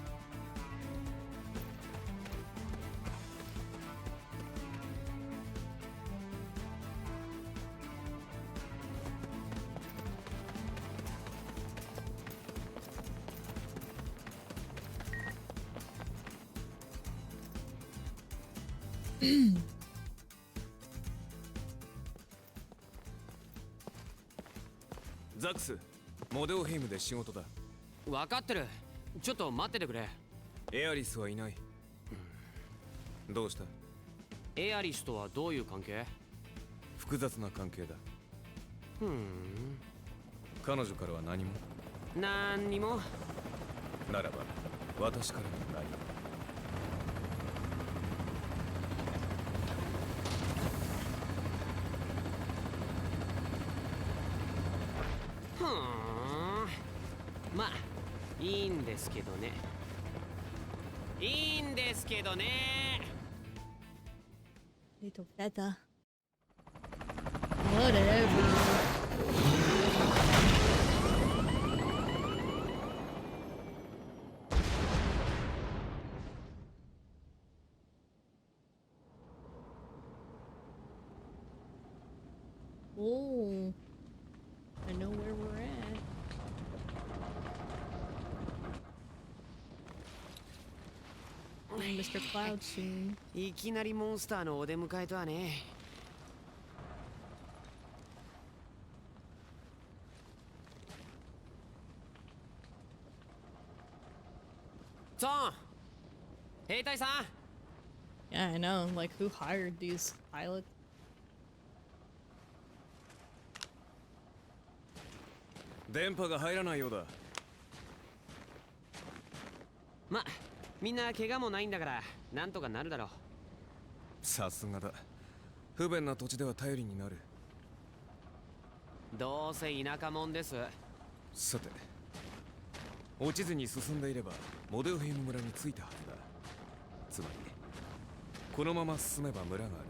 ザックス、モデオヘイムで仕事だ。分かってる。ちょっと待っててくれ。エアリスはいない。どうした？エアリスとはどういう関係？複雑な関係だ。ふん。彼女からは何も？何にも。ならば私からも何も。ふーん。まあいいんですけどね。いいんですけどね。Little better. Whatever. Oh, I know where we're at. Mr. Cloud soon. いきなりモンスターのお出迎えとはね。ゾーン、兵隊さん。 Yeah, I know. Like, who hired these pilots? 電波が入らないようだ。ま、みんな怪我もないんだからなんとかなるだろう。さすがだ。不便な土地では頼りになる。どうせ田舎者です。さて、落ちずに進んでいればモデルヘイム村に着いたはずだ。つまりこのまま進めば村があ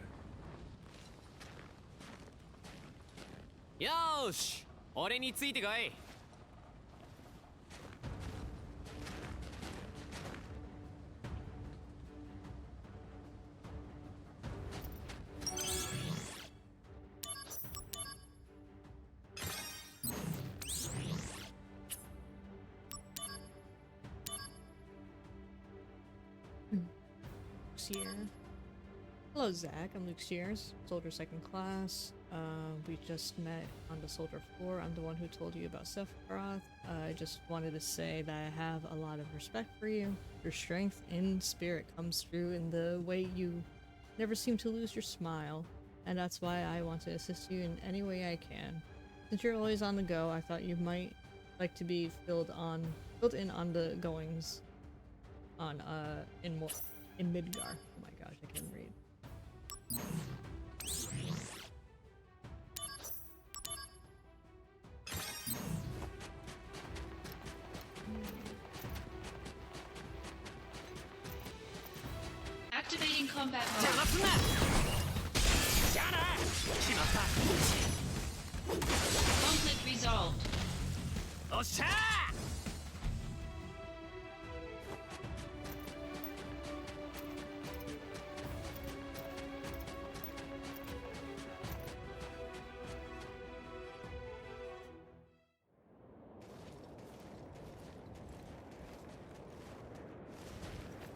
る。よーし、俺についてこい。Luxier. Hello, Zach. I'm Luxier's Soldier 2nd Class. We just met on the Soldier floor. I'm the one who told you about Sephiroth. I just wanted to say that I have a lot of respect for you. Your strength in spirit comes through in the way you never seem to lose your smile, and that's why I want to assist you in any way I can. Since you're always on the go, I thought you might like to be filled in on the goings on in Midgar. Oh my gosh, I can't read. Activating combat mode. Conflict resolved.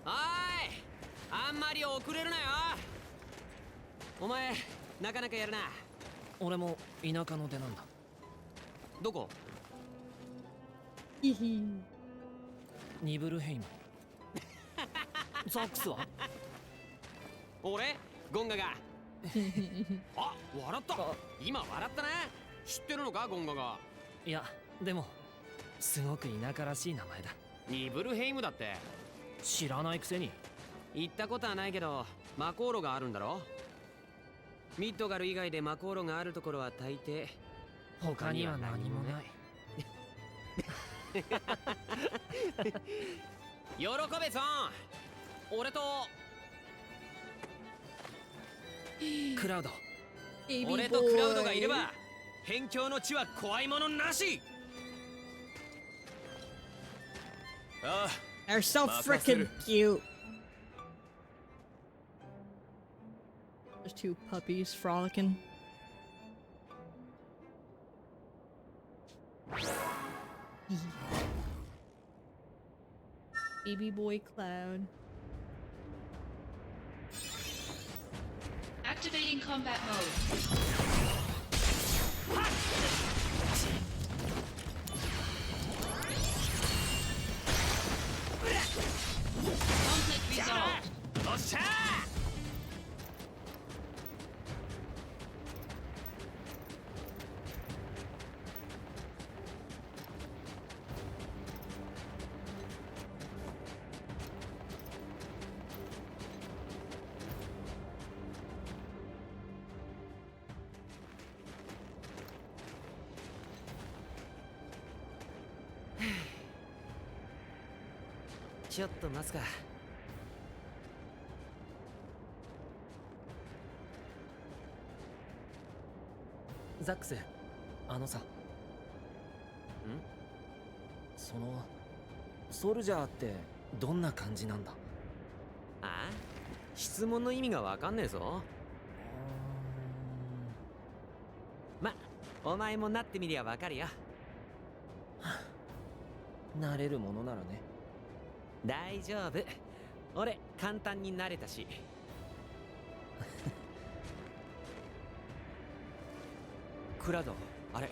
Hi! あんまり遅れるなよ。お前なかなかやるな。俺も田舎の出なんだ。どこ？ニブルヘイム。ザックスは？俺ゴンガが。あ、笑った。今笑ったな。知ってるのかゴンガが。いや、でもすごく田舎らしい名前だ。ニブルヘイムだって。知らないくせに。行ったことはないけど魔航路があるんだろ。ミッドガル以外で魔航路があるところは大抵他には何もない。喜べさん。俺とクラウド。俺とクラウドがいれば辺境の地は怖いものなし。ああ。They're so freaking cute. There's two puppies frolicking. Baby boy Cloud. Activating combat mode. Conflict resolved. Hmm. ちょっと待つか。ザックス、あのさ。そのソルジャーってどんな感じなんだ？ああ、質問の意味がわかんねえぞ。ま、お前もなってみりゃわかるよ。なれるものならね。大丈夫。俺簡単に慣れたし。クラウド、あれ。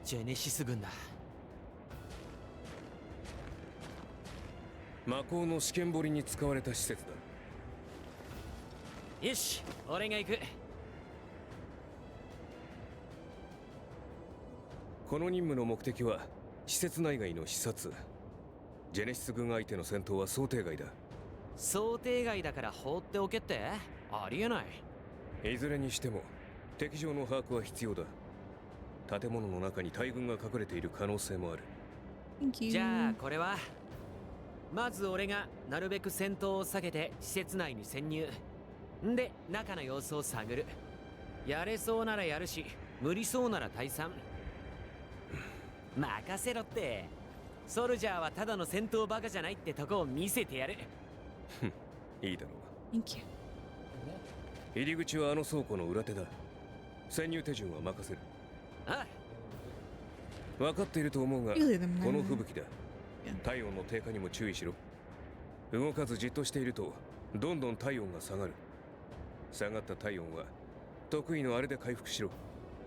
ジェネシス軍だ。魔法の試験堀に使われた施設だ。よし、俺が行く。この任務の目的は施設内外の視察。ジェネシス軍相手の戦闘は想定外だ。想定外だから放っておけって？ありえない。いずれにしても敵情の把握は必要だ。建物の中に大軍が隠れている可能性もある。じゃあこれはまず俺がなるべく戦闘を避けて施設内に潜入。んで中の様子を探る。やれそうならやるし、無理そうなら退散。任せろって。ソルジャーはただの戦闘バカじゃないってとこを見せてやる。いいだろう。Thank you. 入り口はあの倉庫の裏手だ。潜入手順は任せる。ああ、分かっていると思うが、こ Really, them の now. 吹雪だ。体温の低下にも注意しろ。動かずじっとしているとどんどん体温が下がる。下がった体温は得意のあれで回復しろ。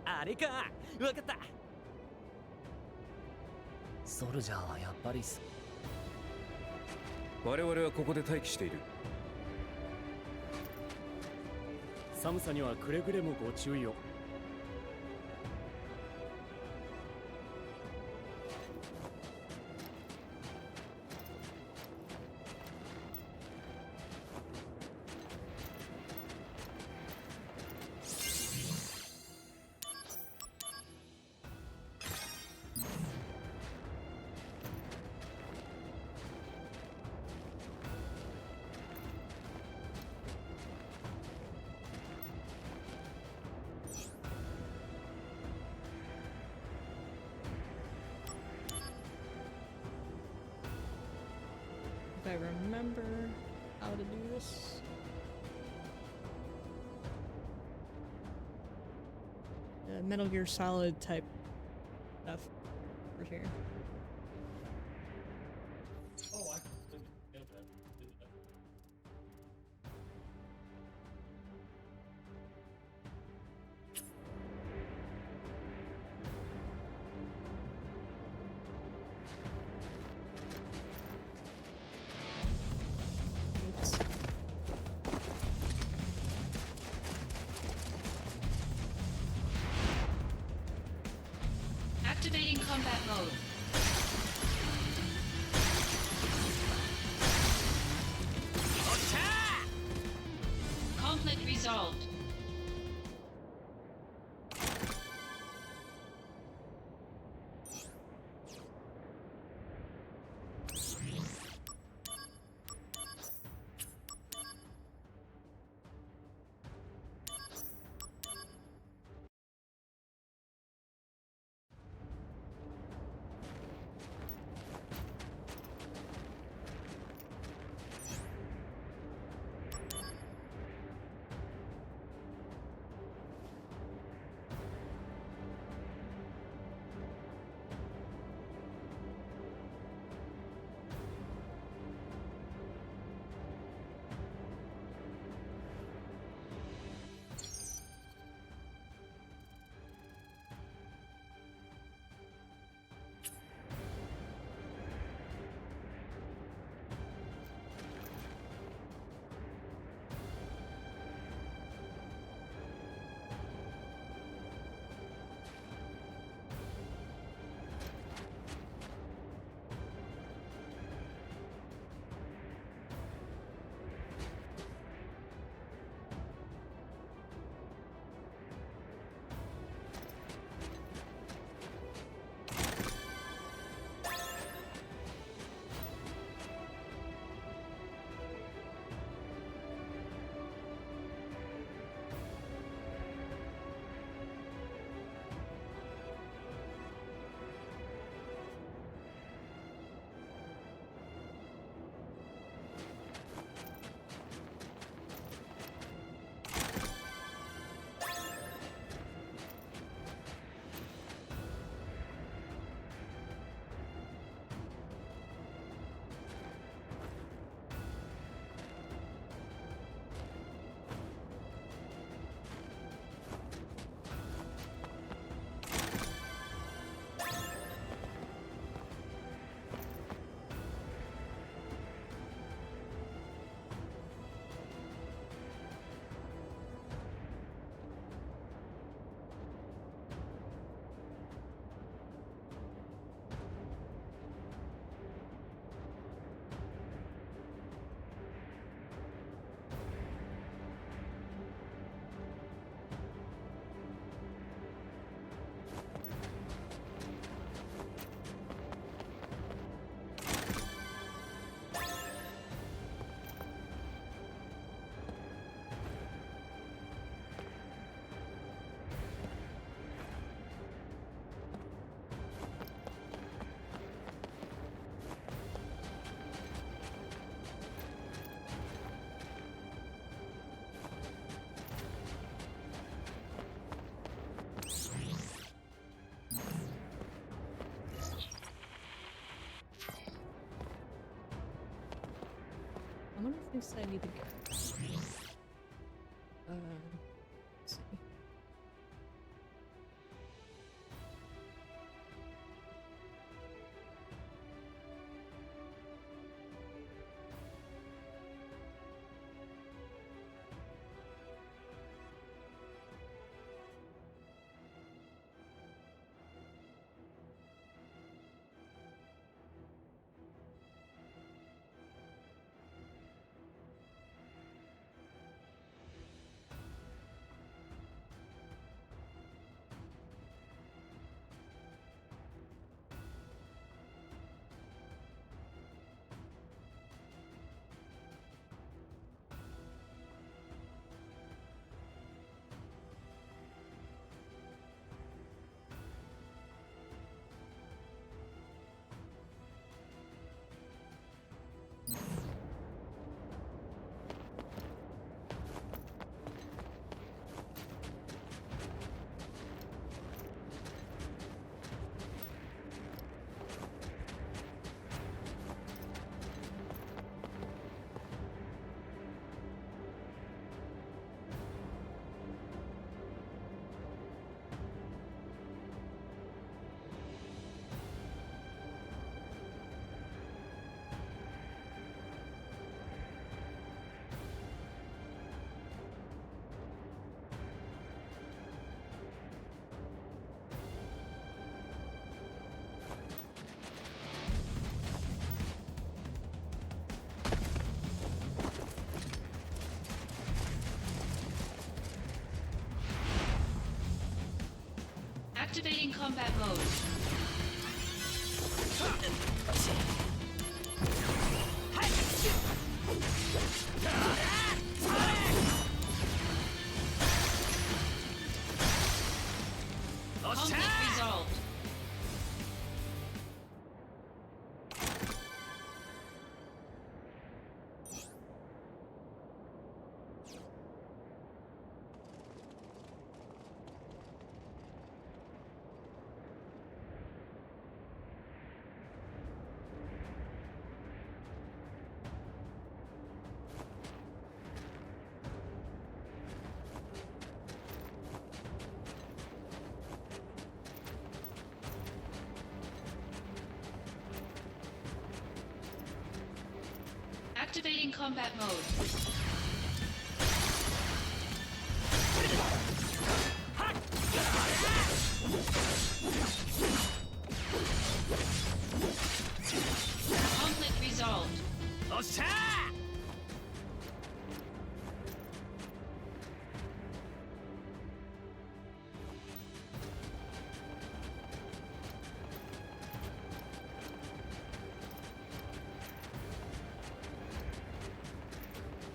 あれか、分かった。ソルジャーはやっぱり我々はここで待機している。寒さにはくれぐれもご注意を。If I remember how to do this. Metal Gear Solid type stuff over here. Oh, I can feel that. Oops. Activating combat mode. Conflict resolved. things that I need to get. Let's see. Activating combat mode. Conflict resolved. Activating combat mode. Conflict resolved.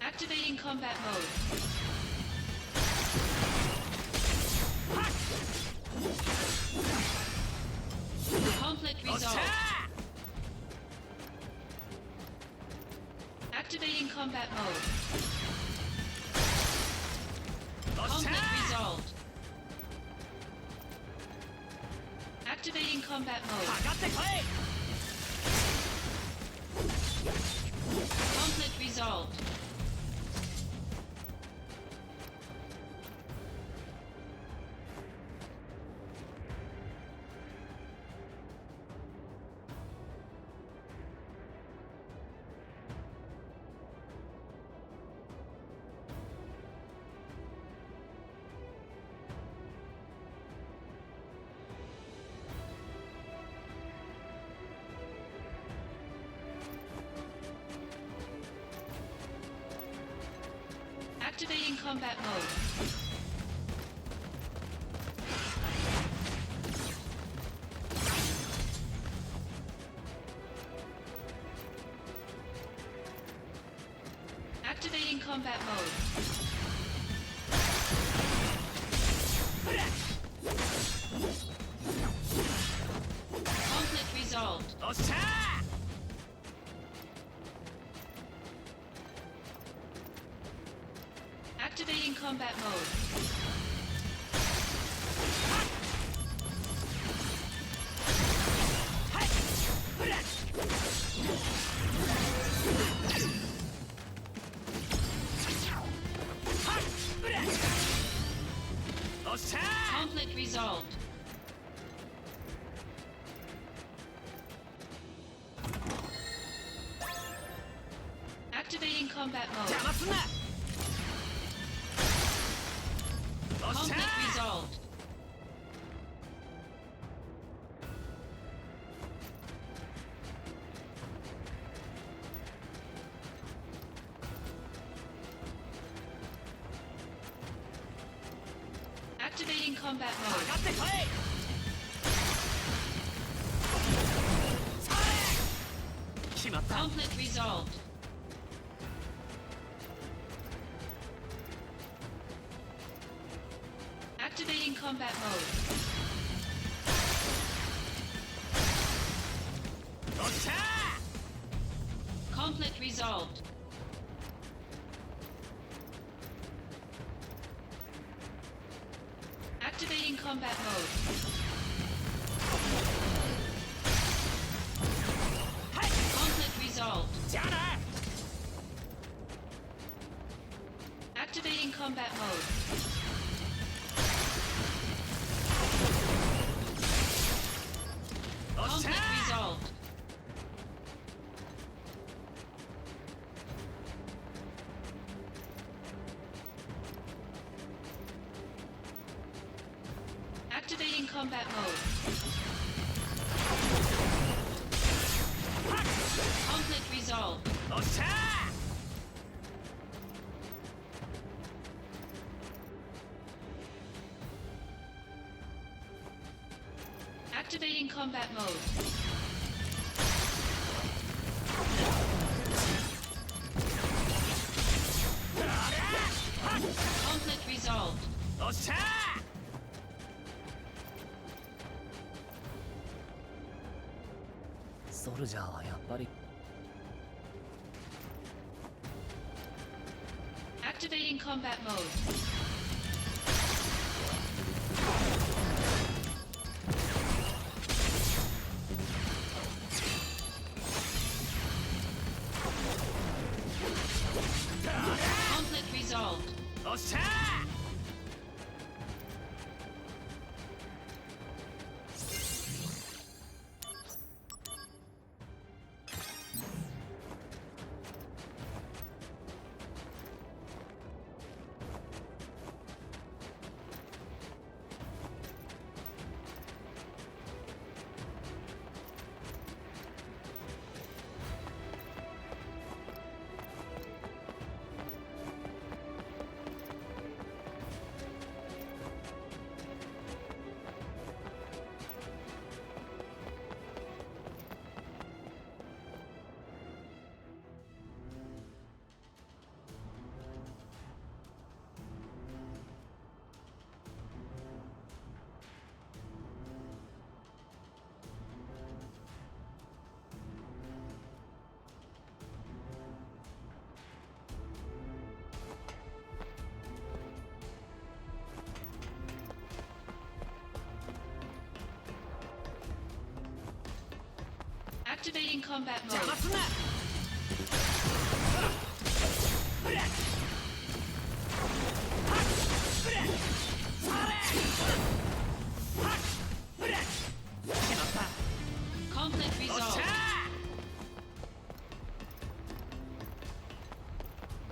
Activating combat mode. Conflict resolved. Activating combat mode. Conflict resolved. Activating combat mode. Conflict resolved. Activating combat mode. Activating combat mode. Conflict resolved. Activating combat mode. resolved. Activating combat mode. Conflict resolved. Activating combat mode. Conflict resolved. Activating combat mode. Conflict resolved. Activating combat mode. Conflict resolved. Activating combat mode. Conflict resolved. Activating combat mode. Conflict resolved. Activating combat mode. Conflict resolved. Activating combat mode. Conflict resolved. Activating combat mode. Conflict resolved.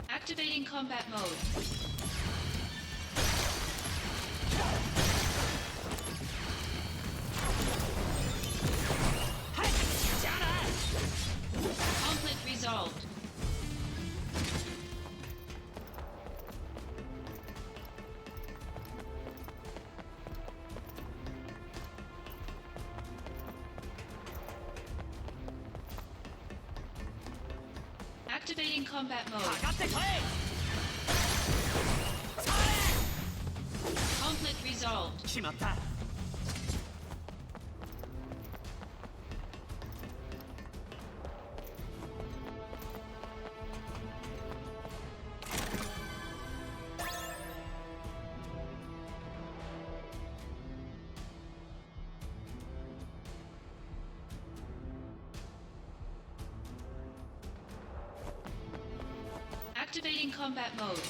Activating combat mode. Conflict resolved. Activating combat mode. Conflict resolved. Activating combat mode.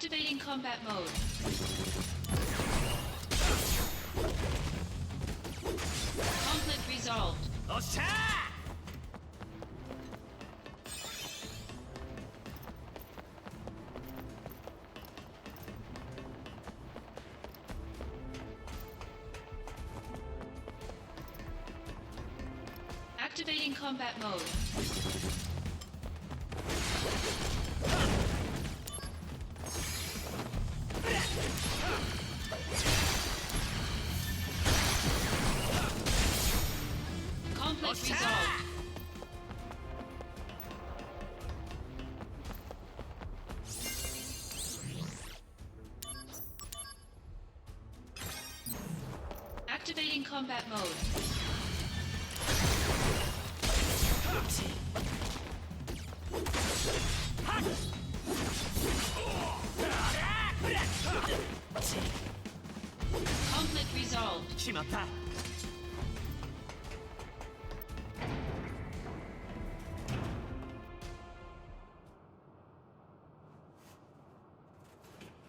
Activating combat mode. Conflict resolved. Activating combat mode. Conflict resolved. Activating combat mode. Conflict resolved. 決まった。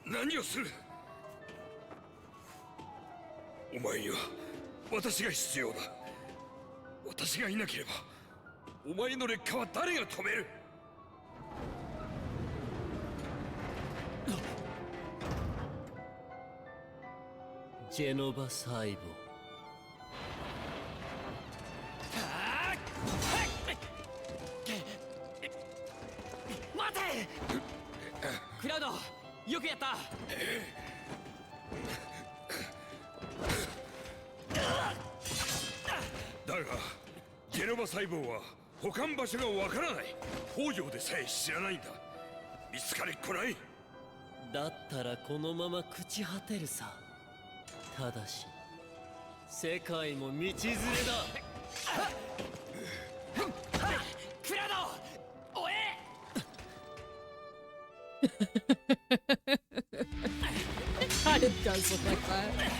何をする。お前には私が必要だ。私がいなければお前の劣化は誰が止める。ジェノバ細胞。待て。クラウド、よくやった。だがジェノバ細胞は保管場所がわからない。北条でさえ知らないんだ。見つかりっこない。だったらこのまま朽ち果てるさ。ただし世界も道連れだ。クラウド、おえ。God, it does look like that.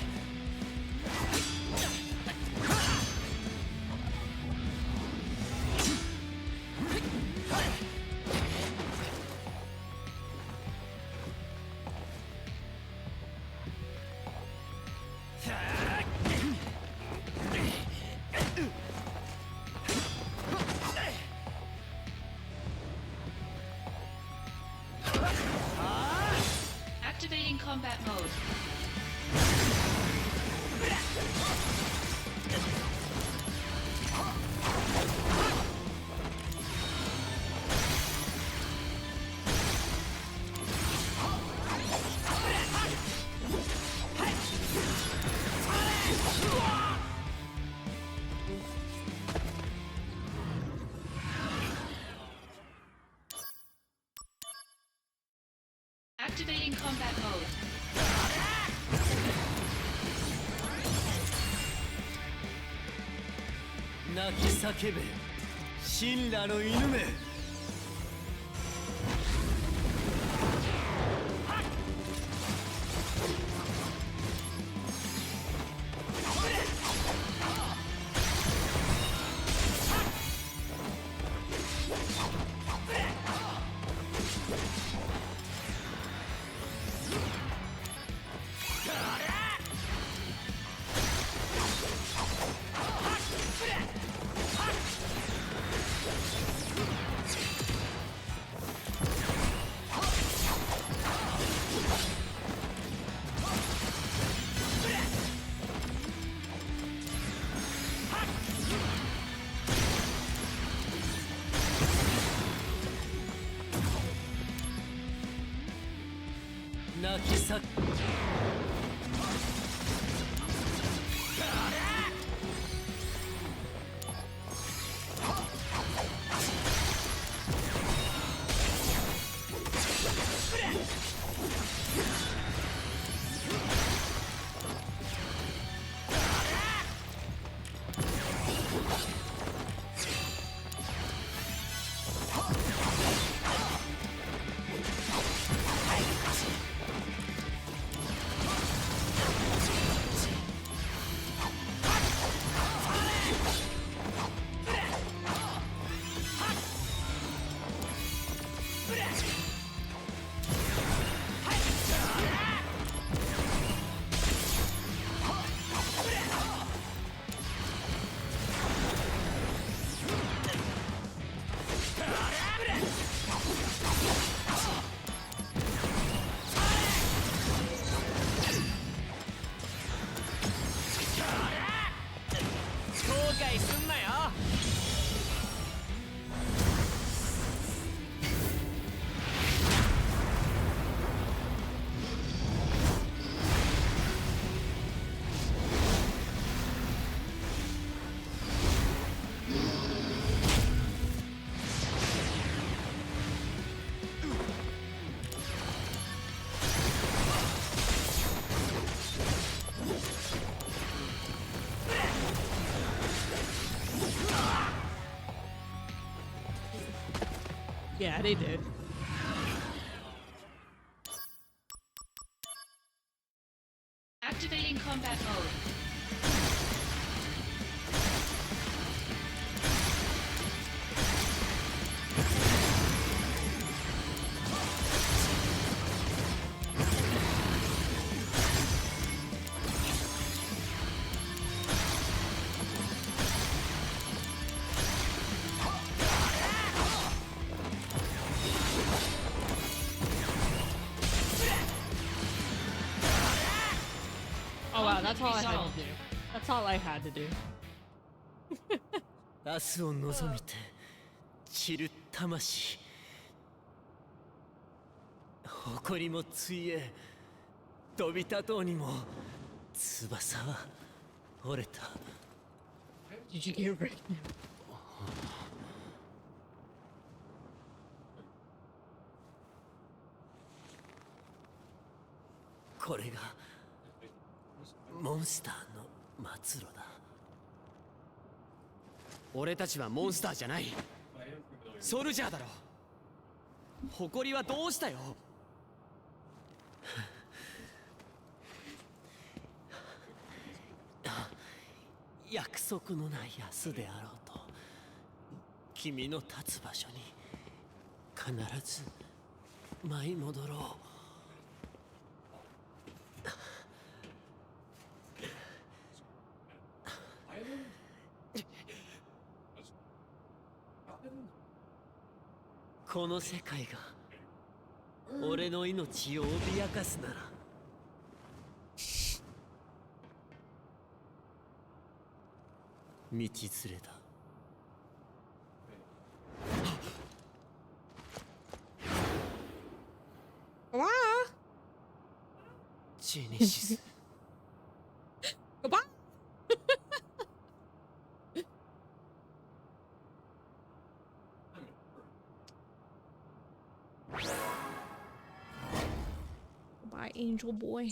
Activating combat mode. Activating combat mode. 泣き叫べ、神羅の犬め。泣き叫べ。Yeah, they did. Activating combat mode. Oh wow, that's all I had to do. That's all I had to do. 明日を望みて散る魂、誇りもついえ飛び立とうにも翼は折れた。 Did you get ready? これがモンスターの末路だ。俺たちはモンスターじゃない。ソルジャーだろ。誇りはどうしたよ。約束のない明日であろうと、君の立つ場所に必ず舞い戻ろう。この世界が俺の命を脅かすなら、道連れだ。Wow. ジェネシス。Goodbye. Goodbye, Angel Boy.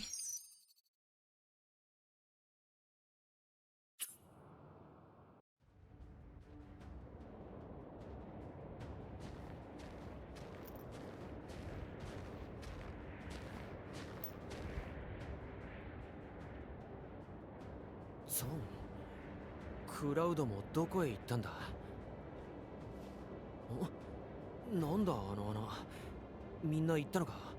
ゾン、クラウドもどこへ行ったんだ。なんだあの穴、みんな行ったのか。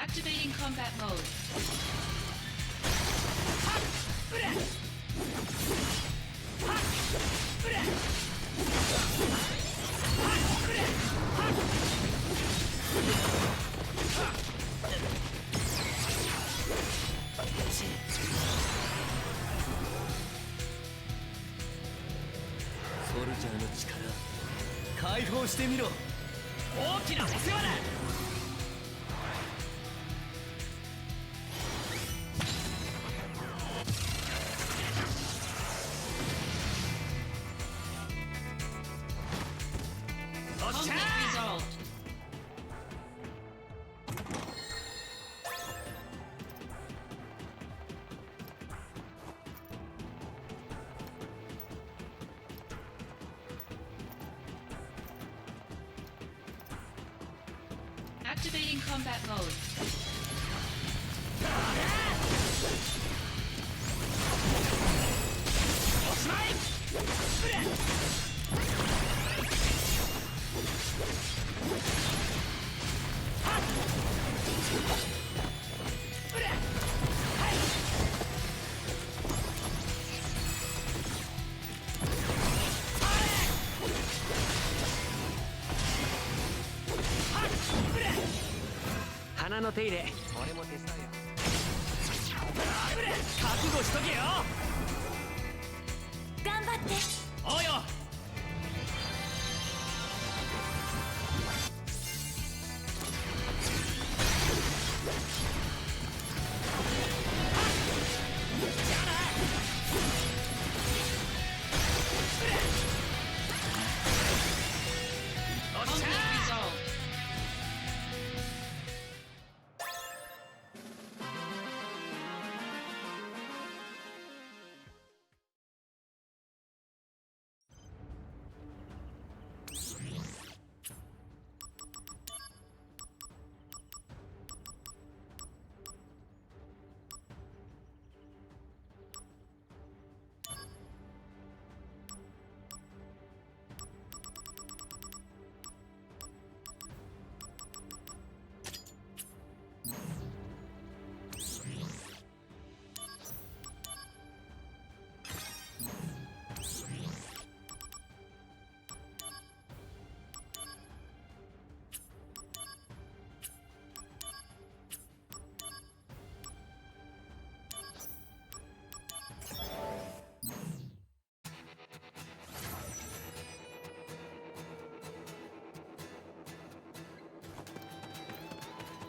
Activating combat mode. Conflict resolved. Activating combat mode.花の手入れ俺も手伝うよ。覚悟しとけよ。頑張って。おうよ。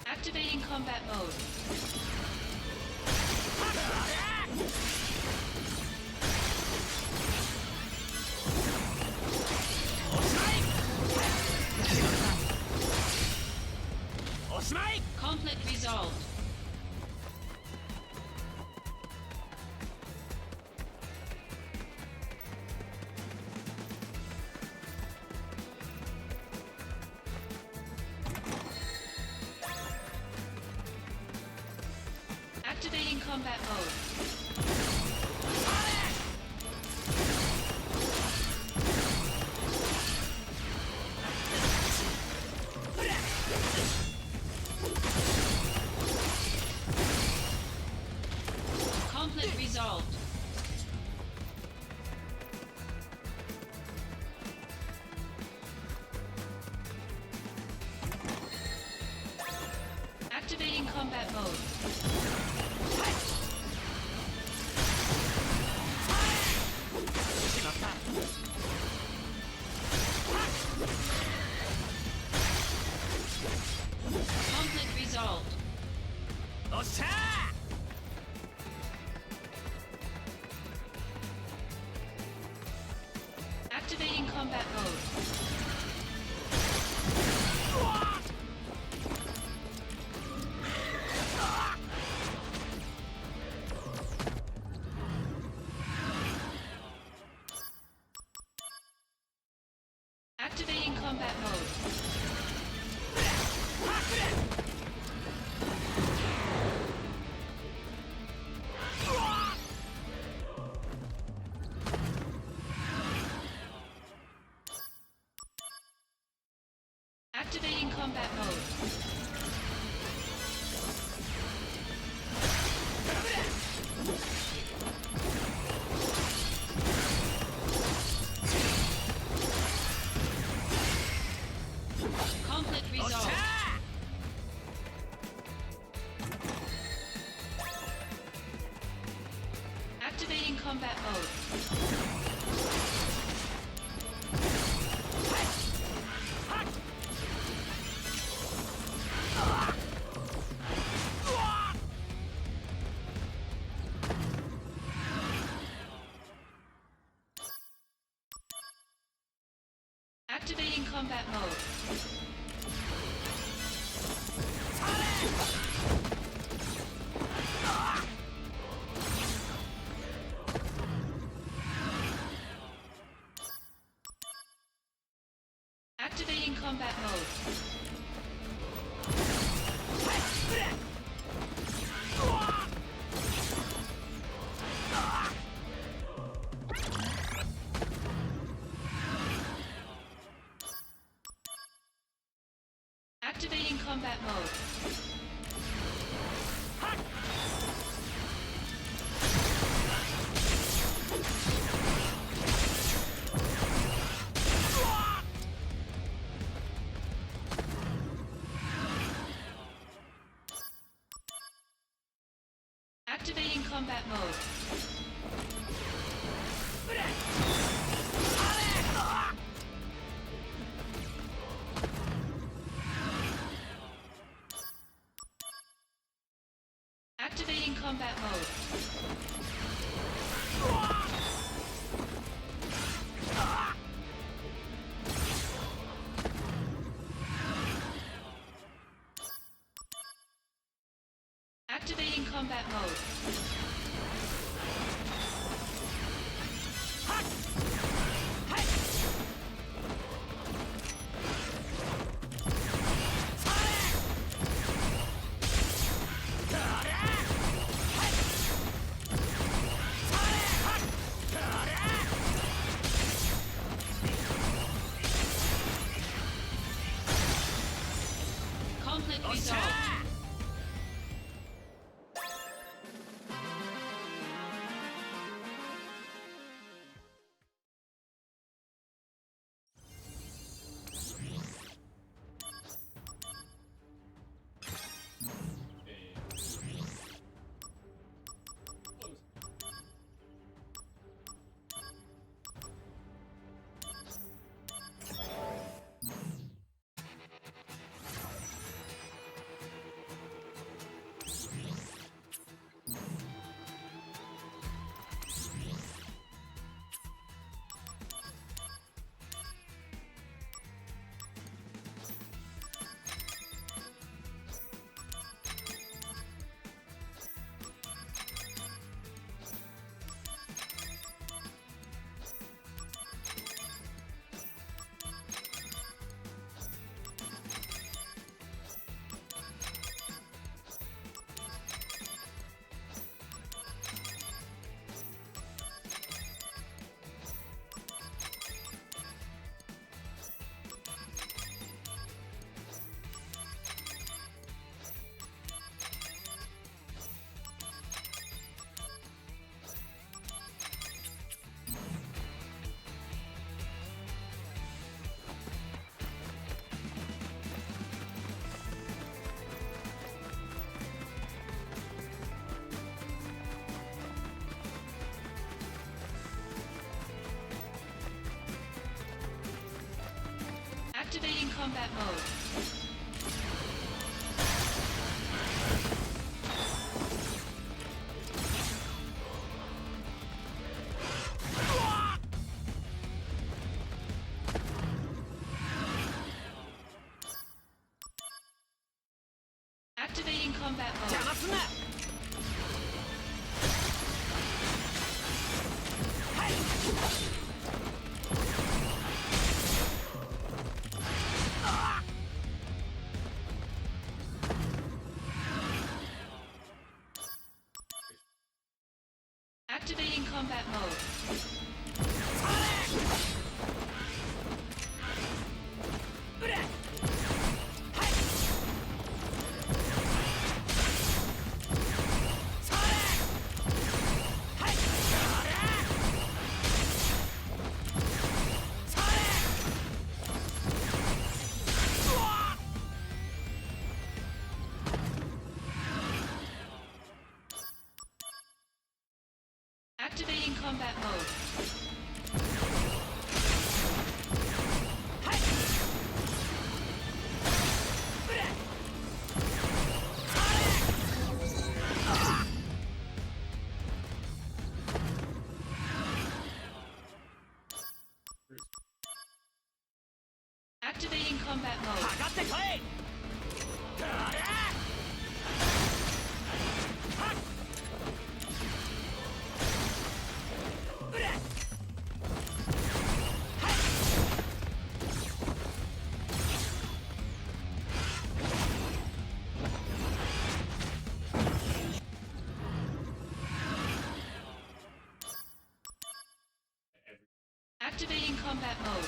Activating combat mode. Conflict resolved. Activating combat mode. Conflict resolved. Activating combat mode. Conflict resolved. Activating combat mode. Activating combat mode. Activating combat mode. Conflict resolved. Activating combat mode. Activating combat mode. Activating combat mode. Activating combat mode. Activating combat mode. Activating combat mode. Activating combat mode. Conflict resolved. Activating combat mode. Activating combat mode. Activating combat mode. combat mode. Activating combat mode. Activating combat mode.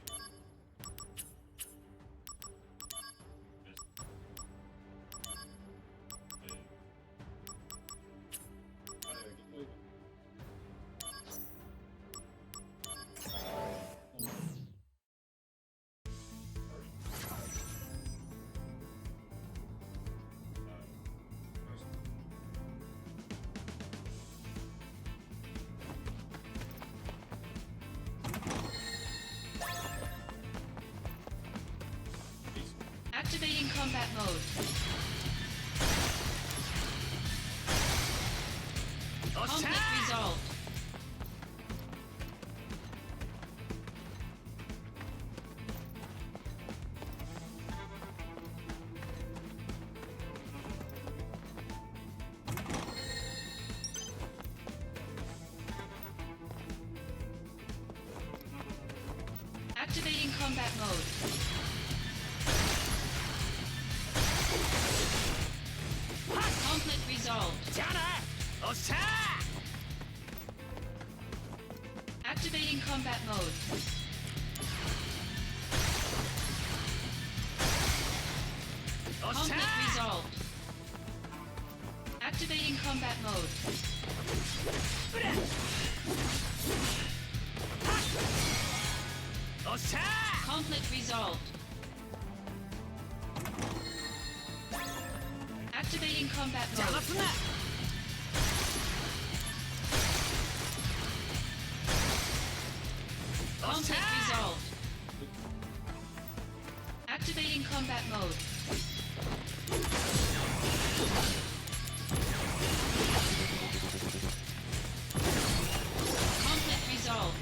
Conflict resolved. Activating combat mode. Conflict resolved. Activating combat mode. Conflict resolved. Activating combat mode. Conflict resolved. Activating combat mode. Conflict resolved. Activating combat mode. Conflict resolved. Activating combat mode. Conflict resolved.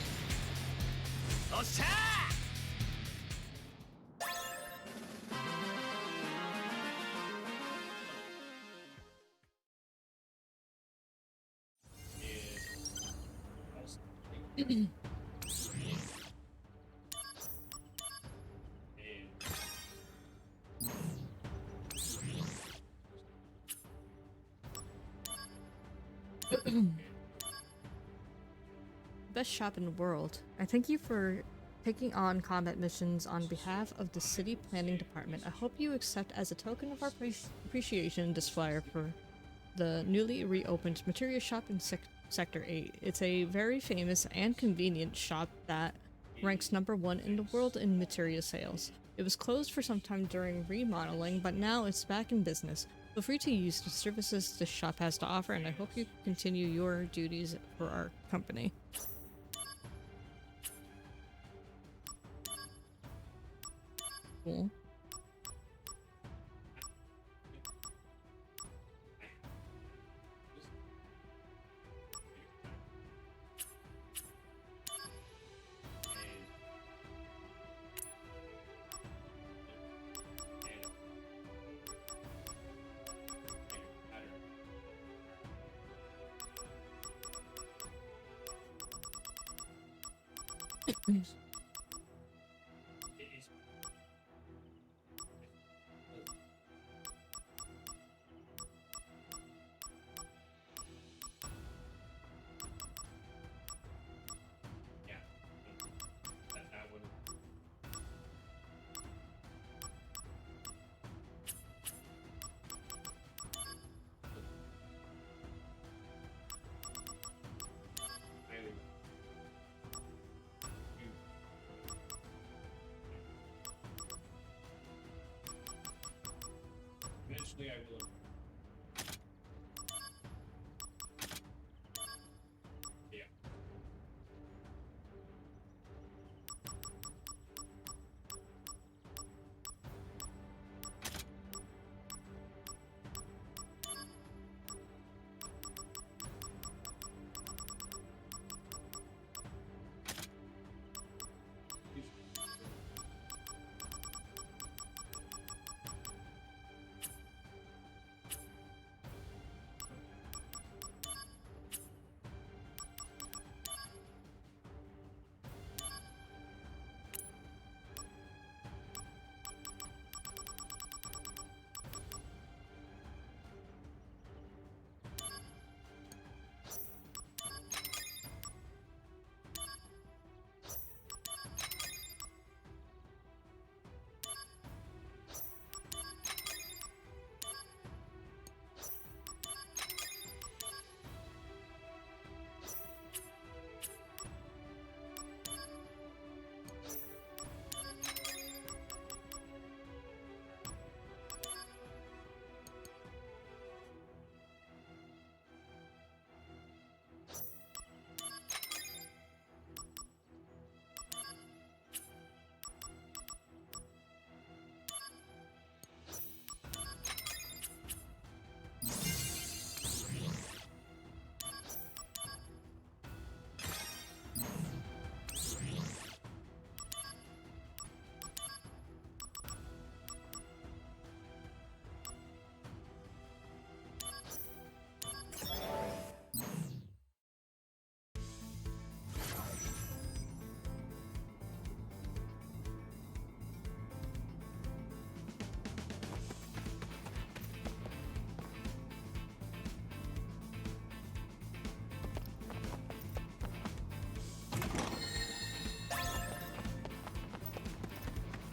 Best shop in the world. I thank you for taking on combat missions on behalf of the city planning department. I hope you accept as a token of our appreciation this flyer for the newly reopened materia shop in Sector 8. It's a very famous and convenient shop that ranks #1 in the world in materia sales. It was closed for some time during remodeling, but now it's back in business. Feel free to use the services the shop has to offer, and I hope you continue your duties for our company. Cool. Eventually I will. Yeah.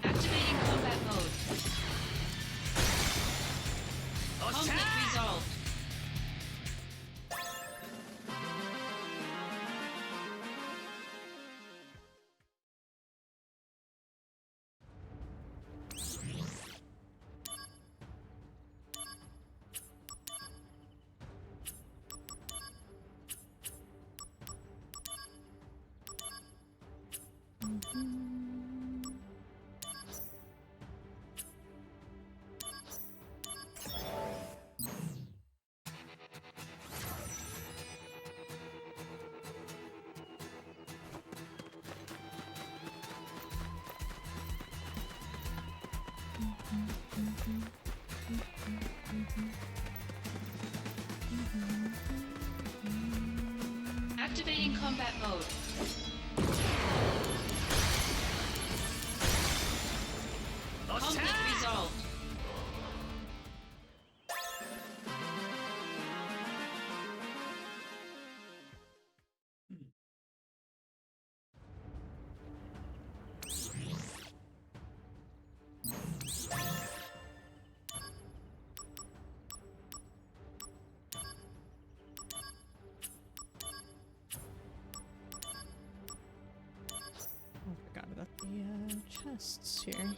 Activating combat mode. Conflict resolved. Activating combat mode. Conflict resolved. I forgot about the chests here.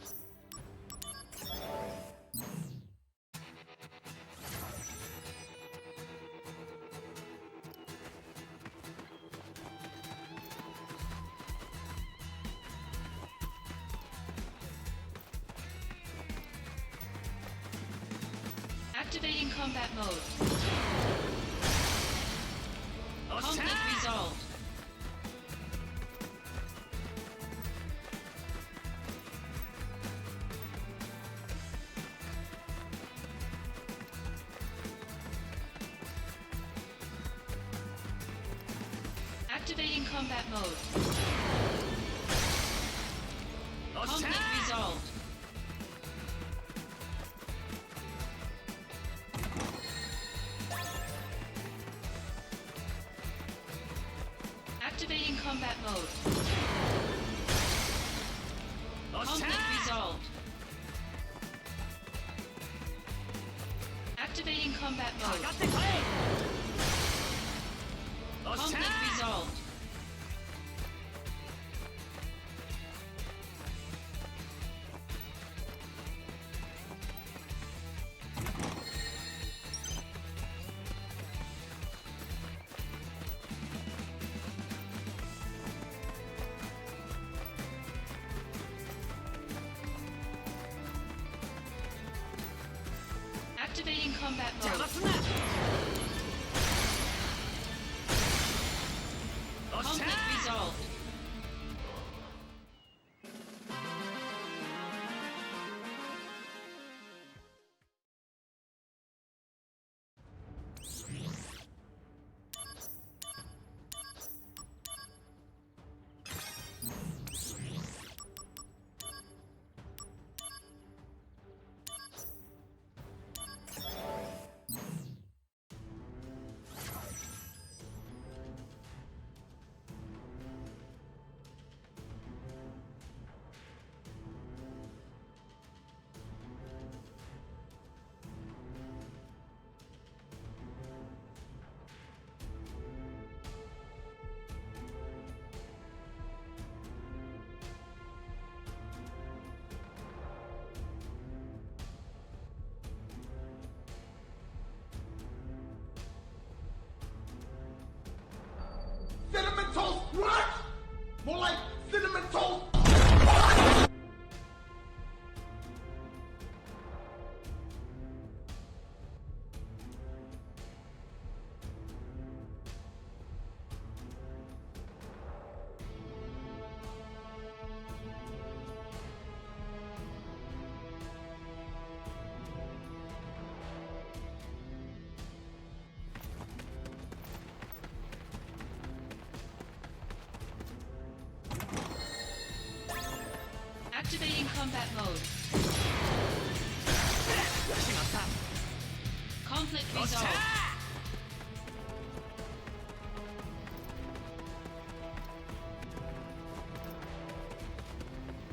Activating combat mode. Conflict resolved. Activating combat mode. Conflict resolved. Activating combat mode. Conflict resolved. Activating combat mode. Conflict resolved. Activating combat mode. Conflict resolved. Cinnamon toast what? More like cinnamon toast. Activating combat mode. Conflict resolved.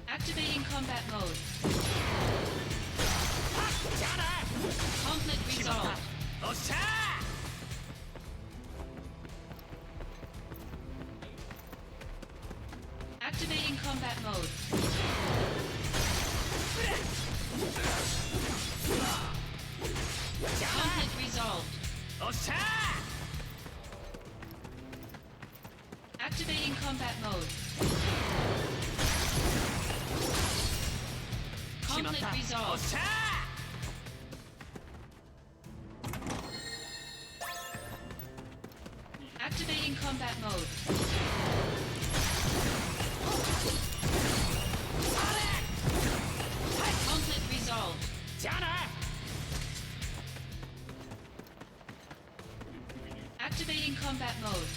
Activating combat mode. Conflict resolved. Activating combat mode. Conflict resolved. Activating combat mode. Conflict resolved. Activating combat mode. Conflict resolved. Activating combat mode.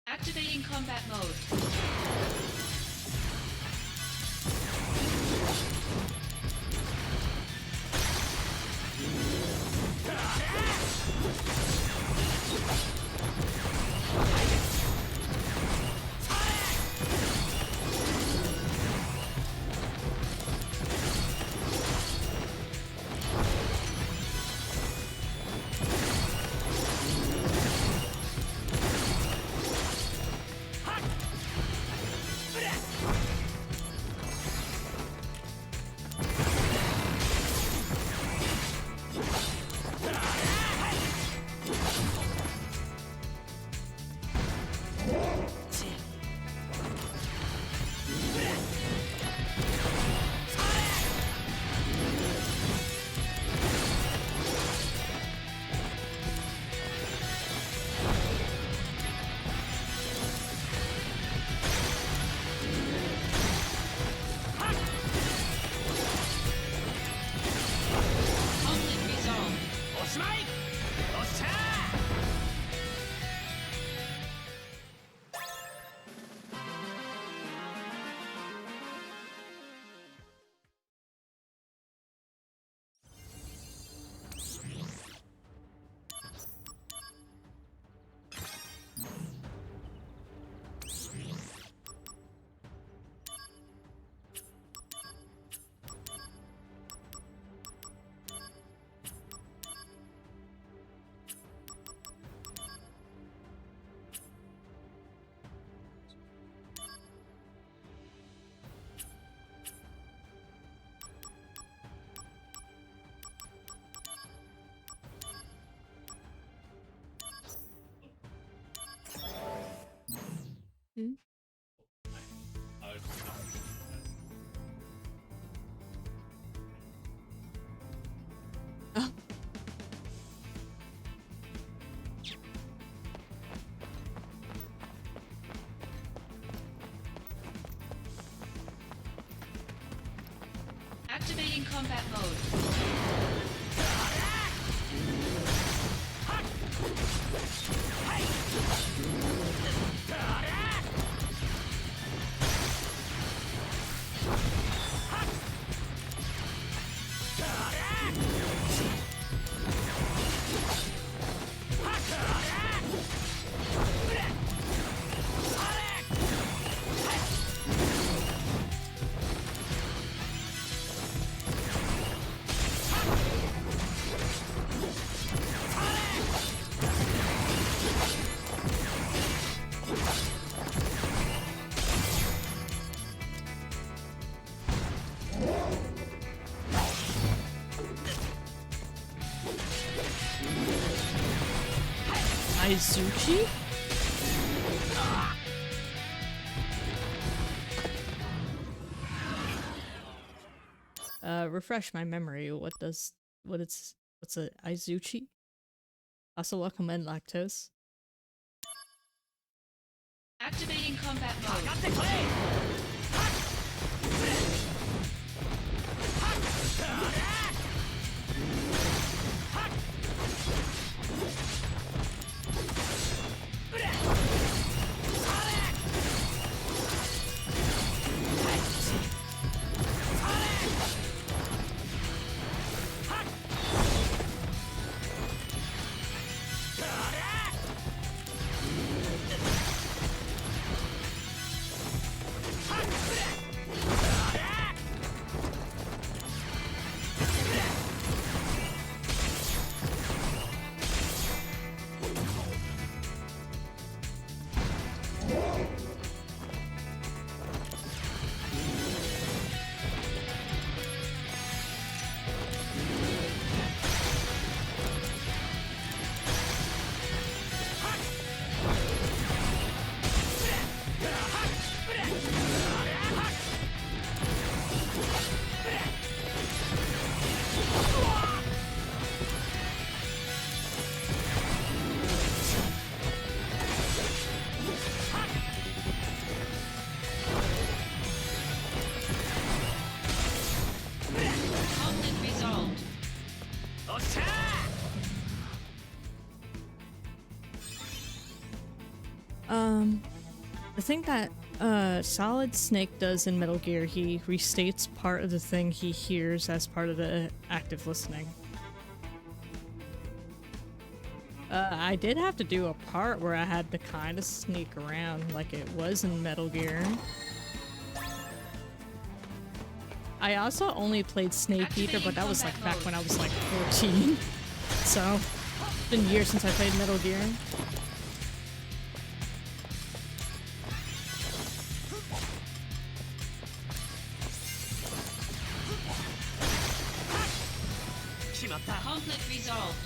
Activating combat mode. Activating combat mode. Izuchi? Refresh my memory. What's a Izuchi? Also recommend lactose. Activating combat mode. Conflict resolved. The thing that Solid Snake does in Metal Gear, he restates part of the thing he hears as part of the active listening. I did have to do a part where I had to kind of sneak around like it was in Metal Gear. I also only played Snake Eater, but that was like back when I was like 14. So, it's been years since I played Metal Gear. Conflict resolved.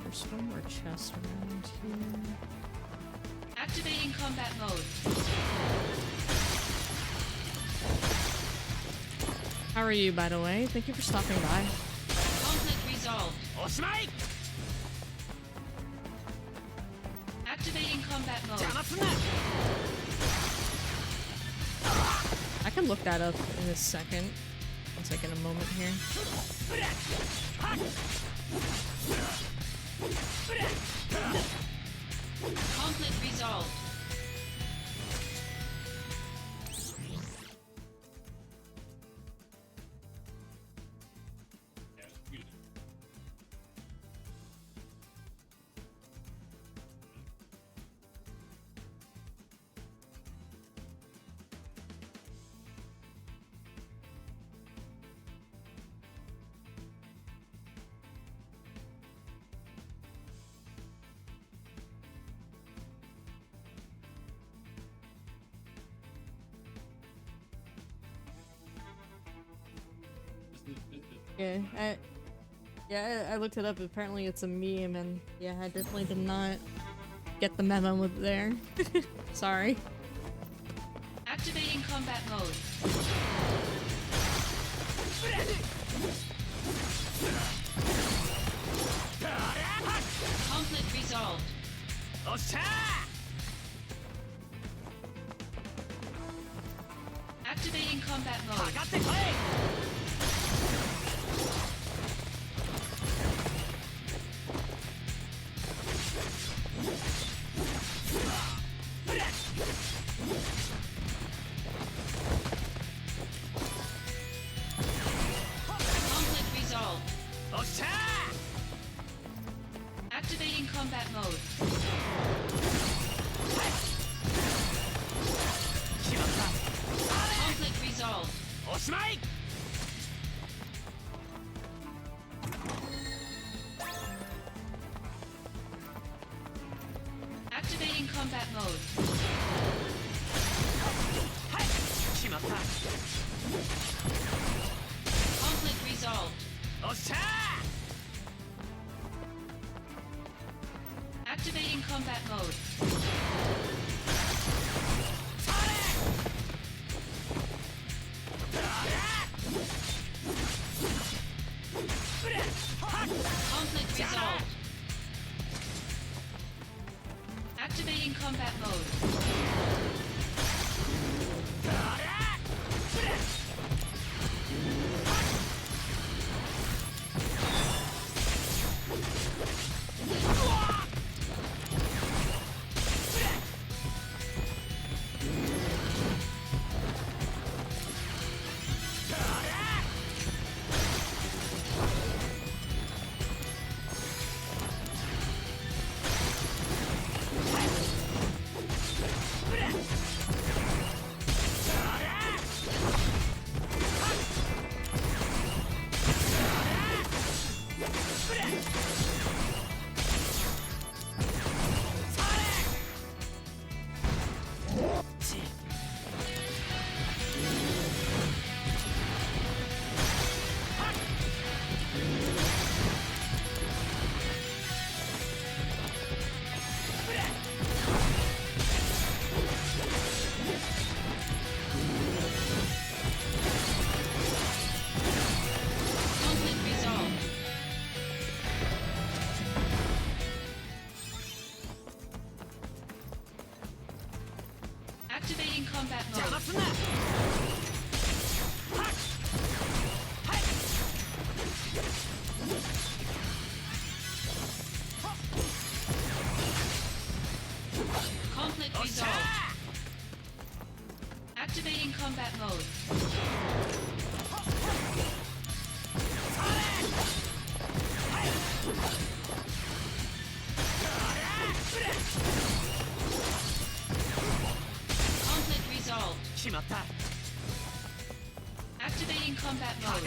There's one more chest around here. Activating combat mode. How are you, by the way? Thank you for stopping by. Conflict resolved. Activating combat mode. I can look that up in a second. Once I get a moment here. Conflict resolved. Yeah, I looked it up. Apparently it's a meme, and yeah, I definitely did not get the memo with there. Sorry. Activating combat mode. Conflict resolved. Activating combat mode. Conflict resolved. Activating combat mode. Conflict resolved. Activating combat mode. Conflict resolved. Activating combat mode. Conflict resolved. Activating combat mode. Conflict resolved. Activating combat mode. Conflict resolved. Activating combat mode. Conflict resolved. Activating combat mode.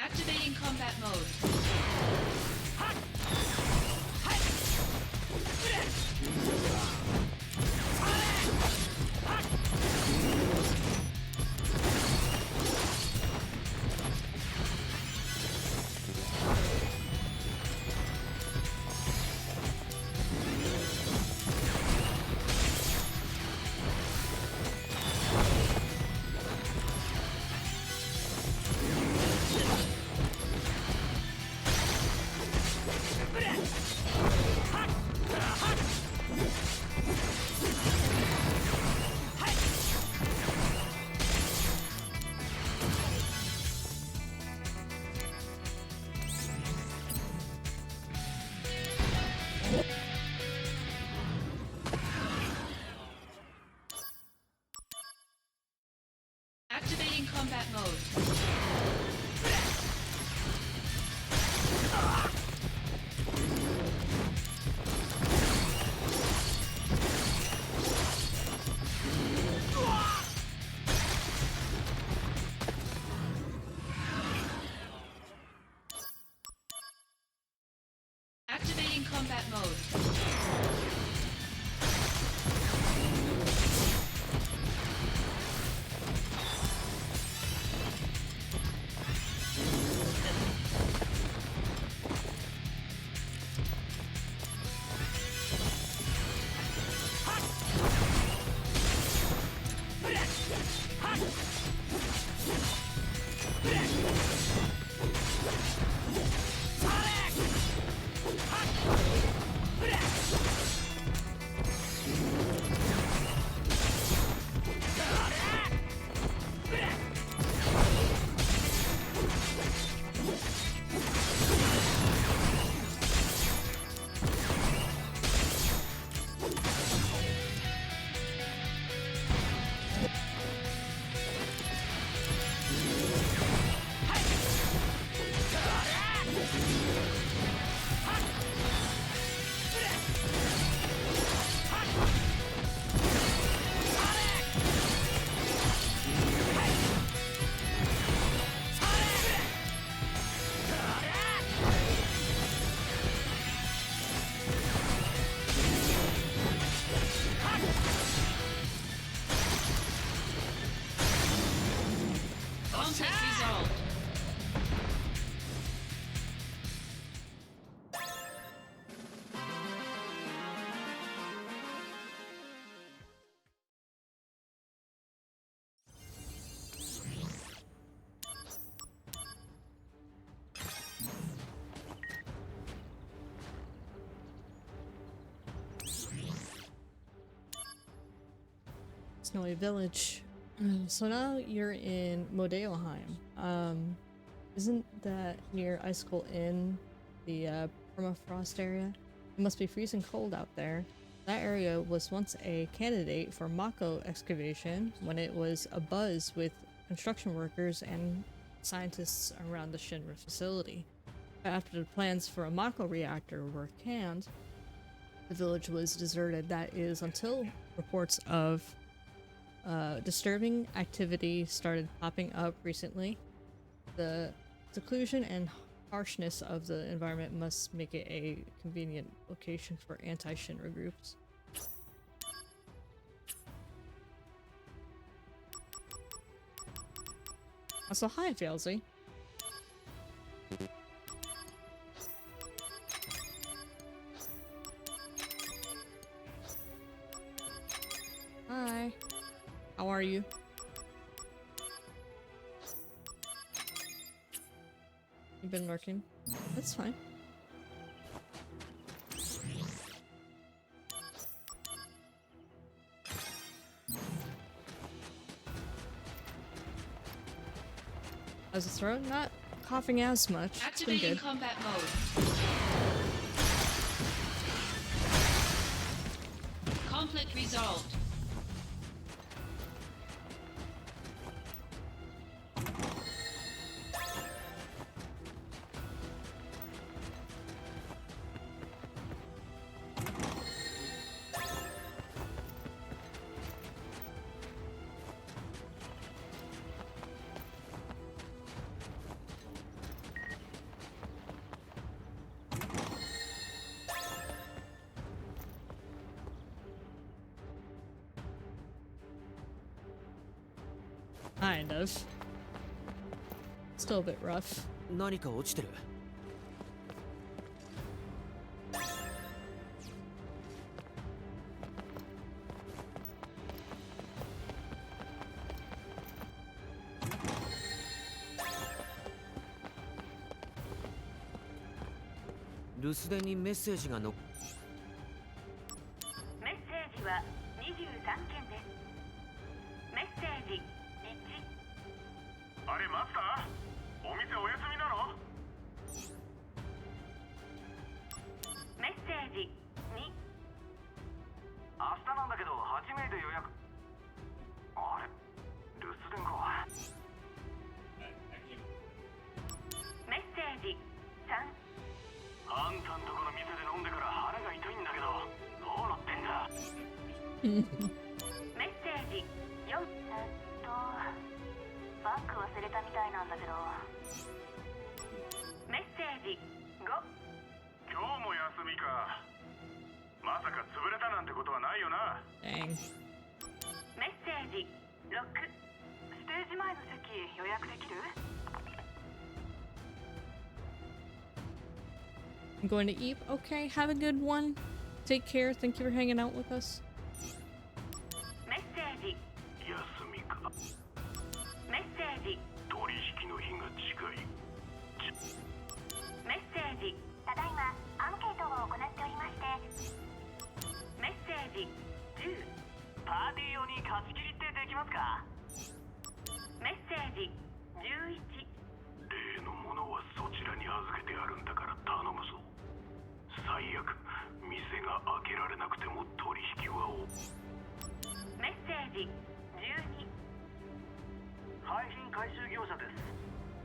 Activating combat mode. Activating combat mode. combat mode. Conflict resolved. Snowy Village. So now you're in Modeoheim. Isn't that near Icicle Inn, the permafrost area? It must be freezing cold out there. That area was once a candidate for Mako excavation when it was abuzz with construction workers and scientists around the Shinra facility. After the plans for a Mako reactor were canned, the village was deserted. That is until reports of disturbing activity started popping up recently. The seclusion and harshness of the environment must make it a convenient location for anti-Shinra groups. So hi, Failsy. Hi. How are you? You've been lurking? That's fine. How's the throat? Not coughing as much. It's been Activating good. combat mode. Conflict resolved. Kind of. Still a bit rough. 何か落ちてる。留守電にメッセージがの。メッセージは23件です。メッセージ1。あれマスター、お店お休みなの？メッセージ2。明日なんだけど8名で予約。あれ留守電か。メッセージ3。あんたんとこの店で飲んでから腹が痛いんだけど、どうなってんだ？メッセージ4。バッグ忘れたみたいなんだけど。メッセージ5。今日も休みか。まさか潰れたなんてことはないよな。 Dang. メッセージ6。ステージ前の席予約できる？ I'm going to eat. Okay, have a good one. Take care. Thank you for hanging out with us. メッセージ休みか。メッセージ取引の日が近い。メッセージただいまアンケートを行っておりまして。メッセージ10。パーティー用に貸し切りってできますか？メッセージ11。例のものはそちらに預けてあるんだから頼むぞ。最悪店が開けられなくても取引はメッセージ12。廃品回収業者です。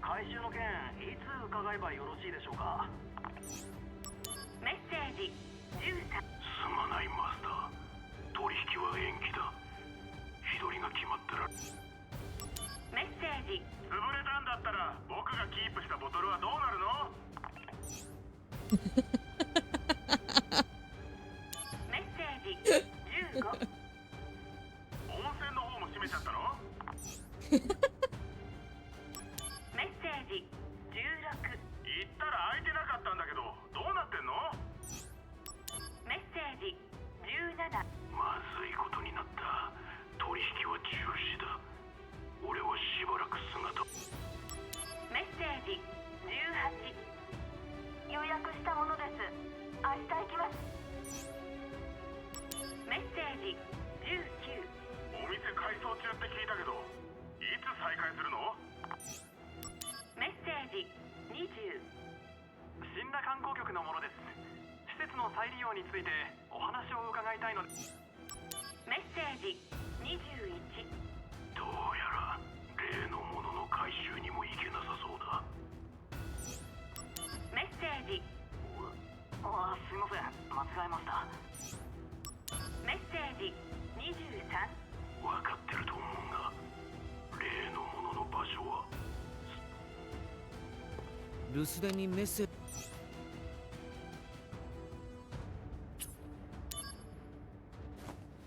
回収の件いつ伺えばよろしいでしょうか？メッセージ13。すまないマスター。取引は延期だ。日取りが決まったら。メッセージ潰れたんだったら僕がキープしたボトルはどうなるの？メッセージ15。温泉の方も閉めちゃったの？メッセージ16。言ったら空いてなかったんだけどどうなってんの？メッセージ17。まずいことになった。取引は中止だ。俺はしばらく姿。メッセージ18。予約したものです。明日行きます。メッセージ19。お店改装中って聞いたけどいつ再開するの？メッセージ20。死んだ観光局のものです。施設の再利用についてお話を伺いたいのです。メッセージ21。どうやら例のものの回収にも行けなさそうだ。メッセージすいません、間違えました。メッセージ23。分かってると思うが例のものの場所は。留守電にメッセージ。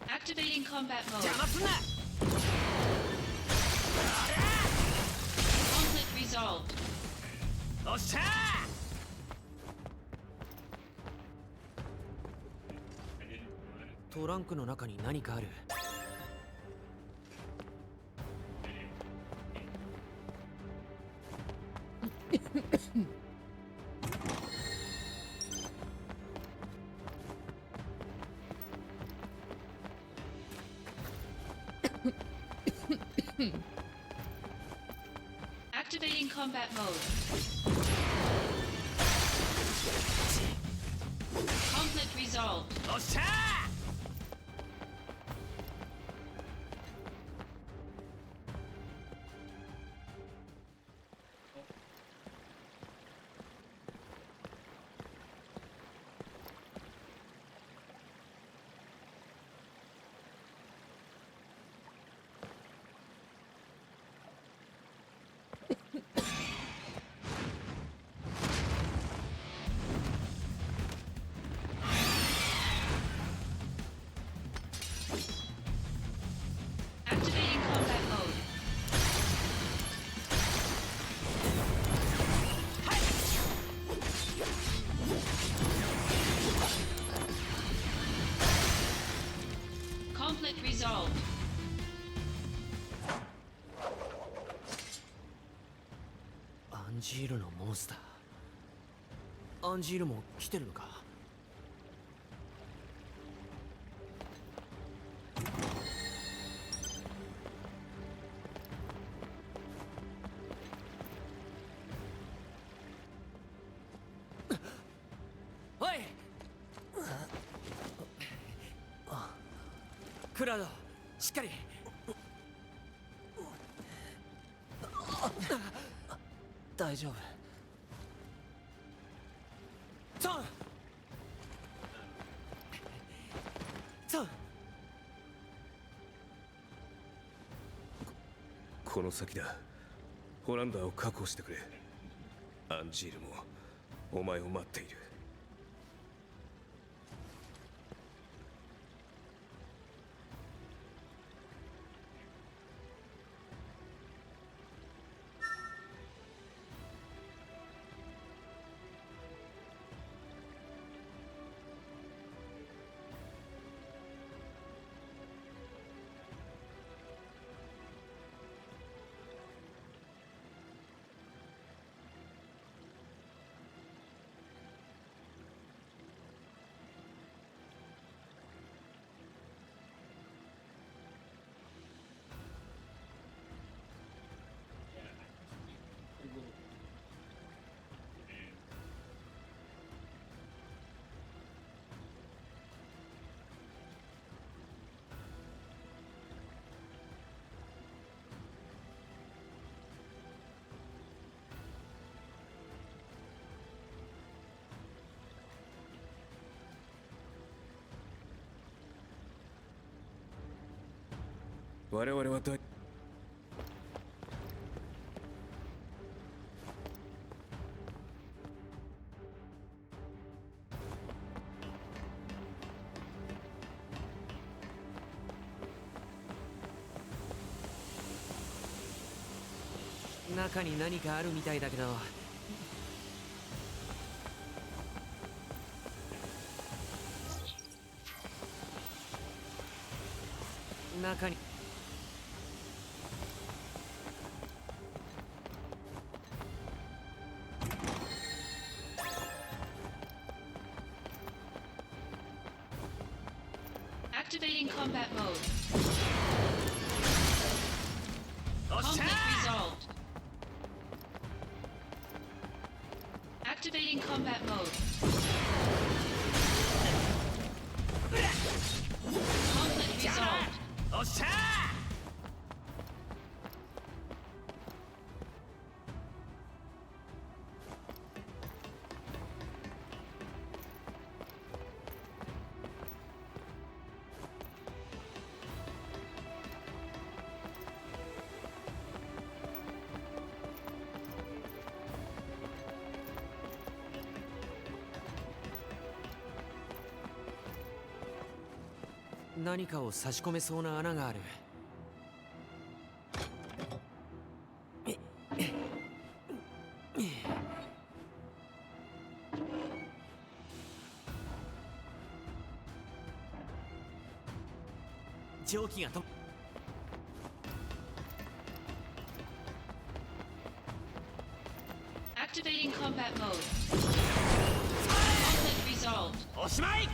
Activating combat mode. 邪魔すんな。Conflict resolved. おっしゃー。トランクの中に何かある。Activating combat mode. Conflict resolved. おっしゃー。Activating combat mode. Conflict resolved. アンジールのモンスター。アンジールも来てるのか？おい！クラウド、しっかり。大丈夫。ソン！ソン！この先だ。ホランダーを確保してくれ。アンジールもお前を待っている。我々は大中に何かあるみたいだけど。中にActivating combat mode. おっしゃ Conflict resolved. Activating combat mode. Conflict resolved. おっしゃ何かを差し込めそうな穴がある。蒸気がとActivating combat mode. Conflict resolved. おしまい。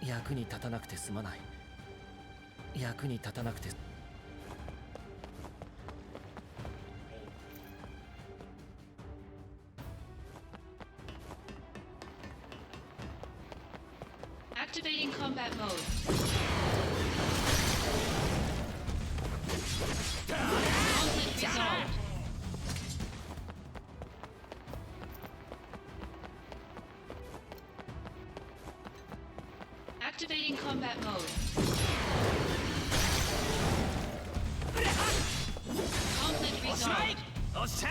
役に立たなくてすまない。役に立たなくて。Activating combat mode. Conflict resolved. Activating combat mode. Conflict resolved. おっしゃ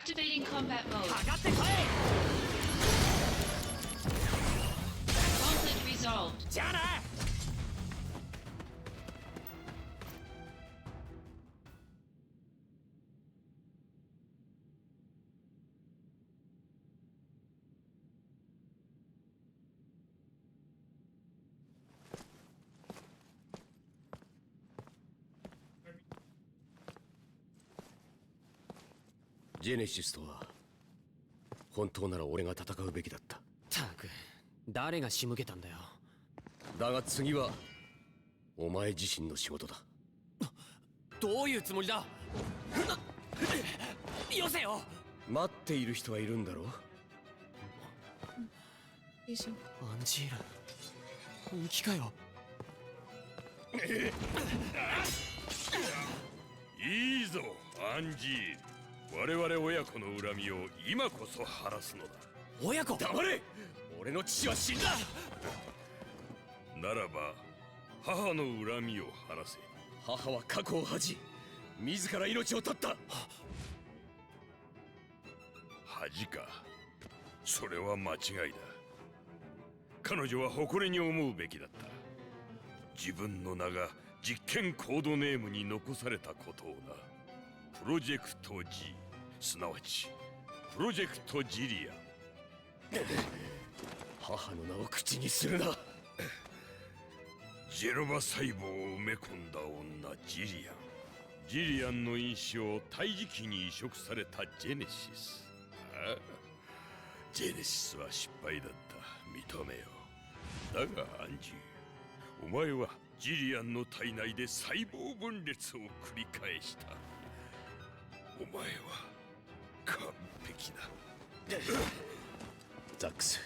Activating combat mode. かかってこい。Conflict resolved. じゃあな。ジェネシスとは本当なら俺が戦うべきだった。たく誰が仕向けたんだよ。だが次はお前自身の仕事だ。どういうつもりだ。よせよ。待っている人はいるんだろう。アンジール本気かよ。いいぞアンジール。我々親子の恨みを今こそ晴らすのだ。親子？黙れ！俺の父は死んだ。ならば母の恨みを晴らせ。母は過去を恥じ自ら命を絶った。恥か。それは間違いだ。彼女は誇りに思うべきだった。自分の名が実験コードネームに残されたことをな。プロジェクト G、 すなわちプロジェクトジリアン。母の名を口にするな。ジェノバ細胞を埋め込んだ女ジリアン。ジリアンの因子を胎児期に移植されたジェネシス。ああ、ジェネシスは失敗だった。認めよう。だがアンジー、お前はジリアンの体内で細胞分裂を繰り返した。お前は完璧だ。ザックス、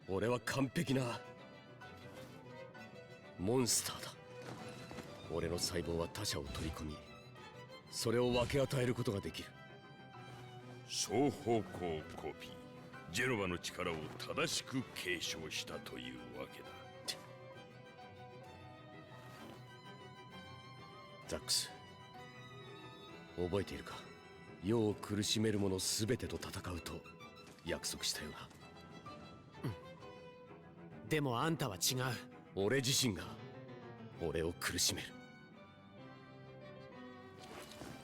俺は完璧なモンスターだ。俺の細胞は他者を取り込み、それを分け与えることができる。双方向コピー。ジェノバの力を正しく継承したというわけだ。ザックス、覚えているか？世を苦しめる者すべてと戦うと約束したよな。でもあんたは違う。俺自身が俺を苦しめる。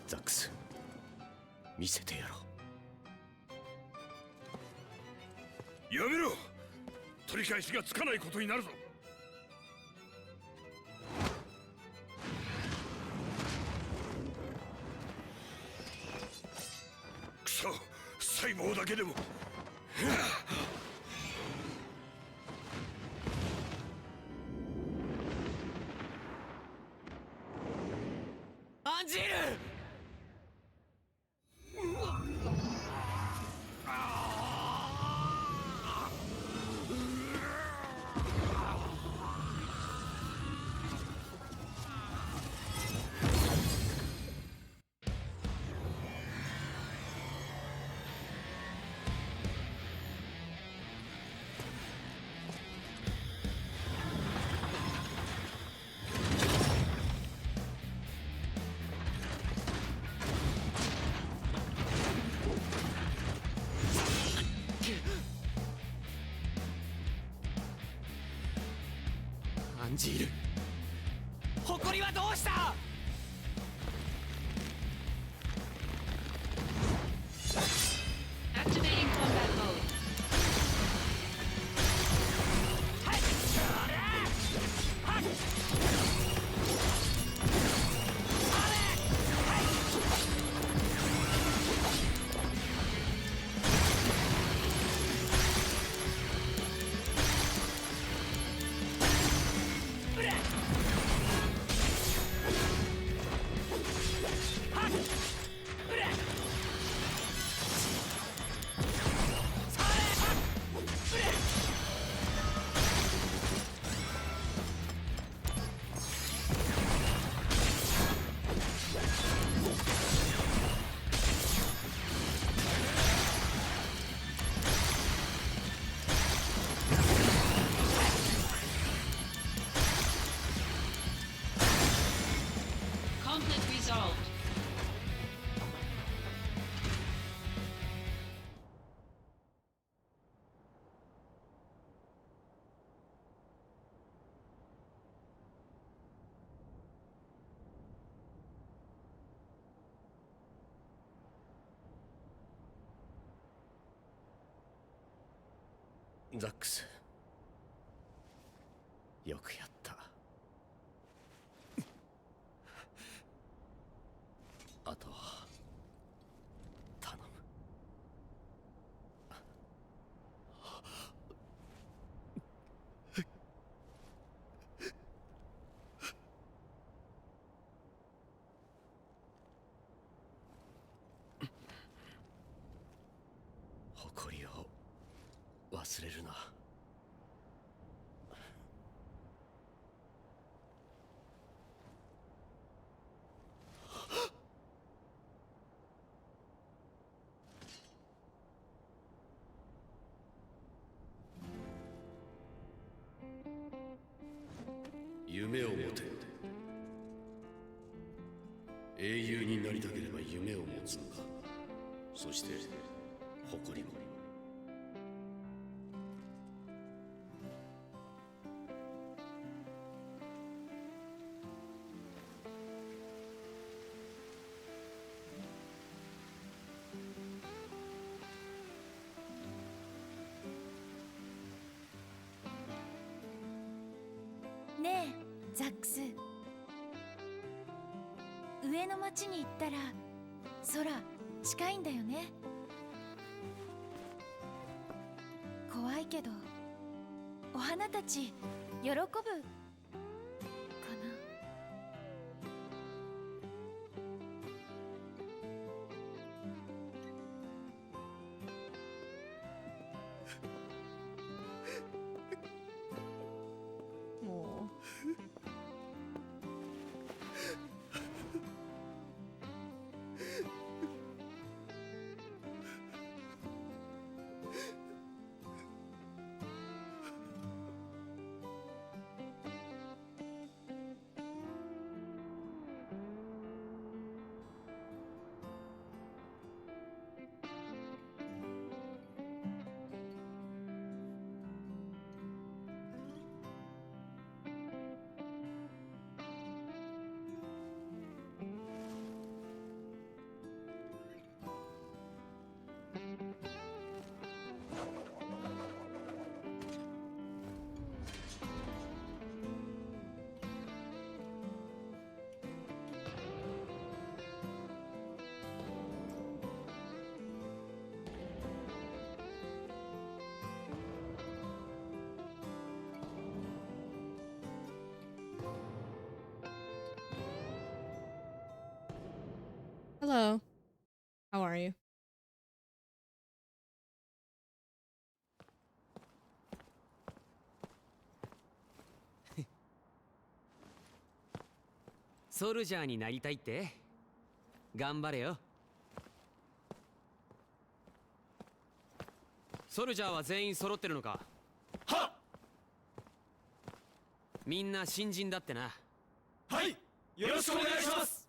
ザックス、見せてやろう。やめろ！取り返しがつかないことになるぞ。くそ、細胞だけでも。アンジール！アンジール、誇りはどうした？Activating combat mode. Conflict resolved. Zax, ザックス、よくやった。あとは頼む。誇りを忘れるな。夢を持て。英雄になりたければ夢を持つんだ。そして誇りも。ねえザックス、上の町に行ったら空近いんだよね。怖いけどお花たち喜ぶかな。もうHello. How are you?「ソルジャーになりたいって？頑張れよ。ソルジャーは全員揃ってるのか？はっ！みんな新人だってな。はい、よろしくお願いします。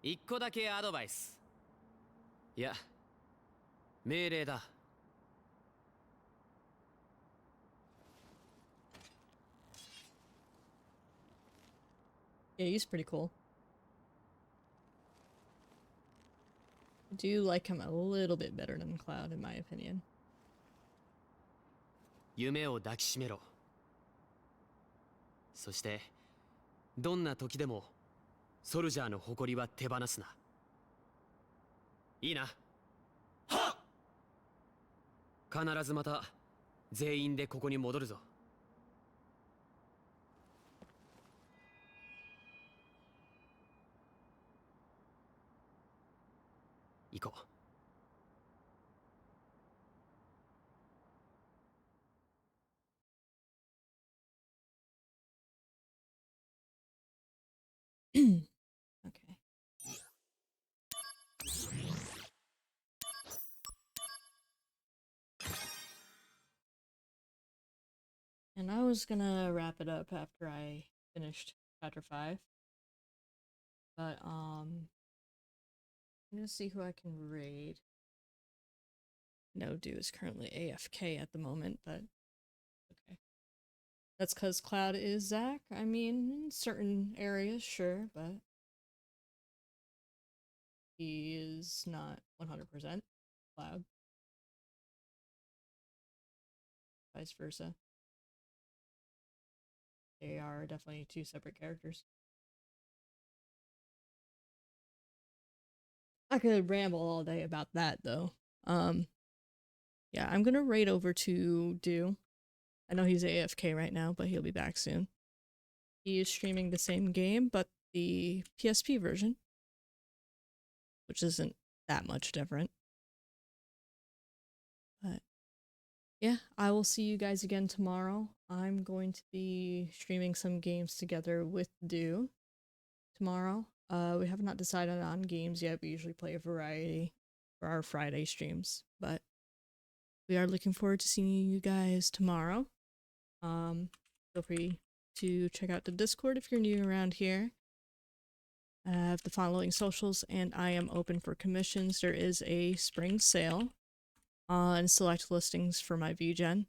一個だけアドバイス。いや、命令だ。Yeah, he's pretty cool. I do like him a little bit better than Cloud, in my opinion. 夢を抱きしめろ。そしてどんな時でもソルジャーの誇りは手放すな。いいな。はっ！必ずまた全員でここに戻るぞ。行こう。Okay. And I was gonna wrap it up after I finished chapter 5. But I'm gonna see who I can raid. No, dude is currently AFK at the moment, but okay. That's because Cloud is Zach. I mean, in certain areas, sure, but he is not 100% Cloud. Vice versa. They are definitely two separate characters. I could ramble all day about that though. Yeah, I'm gonna raid over to Do. I know he's AFK right now, but he'll be back soon. He is streaming the same game, but the PSP version, which isn't that much different. But yeah, I will see you guys again tomorrow. I'm going to be streaming some games together with Do tomorrow. We have not decided on games yet. We usually play a variety for our Friday streams, but we are looking forward to seeing you guys tomorrow. Feel free to check out the Discord if you're new around here. I have the following socials, and I am open for commissions. There is a spring sale on select listings for my VGen,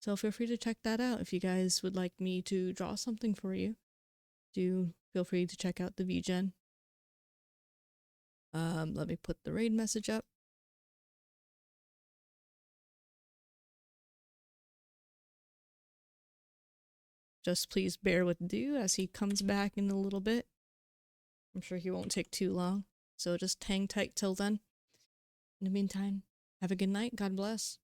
so feel free to check that out. If you guys would like me to draw something for you, do feel free to check out the VGen. Let me put the raid message up. Just please bear with Du as he comes back in a little bit. I'm sure he won't take too long, so just hang tight till then. In the meantime, have a good night. God bless.